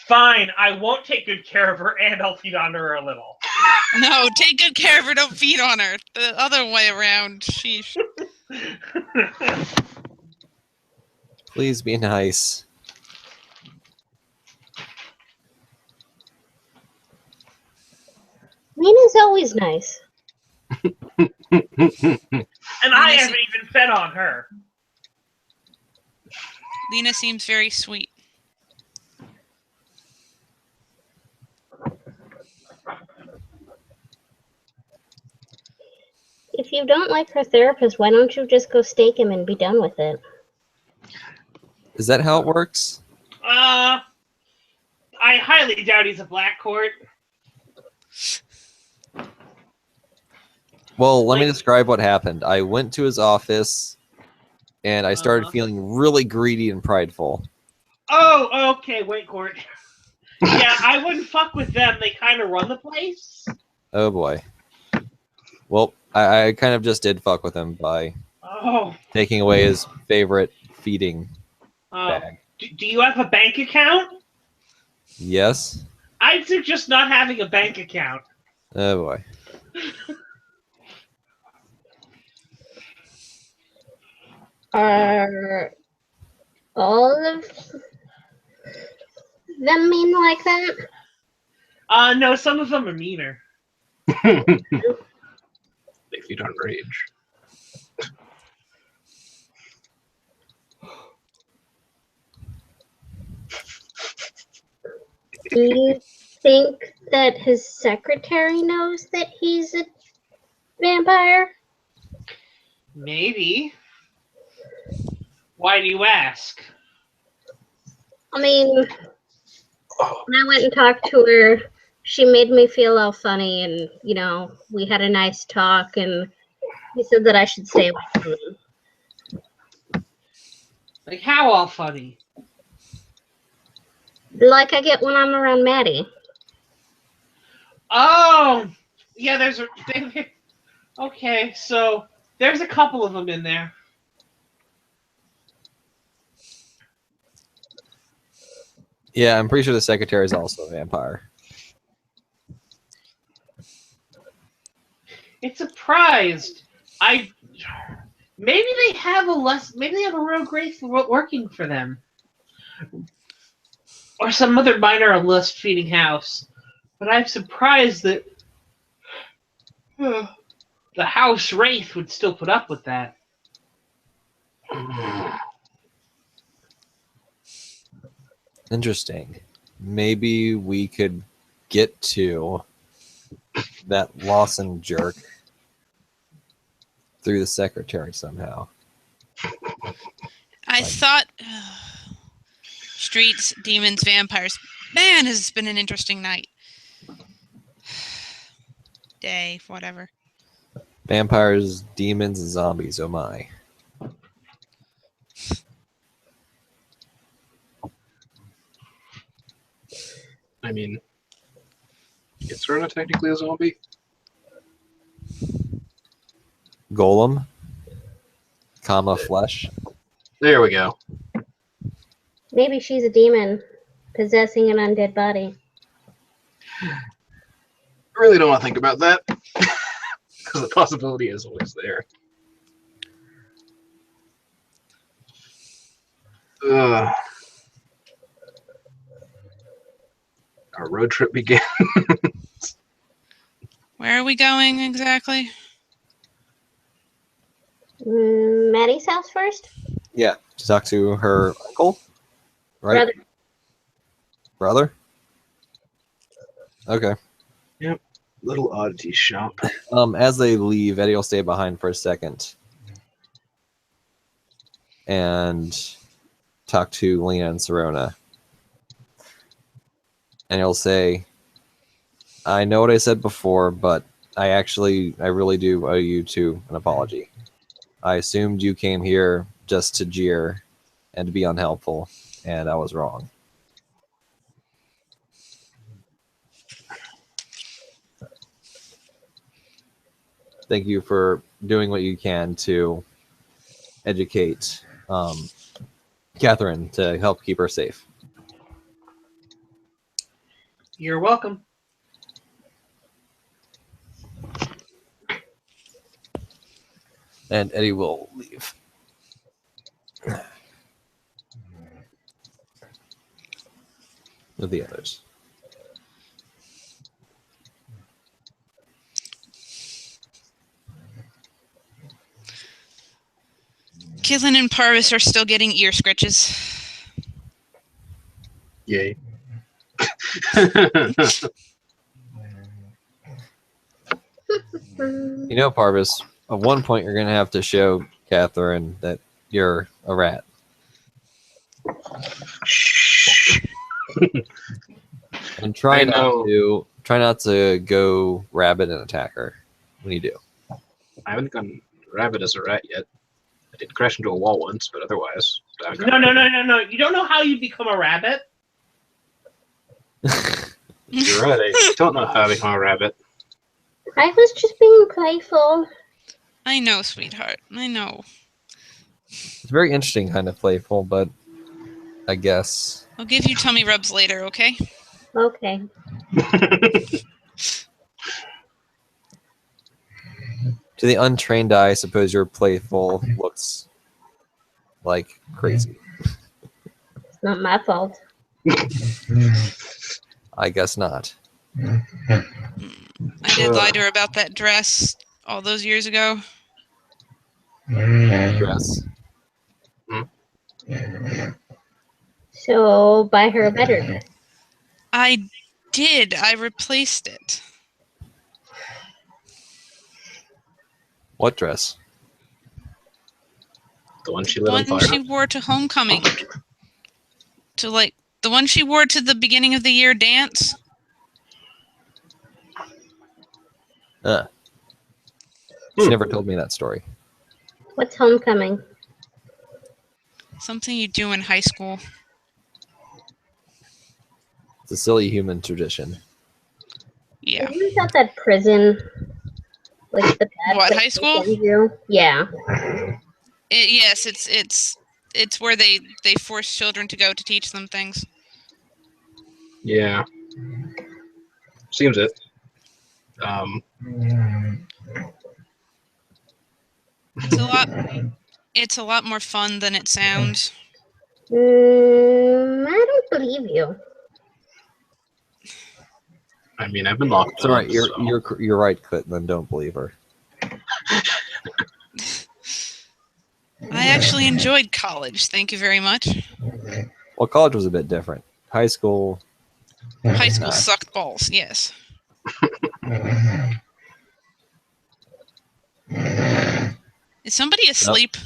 [SPEAKER 2] Fine, I won't take good care of her, and I'll feed on her a little.
[SPEAKER 1] No, take good care of her. Don't feed on her. The other way around. Sheesh.
[SPEAKER 4] Please be nice.
[SPEAKER 5] Lena's always nice.
[SPEAKER 2] And I haven't even fed on her.
[SPEAKER 1] Lena seems very sweet.
[SPEAKER 5] If you don't like her therapist, why don't you just go stake him and be done with it?
[SPEAKER 4] Is that how it works?
[SPEAKER 2] I highly doubt he's a black court.
[SPEAKER 4] Well, let me describe what happened. I went to his office, and I started feeling really greedy and prideful.
[SPEAKER 2] Oh, okay, wait, court. Yeah, I wouldn't fuck with them. They kind of run the place.
[SPEAKER 4] Oh boy. Well, I kind of just did fuck with him by taking away his favorite feeding bag.
[SPEAKER 2] Do you have a bank account?
[SPEAKER 4] Yes.
[SPEAKER 2] I'd suggest not having a bank account.
[SPEAKER 4] Oh boy.
[SPEAKER 5] Are all of them mean like that?
[SPEAKER 2] No, some of them are meaner.
[SPEAKER 3] They feed on rage.
[SPEAKER 5] Do you think that his secretary knows that he's a vampire?
[SPEAKER 2] Maybe. Why do you ask?
[SPEAKER 5] I mean, when I went and talked to her, she made me feel all funny, and we had a nice talk, and he said that I should stay away from him.
[SPEAKER 2] Like, how all funny?
[SPEAKER 5] Like I get when I'm around Maddie.
[SPEAKER 2] Oh, yeah. Okay, so there's a couple of them in there.
[SPEAKER 4] Yeah, I'm pretty sure the secretary is also a vampire.
[SPEAKER 2] It's surprised. Maybe they have a real grace for working for them, or some other minor list feeding house. But I'm surprised that the House Wraith would still put up with that.
[SPEAKER 4] Interesting. Maybe we could get to that Lawson jerk through the secretary somehow.
[SPEAKER 1] I thought streets, demons, vampires. Man, has this been an interesting night. Day, whatever.
[SPEAKER 4] Vampires, demons, and zombies, oh my.
[SPEAKER 3] I mean, is Rona technically a zombie?
[SPEAKER 4] Golem, comma, flesh.
[SPEAKER 3] There we go.
[SPEAKER 5] Maybe she's a demon possessing an undead body.
[SPEAKER 3] I really don't want to think about that. Because the possibility is always there. Our road trip began.
[SPEAKER 1] Where are we going exactly?
[SPEAKER 5] Maddie's house first?
[SPEAKER 4] Yeah, to talk to her uncle, right? Brother? Okay.
[SPEAKER 3] Yep. Little oddity shop.
[SPEAKER 4] As they leave, Eddie will stay behind for a second and talk to Lena and Serona. And he'll say, I know what I said before, but I really do owe you two an apology. I assumed you came here just to jeer and to be unhelpful, and I was wrong. Thank you for doing what you can to educate Catherine to help keep her safe.
[SPEAKER 2] You're welcome.
[SPEAKER 4] And Eddie will leave. With the others.
[SPEAKER 1] Kithlan and Parvis are still getting ear scratches.
[SPEAKER 3] Yay.
[SPEAKER 4] You know, Parvis, at one point you're going to have to show Catherine that you're a rat. And try not to go rabbit and attack her when you do.
[SPEAKER 3] I haven't gone rabbit as a rat yet. I did crash into a wall once, but otherwise.
[SPEAKER 2] No. You don't know how you become a rabbit?
[SPEAKER 3] You're right. I don't know how to become a rabbit.
[SPEAKER 5] I was just being playful.
[SPEAKER 1] I know, sweetheart. I know.
[SPEAKER 4] It's very interesting, kind of playful, but I guess.
[SPEAKER 1] I'll give you tummy rubs later, okay?
[SPEAKER 5] Okay.
[SPEAKER 4] To the untrained eye, I suppose your playful looks like crazy.
[SPEAKER 5] It's not my fault.
[SPEAKER 4] I guess not.
[SPEAKER 1] I did lie to her about that dress all those years ago.
[SPEAKER 4] Dress.
[SPEAKER 5] So buy her a better dress.
[SPEAKER 1] I did. I replaced it.
[SPEAKER 4] What dress?
[SPEAKER 3] The one she
[SPEAKER 1] The
[SPEAKER 3] lit on
[SPEAKER 1] one
[SPEAKER 3] fire.
[SPEAKER 1] she wore to homecoming. To like the one she wore to the beginning of the year dance.
[SPEAKER 4] She never told me that story.
[SPEAKER 5] What's homecoming?
[SPEAKER 1] Something you do in high school.
[SPEAKER 4] It's a silly human tradition.
[SPEAKER 1] Yeah.
[SPEAKER 5] Isn't that prison? Like the bad
[SPEAKER 1] What,
[SPEAKER 5] thing
[SPEAKER 1] high
[SPEAKER 5] they
[SPEAKER 1] school?
[SPEAKER 5] can do? Yeah.
[SPEAKER 1] Yes, it's where they force children to go to teach them things.
[SPEAKER 3] Yeah. Seems it.
[SPEAKER 1] It's a lot more fun than it sounds.
[SPEAKER 5] I don't believe you.
[SPEAKER 3] I mean, I've been locked
[SPEAKER 4] It's all right.
[SPEAKER 3] up.
[SPEAKER 4] You're right, Clinton. Don't believe her.
[SPEAKER 1] I actually enjoyed college. Thank you very much.
[SPEAKER 4] Well, college was a bit different. High school.
[SPEAKER 1] High school sucked balls. Yes. Is somebody asleep?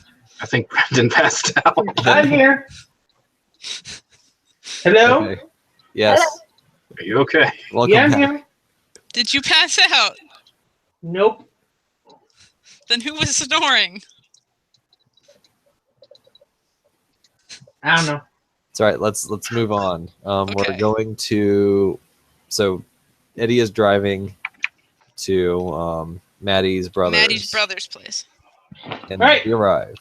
[SPEAKER 3] I think Brandon passed out.
[SPEAKER 2] I'm here. Hello?
[SPEAKER 4] Okay. Yes.
[SPEAKER 3] Are you okay?
[SPEAKER 4] Welcome
[SPEAKER 2] Yeah, I'm
[SPEAKER 4] back.
[SPEAKER 2] here.
[SPEAKER 1] Did you pass out?
[SPEAKER 2] Nope.
[SPEAKER 1] Then who was snoring?
[SPEAKER 2] I don't know.
[SPEAKER 4] It's all right. Let's move on. We're
[SPEAKER 1] Okay.
[SPEAKER 4] going to. So, Eddie is driving to Maddie's
[SPEAKER 1] Maddie's brother's place.
[SPEAKER 4] and
[SPEAKER 2] Right.
[SPEAKER 4] we arrive.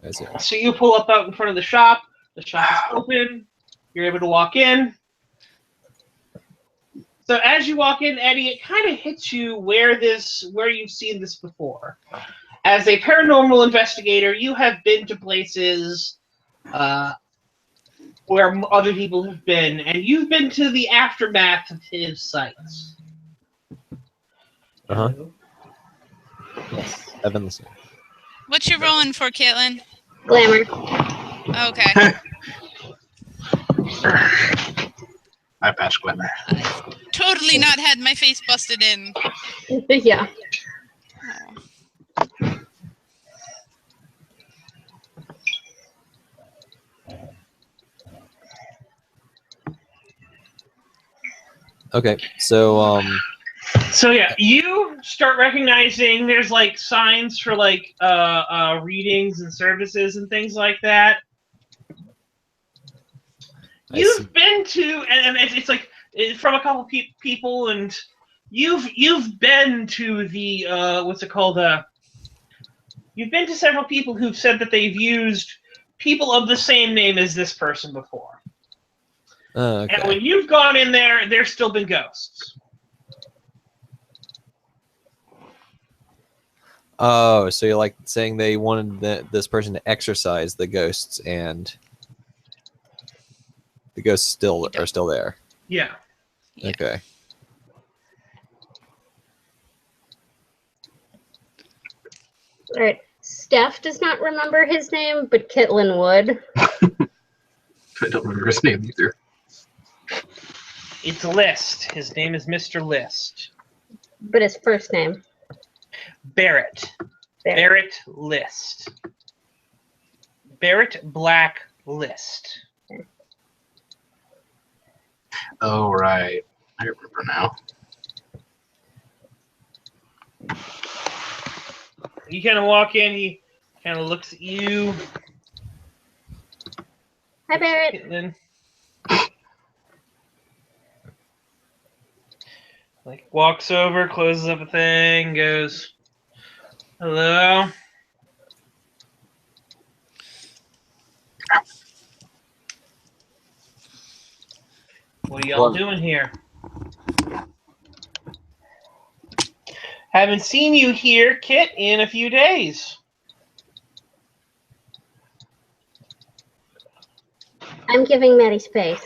[SPEAKER 4] I see.
[SPEAKER 2] So you pull up out in front of the shop. The shop is open. You're able to walk in. So as you walk in, Eddie, it kind of hits you where you've seen this before. As a paranormal investigator, you have been to places where other people have been, and you've been to the aftermath of his sites.
[SPEAKER 4] Uh huh. Yes. I've been listening.
[SPEAKER 1] What you rolling for, Caitlin?
[SPEAKER 5] Glamour.
[SPEAKER 1] Okay.
[SPEAKER 3] I passed Glimmer.
[SPEAKER 1] Totally not had my face busted in.
[SPEAKER 5] Yeah.
[SPEAKER 1] Oh.
[SPEAKER 4] Okay. So
[SPEAKER 2] So yeah, you start recognizing there's like signs for like readings and services and things like that.
[SPEAKER 4] I see.
[SPEAKER 2] You've been to, and it's like from a couple people, and you've been to the what's it called? You've been to several people who've said that they've used people of the same name as this person before.
[SPEAKER 4] Okay.
[SPEAKER 2] And when you've gone in there, there's still been ghosts.
[SPEAKER 4] Oh, so you're like saying they wanted this person to exorcise the ghosts, and the ghosts are still there.
[SPEAKER 2] Yeah.
[SPEAKER 1] Yeah.
[SPEAKER 4] Okay.
[SPEAKER 5] All right. Steph does not remember his name, but Kitlin would.
[SPEAKER 3] I don't remember his name either.
[SPEAKER 2] It's List. His name is Mr. List.
[SPEAKER 5] But his first name.
[SPEAKER 2] Barrett. Barrett List. Barrett Black List.
[SPEAKER 3] Oh, right. I remember now.
[SPEAKER 2] You kind of walk in, he kind of looks at you.
[SPEAKER 5] Hi, Barrett.
[SPEAKER 2] Caitlin. Like, walks over, closes up a thing, goes, hello? What are y'all doing here? Haven't seen you here, Kit, in a few days.
[SPEAKER 5] I'm giving Maddie space.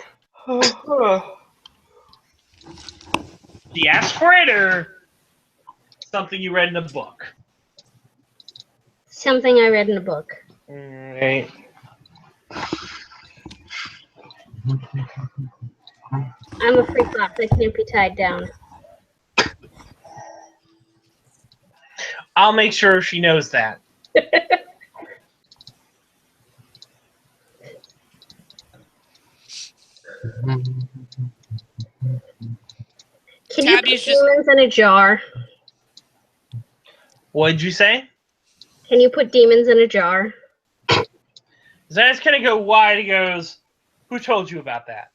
[SPEAKER 2] She asked for it, or something you read in a book?
[SPEAKER 5] Something I read in a book.
[SPEAKER 2] Alright.
[SPEAKER 5] I'm a free fox. I can't be tied down.
[SPEAKER 2] I'll make sure she knows that.
[SPEAKER 5] Can you
[SPEAKER 1] Tabby's
[SPEAKER 5] put
[SPEAKER 1] just-
[SPEAKER 5] demons in a jar?
[SPEAKER 2] What'd you say?
[SPEAKER 5] Can you put demons in a jar?
[SPEAKER 2] Zay's gonna go wide. He goes, "Who told you about that?"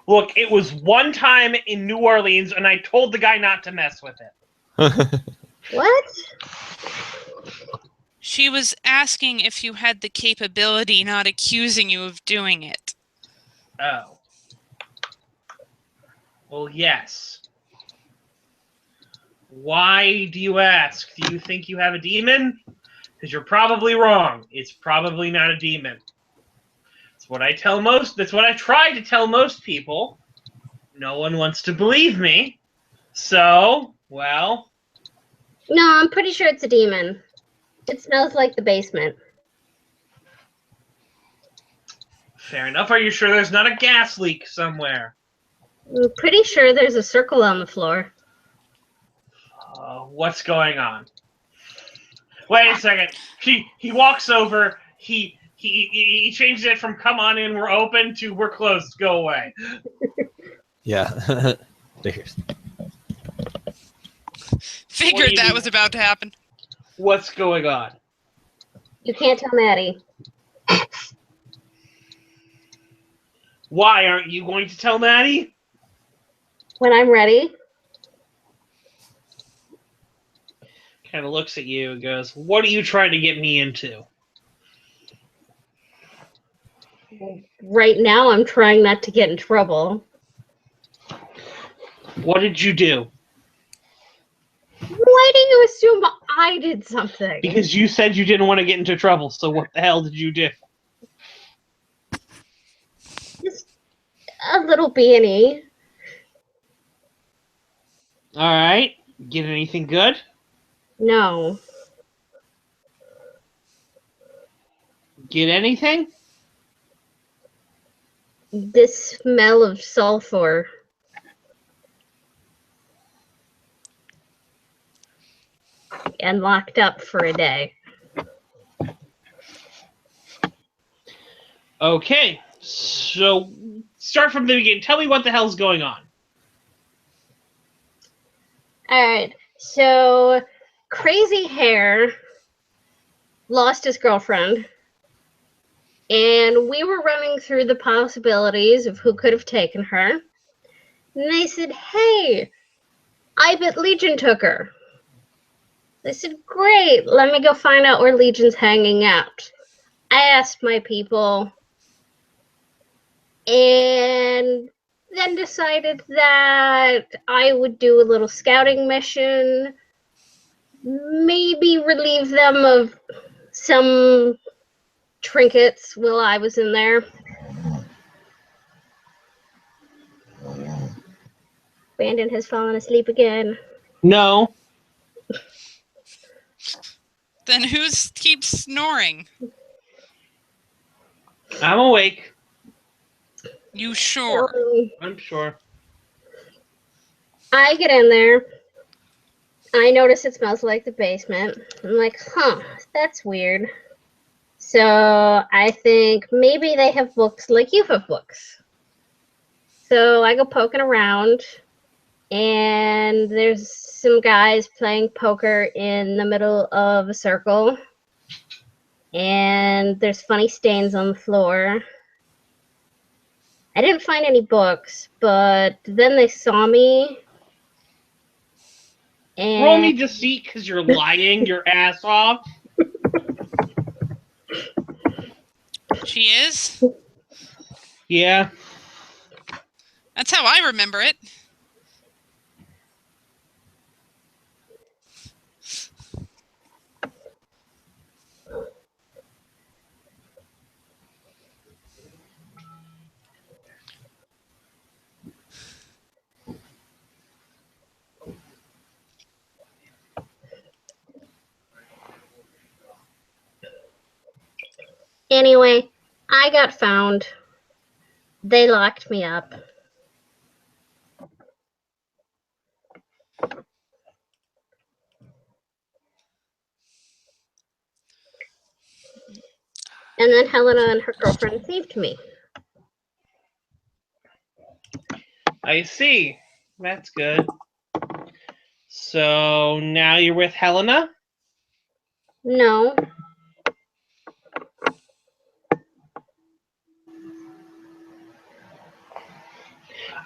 [SPEAKER 2] Look, it was one time in New Orleans, and I told the guy not to mess with it.
[SPEAKER 5] What?
[SPEAKER 1] She was asking if you had the capability, not accusing you of doing it.
[SPEAKER 2] Oh. Well, yes. Why do you ask? Do you think you have a demon? Because you're probably wrong. It's probably not a demon. That's what I tell most. That's what I try to tell most people. No one wants to believe me. So, well,
[SPEAKER 5] No, I'm pretty sure it's a demon. It smells like the basement.
[SPEAKER 2] fair enough. Are you sure there's not a gas leak somewhere?
[SPEAKER 5] I'm pretty sure there's a circle on the floor.
[SPEAKER 2] What's going on? Wait a second. He walks over. He changes it from "come on in, we're open" to "we're closed, go away."
[SPEAKER 4] Yeah. Figures.
[SPEAKER 1] Figured
[SPEAKER 2] you
[SPEAKER 1] that
[SPEAKER 2] do?
[SPEAKER 1] was about to happen.
[SPEAKER 2] What's going on?
[SPEAKER 5] You can't tell Maddie.
[SPEAKER 2] Why aren't you going to tell Maddie?
[SPEAKER 5] When I'm ready,
[SPEAKER 2] Kind of looks at you and goes, "What are you trying to get me into?"
[SPEAKER 5] right now I'm trying not to get in trouble.
[SPEAKER 2] What did you do?
[SPEAKER 5] Why do you assume I did something?
[SPEAKER 2] Because you said you didn't want to get into trouble, so what the hell did you do?
[SPEAKER 5] Just a little beanie.
[SPEAKER 2] Alright. Get anything good?
[SPEAKER 5] No.
[SPEAKER 2] Get anything?
[SPEAKER 5] The smell of sulfur. And locked up for a day.
[SPEAKER 2] Okay. So, start from the beginning. Tell me what the hell's going on.
[SPEAKER 5] Alright, so crazy hair lost his girlfriend. And we were running through the possibilities of who could have taken her. And they said, hey, I bet Legion took her. They said, great, let me go find out where Legion's hanging out. I asked my people and then decided that I would do a little scouting mission, maybe relieve them of some trinkets while I was in there. Brandon has fallen asleep again.
[SPEAKER 2] No.
[SPEAKER 1] Then who keeps snoring?
[SPEAKER 2] I'm awake.
[SPEAKER 1] You sure?
[SPEAKER 2] I'm sure.
[SPEAKER 5] I get in there. I notice it smells like the basement. I'm like, huh, that's weird. So I think maybe they have books like you have books. So I go poking around, and there's some guys playing poker in the middle of a circle. And there's funny stains on the floor. I didn't find any books, but then they saw me. And
[SPEAKER 2] Roll me deceit because you're lying your ass off.
[SPEAKER 1] She is?
[SPEAKER 2] Yeah.
[SPEAKER 1] That's how I remember it.
[SPEAKER 5] Anyway, I got found. They locked me up. And then Helena and her girlfriend saved me.
[SPEAKER 2] I see. That's good. So now you're with Helena?
[SPEAKER 5] No.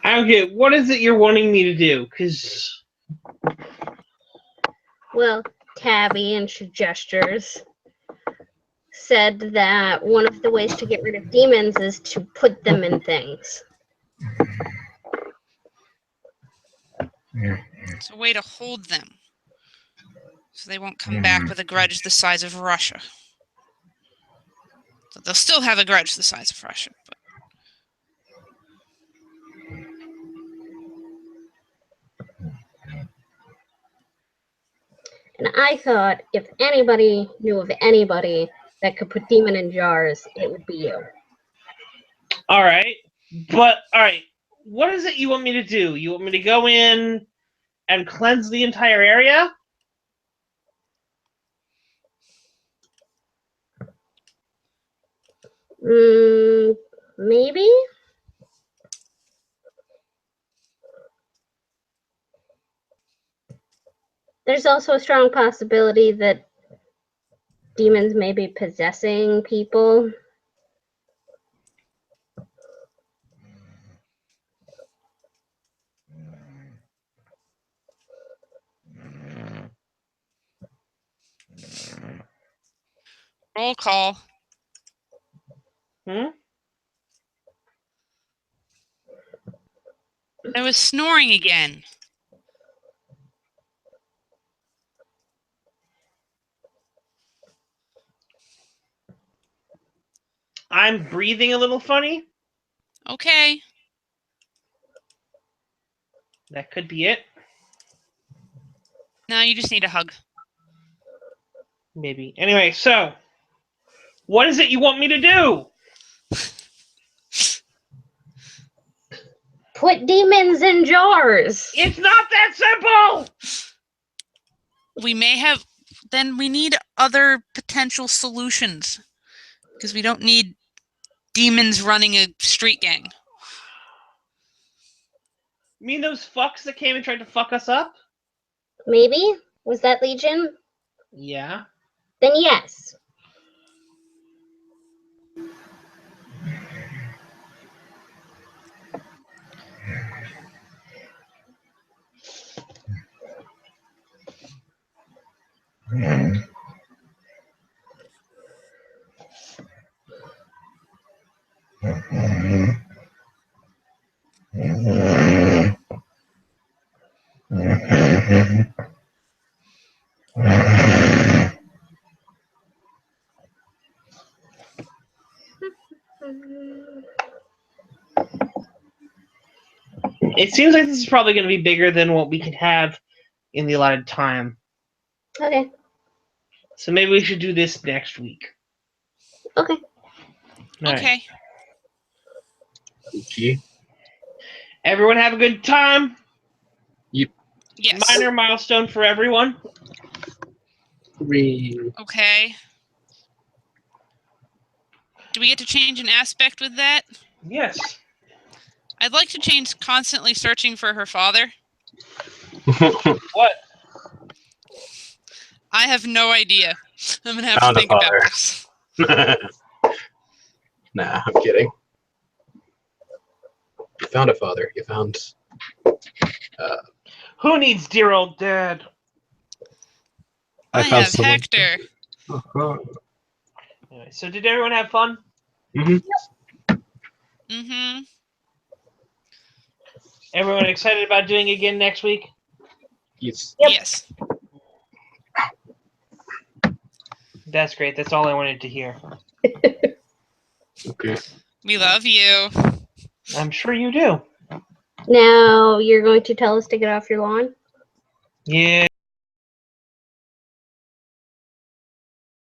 [SPEAKER 2] Okay, what is it you're wanting me to do? Because...
[SPEAKER 5] Well, Tabby, and she gestures, said that one of the ways to get rid of demons is to put them in things.
[SPEAKER 1] It's a way to hold them, so they won't come back with a grudge the size of Russia. So they'll still have a grudge the size of Russia, but
[SPEAKER 5] And I thought if anybody knew of anybody that could put demon in jars, it would be you.
[SPEAKER 2] Alright. But, alright. What is it you want me to do? You want me to go in and cleanse the entire area?
[SPEAKER 5] Maybe? There's also a strong possibility that demons may be possessing people.
[SPEAKER 1] roll call.
[SPEAKER 2] Hmm?
[SPEAKER 1] I was snoring again.
[SPEAKER 2] I'm breathing a little funny.
[SPEAKER 1] Okay.
[SPEAKER 2] That could be it.
[SPEAKER 1] Now you just need a hug.
[SPEAKER 2] Maybe. Anyway, so... What is it you want me to do?
[SPEAKER 5] Put demons in jars!
[SPEAKER 2] It's not that simple!
[SPEAKER 1] We may have... Then we need other potential solutions. Because we don't need demons running a street gang.
[SPEAKER 2] You mean those fucks that came and tried to fuck us up?
[SPEAKER 5] Maybe? Was that Legion?
[SPEAKER 2] Yeah.
[SPEAKER 5] Then yes.
[SPEAKER 2] It seems like this is probably going to be bigger than what we can have in the allotted time.
[SPEAKER 5] Okay.
[SPEAKER 2] So maybe we should do this next week.
[SPEAKER 5] Okay.
[SPEAKER 2] All right.
[SPEAKER 1] Okay.
[SPEAKER 3] Okay.
[SPEAKER 2] Everyone have a good time.
[SPEAKER 1] Yes.
[SPEAKER 2] Minor milestone for everyone.
[SPEAKER 1] Okay. Do we get to change an aspect with that?
[SPEAKER 2] Yes.
[SPEAKER 1] I'd like to change constantly searching for her father.
[SPEAKER 2] What?
[SPEAKER 1] I have no idea. I'm gonna have
[SPEAKER 3] Found
[SPEAKER 1] to
[SPEAKER 3] a
[SPEAKER 1] think about
[SPEAKER 3] father.
[SPEAKER 1] this.
[SPEAKER 3] Nah, I'm kidding. You found a father. You found.
[SPEAKER 2] Who needs dear old dad?
[SPEAKER 1] I
[SPEAKER 3] found
[SPEAKER 1] have
[SPEAKER 3] someone.
[SPEAKER 1] Hector.
[SPEAKER 2] Anyway, so did everyone have fun?
[SPEAKER 3] Mm-hmm.
[SPEAKER 1] Mm-hmm.
[SPEAKER 2] Everyone excited about doing it again next week?
[SPEAKER 3] Yes.
[SPEAKER 5] Yep.
[SPEAKER 1] Yes.
[SPEAKER 2] That's great. That's all I wanted to hear.
[SPEAKER 3] Okay.
[SPEAKER 1] We love you.
[SPEAKER 2] I'm sure you do.
[SPEAKER 5] Now you're going to tell us to get off your lawn?
[SPEAKER 2] Yeah.